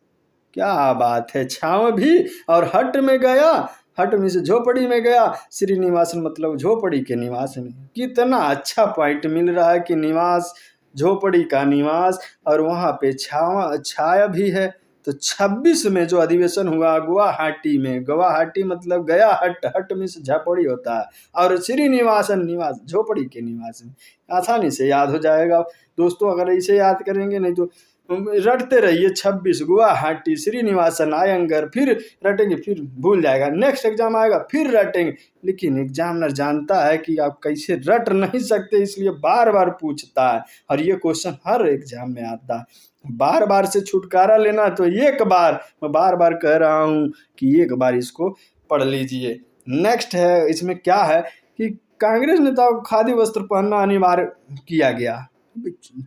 क्या बात है, छाँव भी और हट में गया, हट मीन्स झोपड़ी में गया, श्रीनिवासन मतलब झोपड़ी के निवास में। कितना अच्छा पॉइंट मिल रहा है कि निवास झोपड़ी का निवास, और वहाँ पे छाया भी है। तो 26 में जो अधिवेशन हुआ गुवाहाटी में, गुवाहाटी मतलब गया हट, हट में से झोपड़ी होता है, और श्रीनिवासन निवास झोपड़ी के निवास में, आसानी से याद हो जाएगा दोस्तों अगर इसे याद करेंगे, नहीं तो रटते रहिए 26 गुवाहाटी श्रीनिवासन आयंगर, फिर रटेंगे फिर भूल जाएगा, नेक्स्ट एग्जाम आएगा फिर रटेंगे। लेकिन एग्जामिनर जानता है कि आप कैसे रट नहीं सकते, इसलिए बार बार पूछता है, और ये क्वेश्चन हर एग्जाम में आता है। बार बार से छुटकारा लेना तो एक बार, मैं बार बार कह रहा हूँ कि एक बार इसको पढ़ लीजिए। नेक्स्ट है, इसमें क्या है कि कांग्रेस नेताओं को खादी वस्त्र पहनना अनिवार्य किया गया,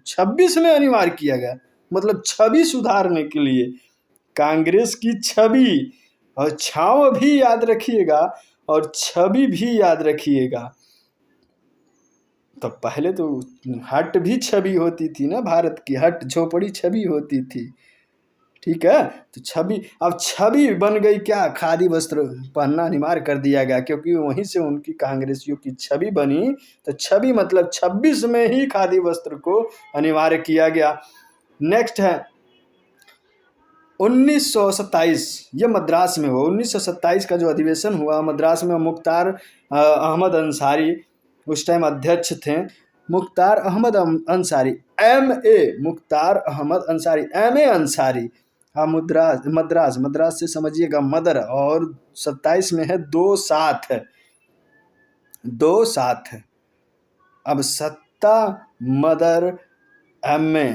26 में अनिवार्य किया गया, मतलब छवि सुधारने के लिए, कांग्रेस की छवि, और छांव भी याद रखिएगा और छवि भी याद रखिएगा। तो पहले तो हट भी छवि होती थी ना, भारत की हट झोपड़ी छवि होती थी, ठीक है। तो छवि, अब छवि बन गई क्या, खादी वस्त्र पहनना अनिवार्य कर दिया गया, क्योंकि वहीं से उनकी कांग्रेसियों की छवि बनी। तो छवि मतलब 26 में ही खादी वस्त्र को अनिवार्य किया गया। नेक्स्ट है 1927, ये मद्रास में हुआ, 1927 का जो अधिवेशन हुआ मद्रास में, मुख्तार अहमद अंसारी उस टाइम अध्यक्ष थे, मुख्तार अहमद अंसारी, मुख्तार अहमद अंसारी, MA अंसारी। हाँ, मद्रास से समझिएगा मदर, और 27 में है 2-7, 2-7। अब सत्ता मदर MA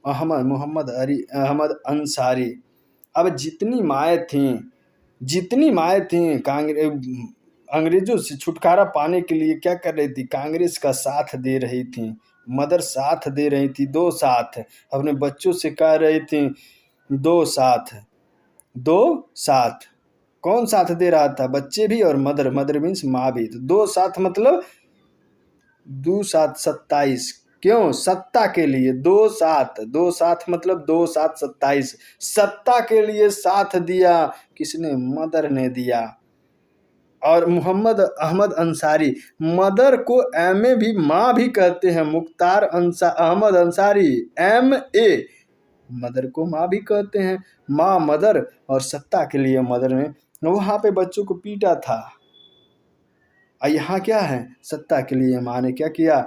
मोहम्मद अहमद अंसारी। अब जितनी माएँ थीं कांग्रेस अंग्रेजों से छुटकारा पाने के लिए क्या कर रही थी, कांग्रेस का साथ दे रही थी, मदर साथ दे रही थी, 2-7, अपने बच्चों से कह रही थी 2-7, 2-7। कौन साथ दे रहा था, बच्चे भी और मदर मीन्स माँ भी। तो 2-7 मतलब 2-7 27, क्यों, सत्ता के लिए 2-7 मतलब 2-7 27, सत्ता के लिए साथ दिया, किसने, मदर ने दिया। और मोहम्मद अहमद अंसारी, मदर को MA भी माँ भी कहते हैं, मुख्तार अहमद अंसारी MA, मदर को माँ भी कहते हैं, माँ मदर, और सत्ता के लिए मदर ने वहाँ पे बच्चों को पीटा था। यहाँ क्या है, सत्ता के लिए माँ ने क्या किया,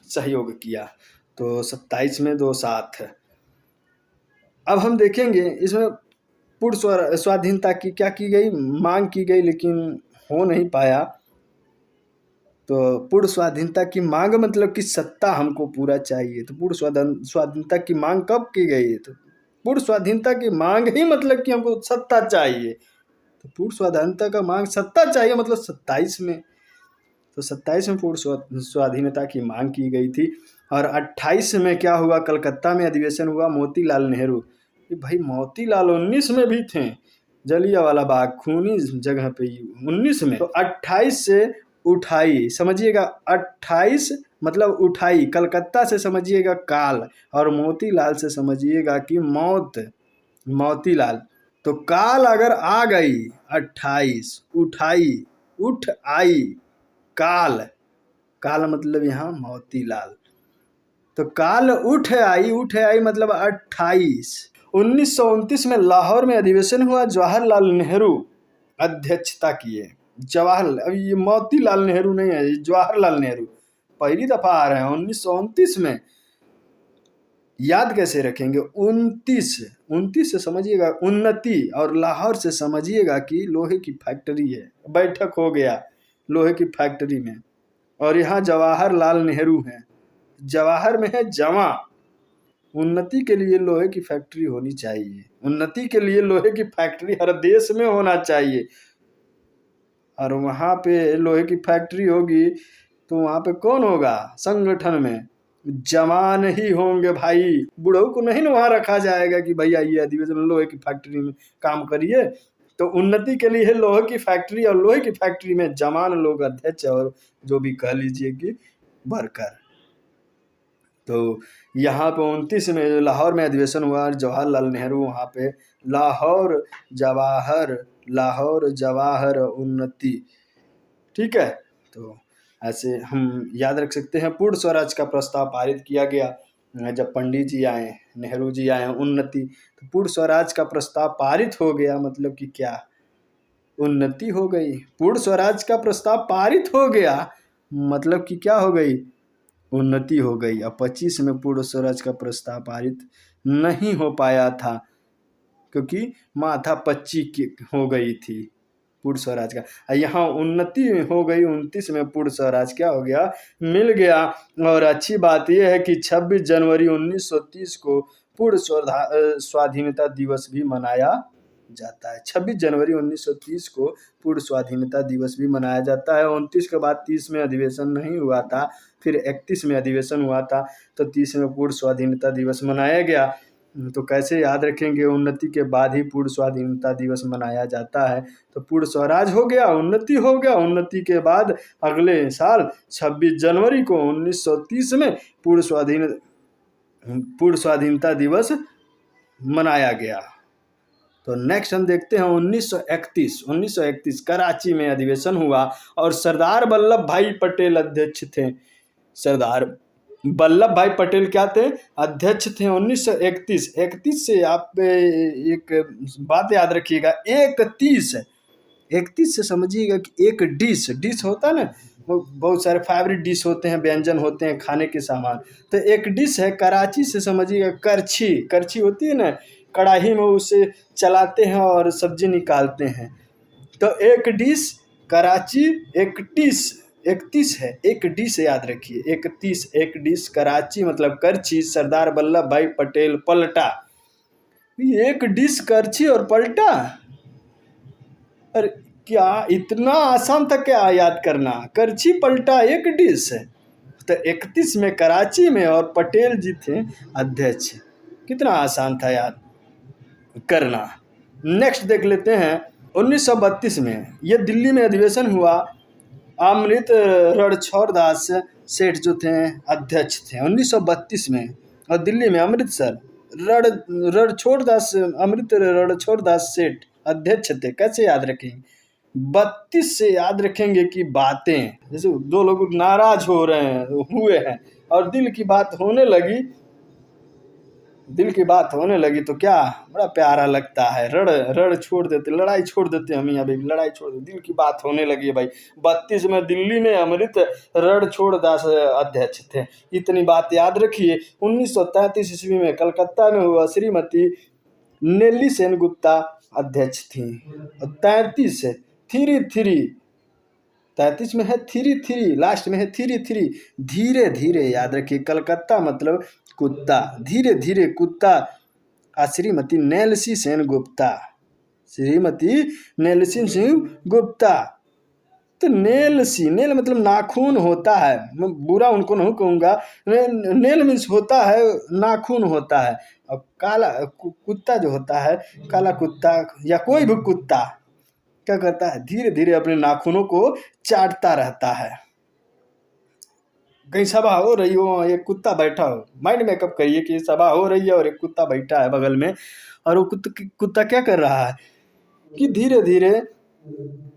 सहयोग किया। तो 27 में 2-7। अब हम देखेंगे इसमें पूर्ण स्वाधीनता की क्या की गई, मांग की गई, लेकिन हो नहीं पाया। तो पूर्ण स्वाधीनता की मांग मतलब कि सत्ता हमको पूरा चाहिए। तो पूर्ण स्वाधीनता की मांग कब की गई है, तो पूर्ण स्वाधीनता की मांग ही मतलब कि हमको सत्ता चाहिए। तो पूर्ण स्वाधीनता का मांग सत्ता चाहिए मतलब 27 में। तो 27 में पूर्ण स्वाधीनता की मांग की गई थी। और 28 में क्या हुआ, कलकत्ता में अधिवेशन हुआ, मोतीलाल नेहरू। भाई मोतीलाल 19 में भी थे, जलियांवाला बाग खूनी जगह पे 19 में। तो 28 से उठाई समझिएगा, 28 मतलब उठाई, कलकत्ता से समझिएगा काल, और मोतीलाल से समझिएगा कि मौत, मोतीलाल। तो काल अगर आ गई 28, उठाई, उठ आई, काल, काल मतलब यहाँ मोतीलाल। तो काल उठ आई मतलब 28। 1929 में लाहौर में अधिवेशन हुआ, जवाहरलाल नेहरू अध्यक्षता किए। जवाहरलाल, अब ये मोतीलाल नेहरू नहीं है, ये जवाहरलाल नेहरू पहली दफा आ रहे हैं 1929 में। याद कैसे रखेंगे, 29 से समझिएगा उन्नति, और लाहौर से समझिएगा कि लोहे की फैक्ट्री है, बैठक हो गया लोहे की फैक्ट्री में। और यहाँ जवाहरलाल नेहरू हैं, जवाहर में है जवा, उन्नति के लिए लोहे की फैक्ट्री होनी चाहिए, उन्नति के लिए लोहे की फैक्ट्री हर देश में होना चाहिए। और वहाँ पे लोहे की फैक्ट्री होगी तो वहाँ पे कौन होगा, संगठन में जवान ही होंगे भाई, बूढ़ों को नहीं वहाँ रखा जाएगा कि भैया ये अधिवेशन लोहे की फैक्ट्री में काम करिए। तो उन्नति के लिए लोहे की फैक्ट्री, और लोहे की फैक्ट्री में जवान लोग अध्यक्ष, और जो भी कह लीजिए कि वर्कर। तो यहाँ पे 29 में लाहौर में अधिवेशन हुआ, जवाहरलाल नेहरू वहाँ पे, लाहौर जवाहर उन्नति, ठीक है। तो ऐसे हम याद रख सकते हैं। पूर्ण स्वराज का प्रस्ताव पारित किया गया जब पंडित जी आए, नेहरू जी आए, उन्नति, तो पूर्ण स्वराज का प्रस्ताव पारित हो गया, मतलब कि क्या उन्नति हो गई। पूर्ण स्वराज का प्रस्ताव पारित हो गया मतलब कि क्या हो गई, उन्नति हो गई। अब 25 में पूर्ण स्वराज का प्रस्ताव पारित नहीं हो पाया था क्योंकि माथा पच्ची हो गई थी पूर्ण स्वराज का। यहाँ उन्नति हो गई, 29 में पूर्ण स्वराज क्या हो गया, मिल गया। और अच्छी बात यह है कि 26 जनवरी 1930 को पूर्ण स्वाधीनता दिवस भी मनाया जाता है। 26 जनवरी 1930 को पूर्ण स्वाधीनता दिवस भी मनाया जाता है। 29 के बाद 30 में अधिवेशन नहीं हुआ था, फिर 31 में अधिवेशन हुआ था, तो 30 में पूर्ण स्वाधीनता दिवस मनाया गया। तो कैसे याद रखेंगे, उन्नति के बाद ही पूर्ण स्वाधीनता दिवस मनाया जाता है। तो पूर्ण स्वराज हो गया, उन्नति हो गया, उन्नति के बाद अगले साल 26 जनवरी को 1930 में पूर्ण स्वाधीनता दिवस मनाया गया। तो नेक्स्ट हम देखते हैं 1931 कराची में अधिवेशन हुआ और सरदार वल्लभ भाई पटेल अध्यक्ष थे। सरदार वल्लभ भाई पटेल क्या थे, अध्यक्ष थे। 1931 से आप एक बात याद रखिएगा, 31 से समझिएगा कि एक डिश होता है ना, बहुत सारे फेवरेट डिश होते हैं, व्यंजन होते हैं, खाने के सामान। तो एक डिश है, कराची से समझिएगा करछी होती है ना, कढ़ाई में उसे चलाते हैं और सब्जी निकालते हैं। तो एक डिश कराची, 31 है, एक डिश याद रखिए, 31 एक डिश कराची मतलब करछी, सरदार वल्लभ भाई पटेल पलटा। एक डिश करछी और पलटा, अरे क्या इतना आसान था क्या याद करना, करछी पलटा एक डिश है। तो 31 में कराची में और पटेल जी थे अध्यक्ष, कितना आसान था याद करना। नेक्स्ट देख लेते हैं 1932 में, ये दिल्ली में अधिवेशन हुआ। अमृत रणछोड़दास सेठ जो थे अध्यक्ष थे 1932 में, और दिल्ली में अमृत रणछोड़दास सेठ अध्यक्ष थे। कैसे याद रखेंगे, 32 से याद रखेंगे कि बातें, जैसे दो लोग नाराज हुए हैं और दिल की बात होने लगी तो क्या बड़ा प्यारा लगता है। रण छोड़ देते, लड़ाई छोड़ देते, हम यहाँ लड़ाई छोड़ देते, दिल की बात होने लगी है भाई। 32 में दिल्ली में अमृत रणछोड़दास अध्यक्ष थे, इतनी बात याद रखिए। 1933 ईस्वी में कलकत्ता में हुआ, श्रीमती नेल्ली सेनगुप्ता अध्यक्ष थी। 33 में है थ्री, लास्ट में है थ्री, धीरे धीरे याद रखिए, कलकत्ता मतलब कुत्ता, धीरे धीरे कुत्ता। श्रीमती नेल्सी सेन गुप्ता। तो नेल मतलब नाखून होता है, मैं बुरा उनको नहीं कहूँगा, नेल मीन्स होता है, नाखून होता है। अब काला कुत्ता जो होता है, काला कुत्ता या कोई भी कुत्ता क्या करता है, धीरे धीरे अपने नाखूनों को चाटता रहता है। कहीं सभा हो रही हो, एक कुत्ता बैठा हो, माइंड मेकअप करिए कि सभा हो रही है और एक कुत्ता बैठा है बगल में, और वो कुत्ता क्या कर रहा है कि धीरे धीरे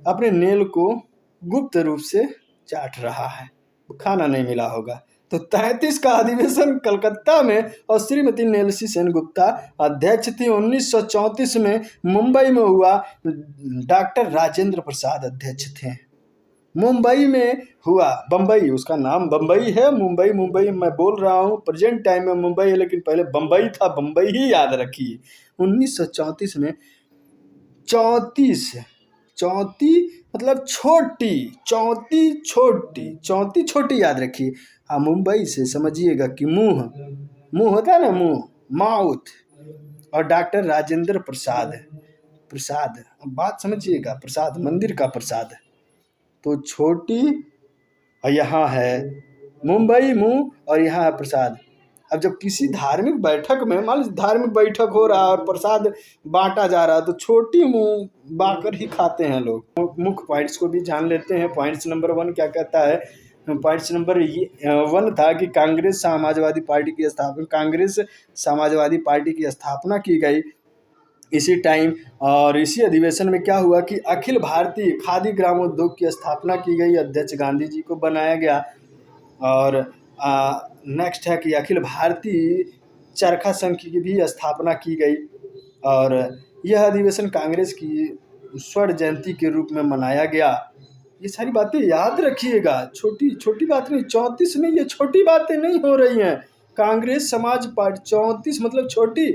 अपने नेल को गुप्त रूप से चाट रहा है, खाना नहीं मिला होगा। तो 33 का अधिवेशन कलकत्ता में और श्रीमती नेल्सी सेनगुप्ता अध्यक्ष थी। 1934 में मुंबई में हुआ, डॉक्टर राजेंद्र प्रसाद अध्यक्ष थे। मुंबई में हुआ, बम्बई उसका नाम बम्बई है, मुंबई मैं बोल रहा हूँ, प्रेजेंट टाइम में मुंबई है, लेकिन पहले बम्बई था, बम्बई ही याद रखिए। 1934 में 34 मतलब छोटी याद रखिए। मुंबई से समझिएगा कि मुंह होता है ना, माउथ, और डॉक्टर राजेंद्र प्रसाद, बात समझिएगा, प्रसाद मंदिर का प्रसाद। तो छोटी और यहाँ है मुंबई मुंह और यहाँ है प्रसाद। अब जब किसी धार्मिक बैठक में, मान लीजिए धार्मिक बैठक हो रहा है और प्रसाद बांटा जा रहा है, तो छोटी मुंह बाकर ही खाते हैं लोग। मुख्य पॉइंट्स को भी जान लेते हैं। पॉइंट्स नंबर 1 क्या कहता है, पॉइंट्स नंबर 1 था कि कांग्रेस समाजवादी पार्टी की स्थापना की गई इसी टाइम और इसी अधिवेशन में क्या हुआ कि अखिल भारतीय खादी ग्रामोद्योग की स्थापना की गई, अध्यक्ष गांधी जी को बनाया गया। और नेक्स्ट है कि अखिल भारतीय चरखा संघ की भी स्थापना की गई। और यह अधिवेशन कांग्रेस की स्वर्ण जयंती के रूप में मनाया गया। ये सारी बातें याद रखिएगा, छोटी छोटी बात नहीं। 34 में ये छोटी बातें नहीं हो रही हैं। कांग्रेस समाज पार्टी 34 मतलब छोटी,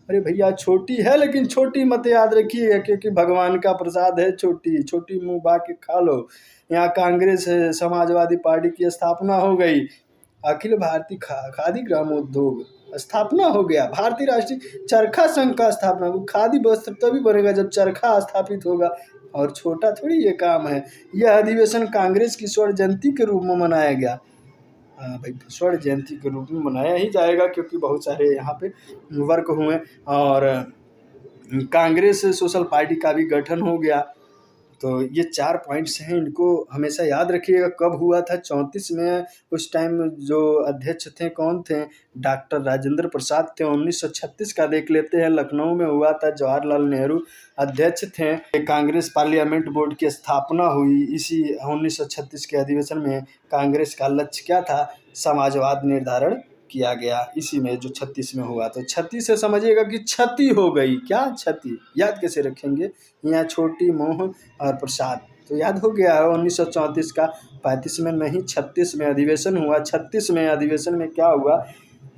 अरे भैया छोटी है लेकिन छोटी मत याद रखिएगा, क्योंकि भगवान का प्रसाद है छोटी, छोटी मुंह बा के खा लो। यहाँ कांग्रेस समाजवादी पार्टी की स्थापना हो गई, अखिल भारतीय खादी ग्रामोद्योग स्थापना हो गया, भारतीय राष्ट्रीय चरखा संघ का स्थापना। खादी वस्त्र तभी बनेगा जब चरखा स्थापित होगा, और छोटा थोड़ी ये काम है। यह अधिवेशन कांग्रेस की स्वर्ण जयंती के रूप में मनाया गया। भाई स्वर्ण जयंती के रूप में मनाया ही जाएगा, क्योंकि बहुत सारे यहाँ पे वर्क हुए और कांग्रेस सोशल पार्टी का भी गठन हो गया। तो ये 4 पॉइंट्स हैं, इनको हमेशा याद रखिएगा। कब हुआ था? 34 में। उस टाइम जो अध्यक्ष थे कौन थे? डॉक्टर राजेंद्र प्रसाद थे। 1936 का देख लेते हैं, लखनऊ में हुआ था, जवाहरलाल नेहरू अध्यक्ष थे। कांग्रेस पार्लियामेंट बोर्ड की स्थापना हुई इसी 1936 के अधिवेशन में। कांग्रेस का लक्ष्य क्या था? समाजवाद निर्धारण किया गया इसी में, जो 36 में हुआ। तो 36 से समझिएगा कि क्षति हो गई। क्या क्षति? याद कैसे रखेंगे? यहाँ छोटी मोह और प्रसाद तो याद हो गया है। 1934 का 35 में नहीं 36 में अधिवेशन हुआ। 36 में अधिवेशन में क्या हुआ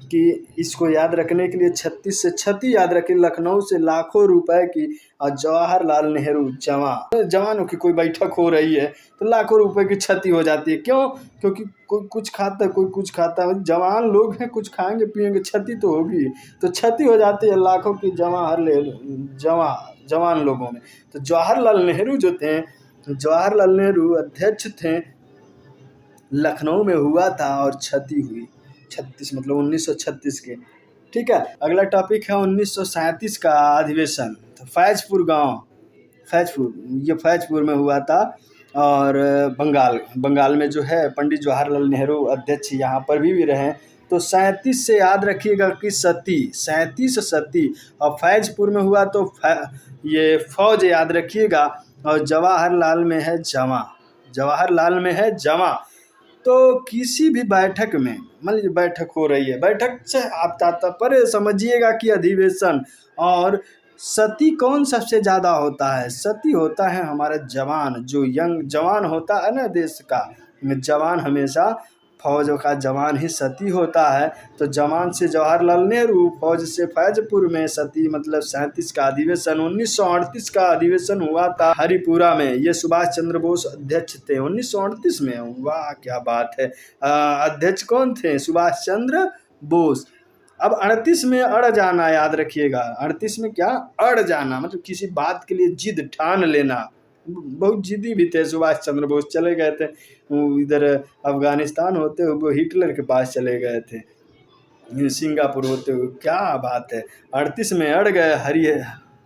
कि इसको याद रखने के लिए 36 से क्षति याद रखें। लखनऊ से लाखों रुपए की और जवाहरलाल नेहरू जवानों की कोई बैठक हो रही है तो लाखों रुपए की क्षति हो जाती है। क्यों? क्योंकि कोई कुछ खाता है, कोई कुछ खाता है। जवान लोग हैं, कुछ खाएंगे पिएंगे, क्षति तो होगी। तो क्षति हो जाती है लाखों की जवान लोगों में। तो जवाहरलाल नेहरू जो थे, जवाहरलाल नेहरू अध्यक्ष थे, लखनऊ में हुआ था और क्षति हुई। 36 मतलब 1936 के। ठीक है, अगला टॉपिक है 1937 का अधिवेशन। तो फैजपुर में हुआ था। और बंगाल में जो है पंडित जवाहरलाल नेहरू अध्यक्ष यहाँ पर भी रहे। तो 37 से याद रखिएगा कि 37 सती। और फैजपुर में हुआ तो ये फौज याद रखिएगा। और जवाहरलाल में है जमा। तो किसी भी बैठक में, मान लीजिए बैठक हो रही है, बैठक से आप तात्पर्य समझिएगा कि अधिवेशन। और सती कौन सबसे ज़्यादा होता है? सती होता है हमारा जवान, जो यंग जवान होता है ना देश का। जवान हमेशा फौज का जवान ही सती होता है। तो जवान से जवाहरलाल नेहरू, फौज से फैजपुर में सती मतलब 37 का अधिवेशन। 1938 का अधिवेशन हुआ था हरिपुरा में। ये सुभाष चंद्र बोस अध्यक्ष थे 1938 में। वाह क्या बात है। अध्यक्ष कौन थे? सुभाष चंद्र बोस। अब 38 में अड़ जाना याद रखिएगा। 38 में क्या? अड़ जाना मतलब किसी बात के लिए जिद ठान लेना। बहुत जिद्दी भी थे सुभाष चंद्र बोस। चले गए थे इधर अफगानिस्तान होते हुए वो हिटलर के पास चले गए थे, सिंगापुर होते हुए। क्या बात है। 38 में अड़ गए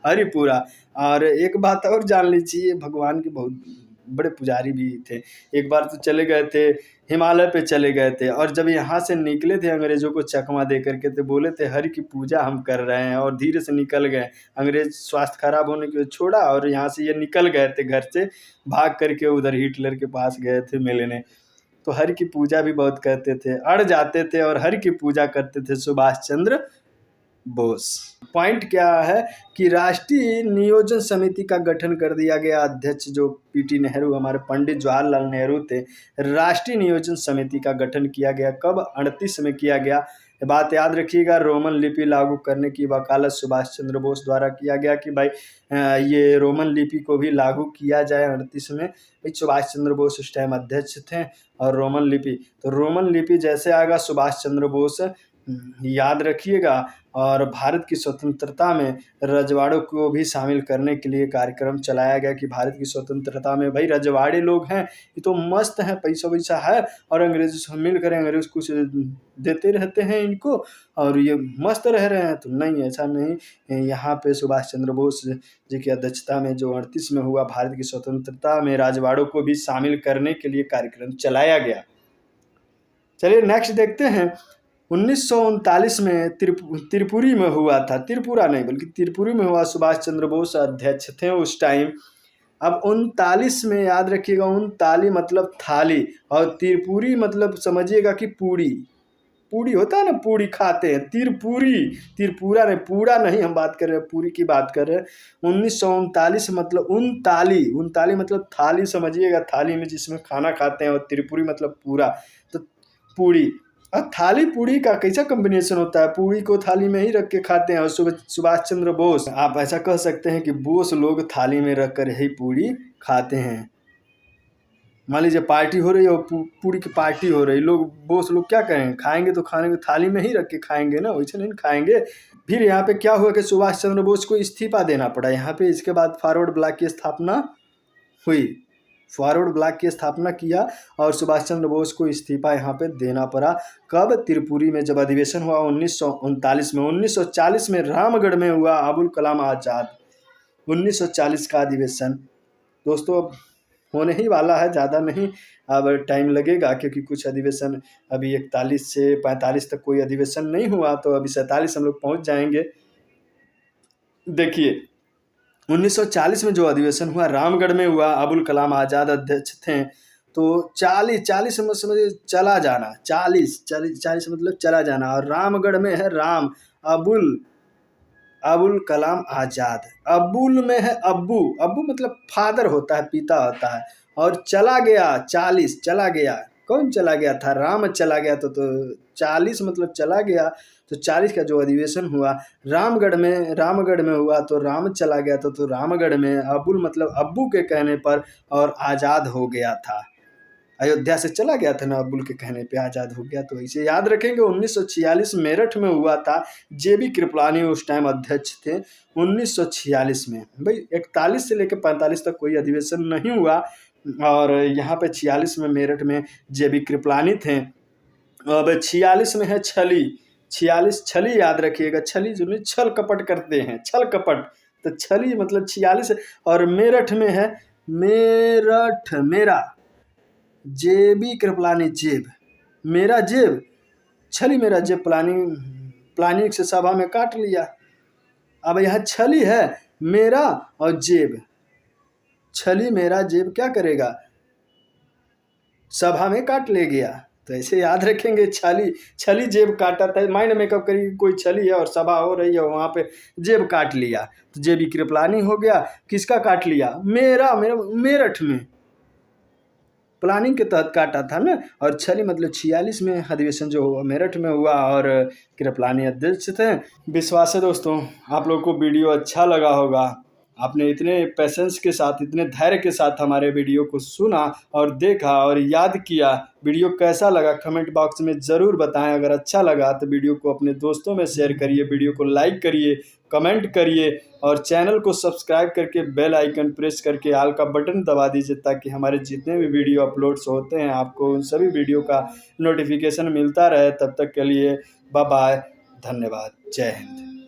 हरिपुरा। और एक बात और जान लीजिए, भगवान के बहुत बड़े पुजारी भी थे। एक बार तो चले गए थे हिमालय पे चले गए थे, और जब यहाँ से निकले थे अंग्रेजों को चकमा दे करके, तो बोले थे हरि की पूजा हम कर रहे हैं, और धीरे से निकल गए। अंग्रेज स्वास्थ्य खराब होने के छोड़ा और यहाँ से ये निकल गए थे घर से भाग करके, उधर हिटलर के पास गए थे मिलने। तो हरि की पूजा भी बहुत करते थे, अड़ जाते थे और हरि की पूजा करते थे सुभाष चंद्र बोस। पॉइंट क्या है कि राष्ट्रीय नियोजन समिति का गठन कर दिया गया। अध्यक्ष जो पीटी नेहरू, हमारे पंडित जवाहरलाल नेहरू थे। राष्ट्रीय नियोजन समिति का गठन किया गया कब? 38 में किया गया। बात याद रखिएगा। रोमन लिपि लागू करने की वकालत सुभाष चंद्र बोस द्वारा किया गया कि भाई ये रोमन लिपि को भी लागू किया जाए 38 में। भाई सुभाष चंद्र बोस उस टाइम अध्यक्ष थे। और रोमन लिपि जैसे आएगा सुभाष चंद्र बोस याद रखिएगा। और भारत की स्वतंत्रता में रजवाड़ों को भी शामिल करने के लिए कार्यक्रम चलाया गया कि भारत की स्वतंत्रता में भाई रजवाड़े लोग हैं, ये तो मस्त हैं, पैसा वैसा है, और अंग्रेजों से मिल कर अंग्रेज कुछ देते रहते हैं इनको और ये मस्त रह रहे हैं। तो नहीं, ऐसा नहीं। यहाँ पे सुभाष चंद्र बोस जी की अध्यक्षता में जो 38 में हुआ, भारत की स्वतंत्रता में रजवाड़ों को भी शामिल करने के लिए कार्यक्रम चलाया गया। चलिए नेक्स्ट देखते हैं 1939 में त्रिपुरी में हुआ था, त्रिपुरा नहीं बल्कि त्रिपुरी में हुआ। सुभाष चंद्र बोस अध्यक्ष थे उस टाइम। अब 39 में याद रखिएगा, 39 मतलब थाली, और त्रिपुरी मतलब समझिएगा कि पूड़ी, पूड़ी होता है ना, पूड़ी खाते हैं, त्रिपुरी, त्रिपुरा नहीं, पूरा नहीं हम बात कर रहे हैं, पूरी की बात कर रहे हैं। 1939 मतलब उनताली मतलब थाली समझिएगा, थाली में जिसमें खाना खाते हैं, और त्रिपुरी मतलब पूरा, तो पूड़ी। और थाली पूड़ी का कैसा कॉम्बिनेशन होता है, पूड़ी को थाली में ही रख के खाते हैं। और सुभाष चंद्र बोस, आप ऐसा कह सकते हैं कि बोस लोग थाली में रख कर ही पूड़ी खाते हैं। मान लीजिए पार्टी हो रही है और पूरी की पार्टी हो रही, बोस लोग क्या करेंगे, खाएंगे तो खाने को थाली में ही रख के खाएंगे ना, वैसे नहीं खाएंगे। फिर यहाँ पे क्या हुआ कि सुभाष चंद्र बोस को इस्तीफा देना पड़ा यहाँ पे। इसके बाद फॉरवर्ड ब्लॉक की स्थापना हुई, फॉरवर्ड ब्लॉक की स्थापना किया, और सुभाष चंद्र बोस को इस्तीफा यहाँ पे देना पड़ा। कब? त्रिपुरी में जब अधिवेशन हुआ 1939 में। 1940 में रामगढ़ में हुआ अबुल कलाम आज़ाद, 1940 का अधिवेशन। दोस्तों अब होने ही वाला है, ज़्यादा नहीं, अब टाइम लगेगा, क्योंकि कुछ अधिवेशन अभी 41 से 45 तक कोई अधिवेशन नहीं हुआ, तो अभी 47 हम लोग पहुँच जाएंगे। देखिए 1940 में जो अधिवेशन हुआ रामगढ़ में हुआ, अबुल कलाम आज़ाद अध्यक्ष थे। तो 40 में समझिए चला जाना, 40 मतलब चला जाना, और रामगढ़ में है राम, अबुल कलाम आज़ाद। अबुल में है अब्बू, अब्बू मतलब फादर होता है, पिता होता है। और चला गया 40, चला गया, कौन चला गया था? राम चला गया, तो 40 मतलब चला गया। तो 40 का जो अधिवेशन हुआ रामगढ़ में हुआ, तो राम चला गया तो रामगढ़ में। अबुल मतलब अब्बू के कहने पर, और आज़ाद हो गया था, अयोध्या से चला गया था ना, अब्बुल के कहने पे आज़ाद हो गया। तो इसे याद रखेंगे। 1946 मेरठ में हुआ था, जेबी कृपलानी उस टाइम अध्यक्ष थे 1946 में। भाई 41 से लेकर 45 तक कोई अधिवेशन नहीं हुआ, और यहाँ पे 46 में मेरठ में जेबी कृपलानी थे। अब 46 में है छली, 46 छली याद रखिएगा, छली जो नहीं छल कपट करते हैं, छल कपट, तो छली मतलब 46। और मेरठ में है मेरठ, मेरा जेबी कृपलानी, जेब मेरा जेब, छली मेरा जेब, प्लानिंग से सभा में काट लिया। अब यहाँ छली है मेरा और जेब, छली मेरा जेब क्या करेगा, सभा में काट ले गया। तो ऐसे याद रखेंगे, छली जेब काटा था, माइंड मेकअप करिए, कोई छली है और सभा हो रही है, वहाँ पे जेब काट लिया, तो जेबी कृपलानी हो गया। किसका काट लिया? मेरा मेरठ में प्लानिंग के तहत काटा था ना। और छली मतलब 46 में अधिवेशन जो हुआ मेरठ में हुआ, और कृपलानी अध्यक्ष थे। विश्वास है दोस्तों आप लोग को वीडियो अच्छा लगा होगा, आपने इतने पेशेंस के साथ, इतने धैर्य के साथ हमारे वीडियो को सुना और देखा और याद किया। वीडियो कैसा लगा कमेंट बॉक्स में ज़रूर बताएं। अगर अच्छा लगा तो वीडियो को अपने दोस्तों में शेयर करिए, वीडियो को लाइक करिए, कमेंट करिए, और चैनल को सब्सक्राइब करके बेल आइकन प्रेस करके ऑल का बटन दबा दीजिए, ताकि हमारे जितने भी वीडियो अपलोड्स होते हैं आपको उन सभी वीडियो का नोटिफिकेशन मिलता रहे। तब तक के लिए बाय बाय, धन्यवाद, जय हिंद।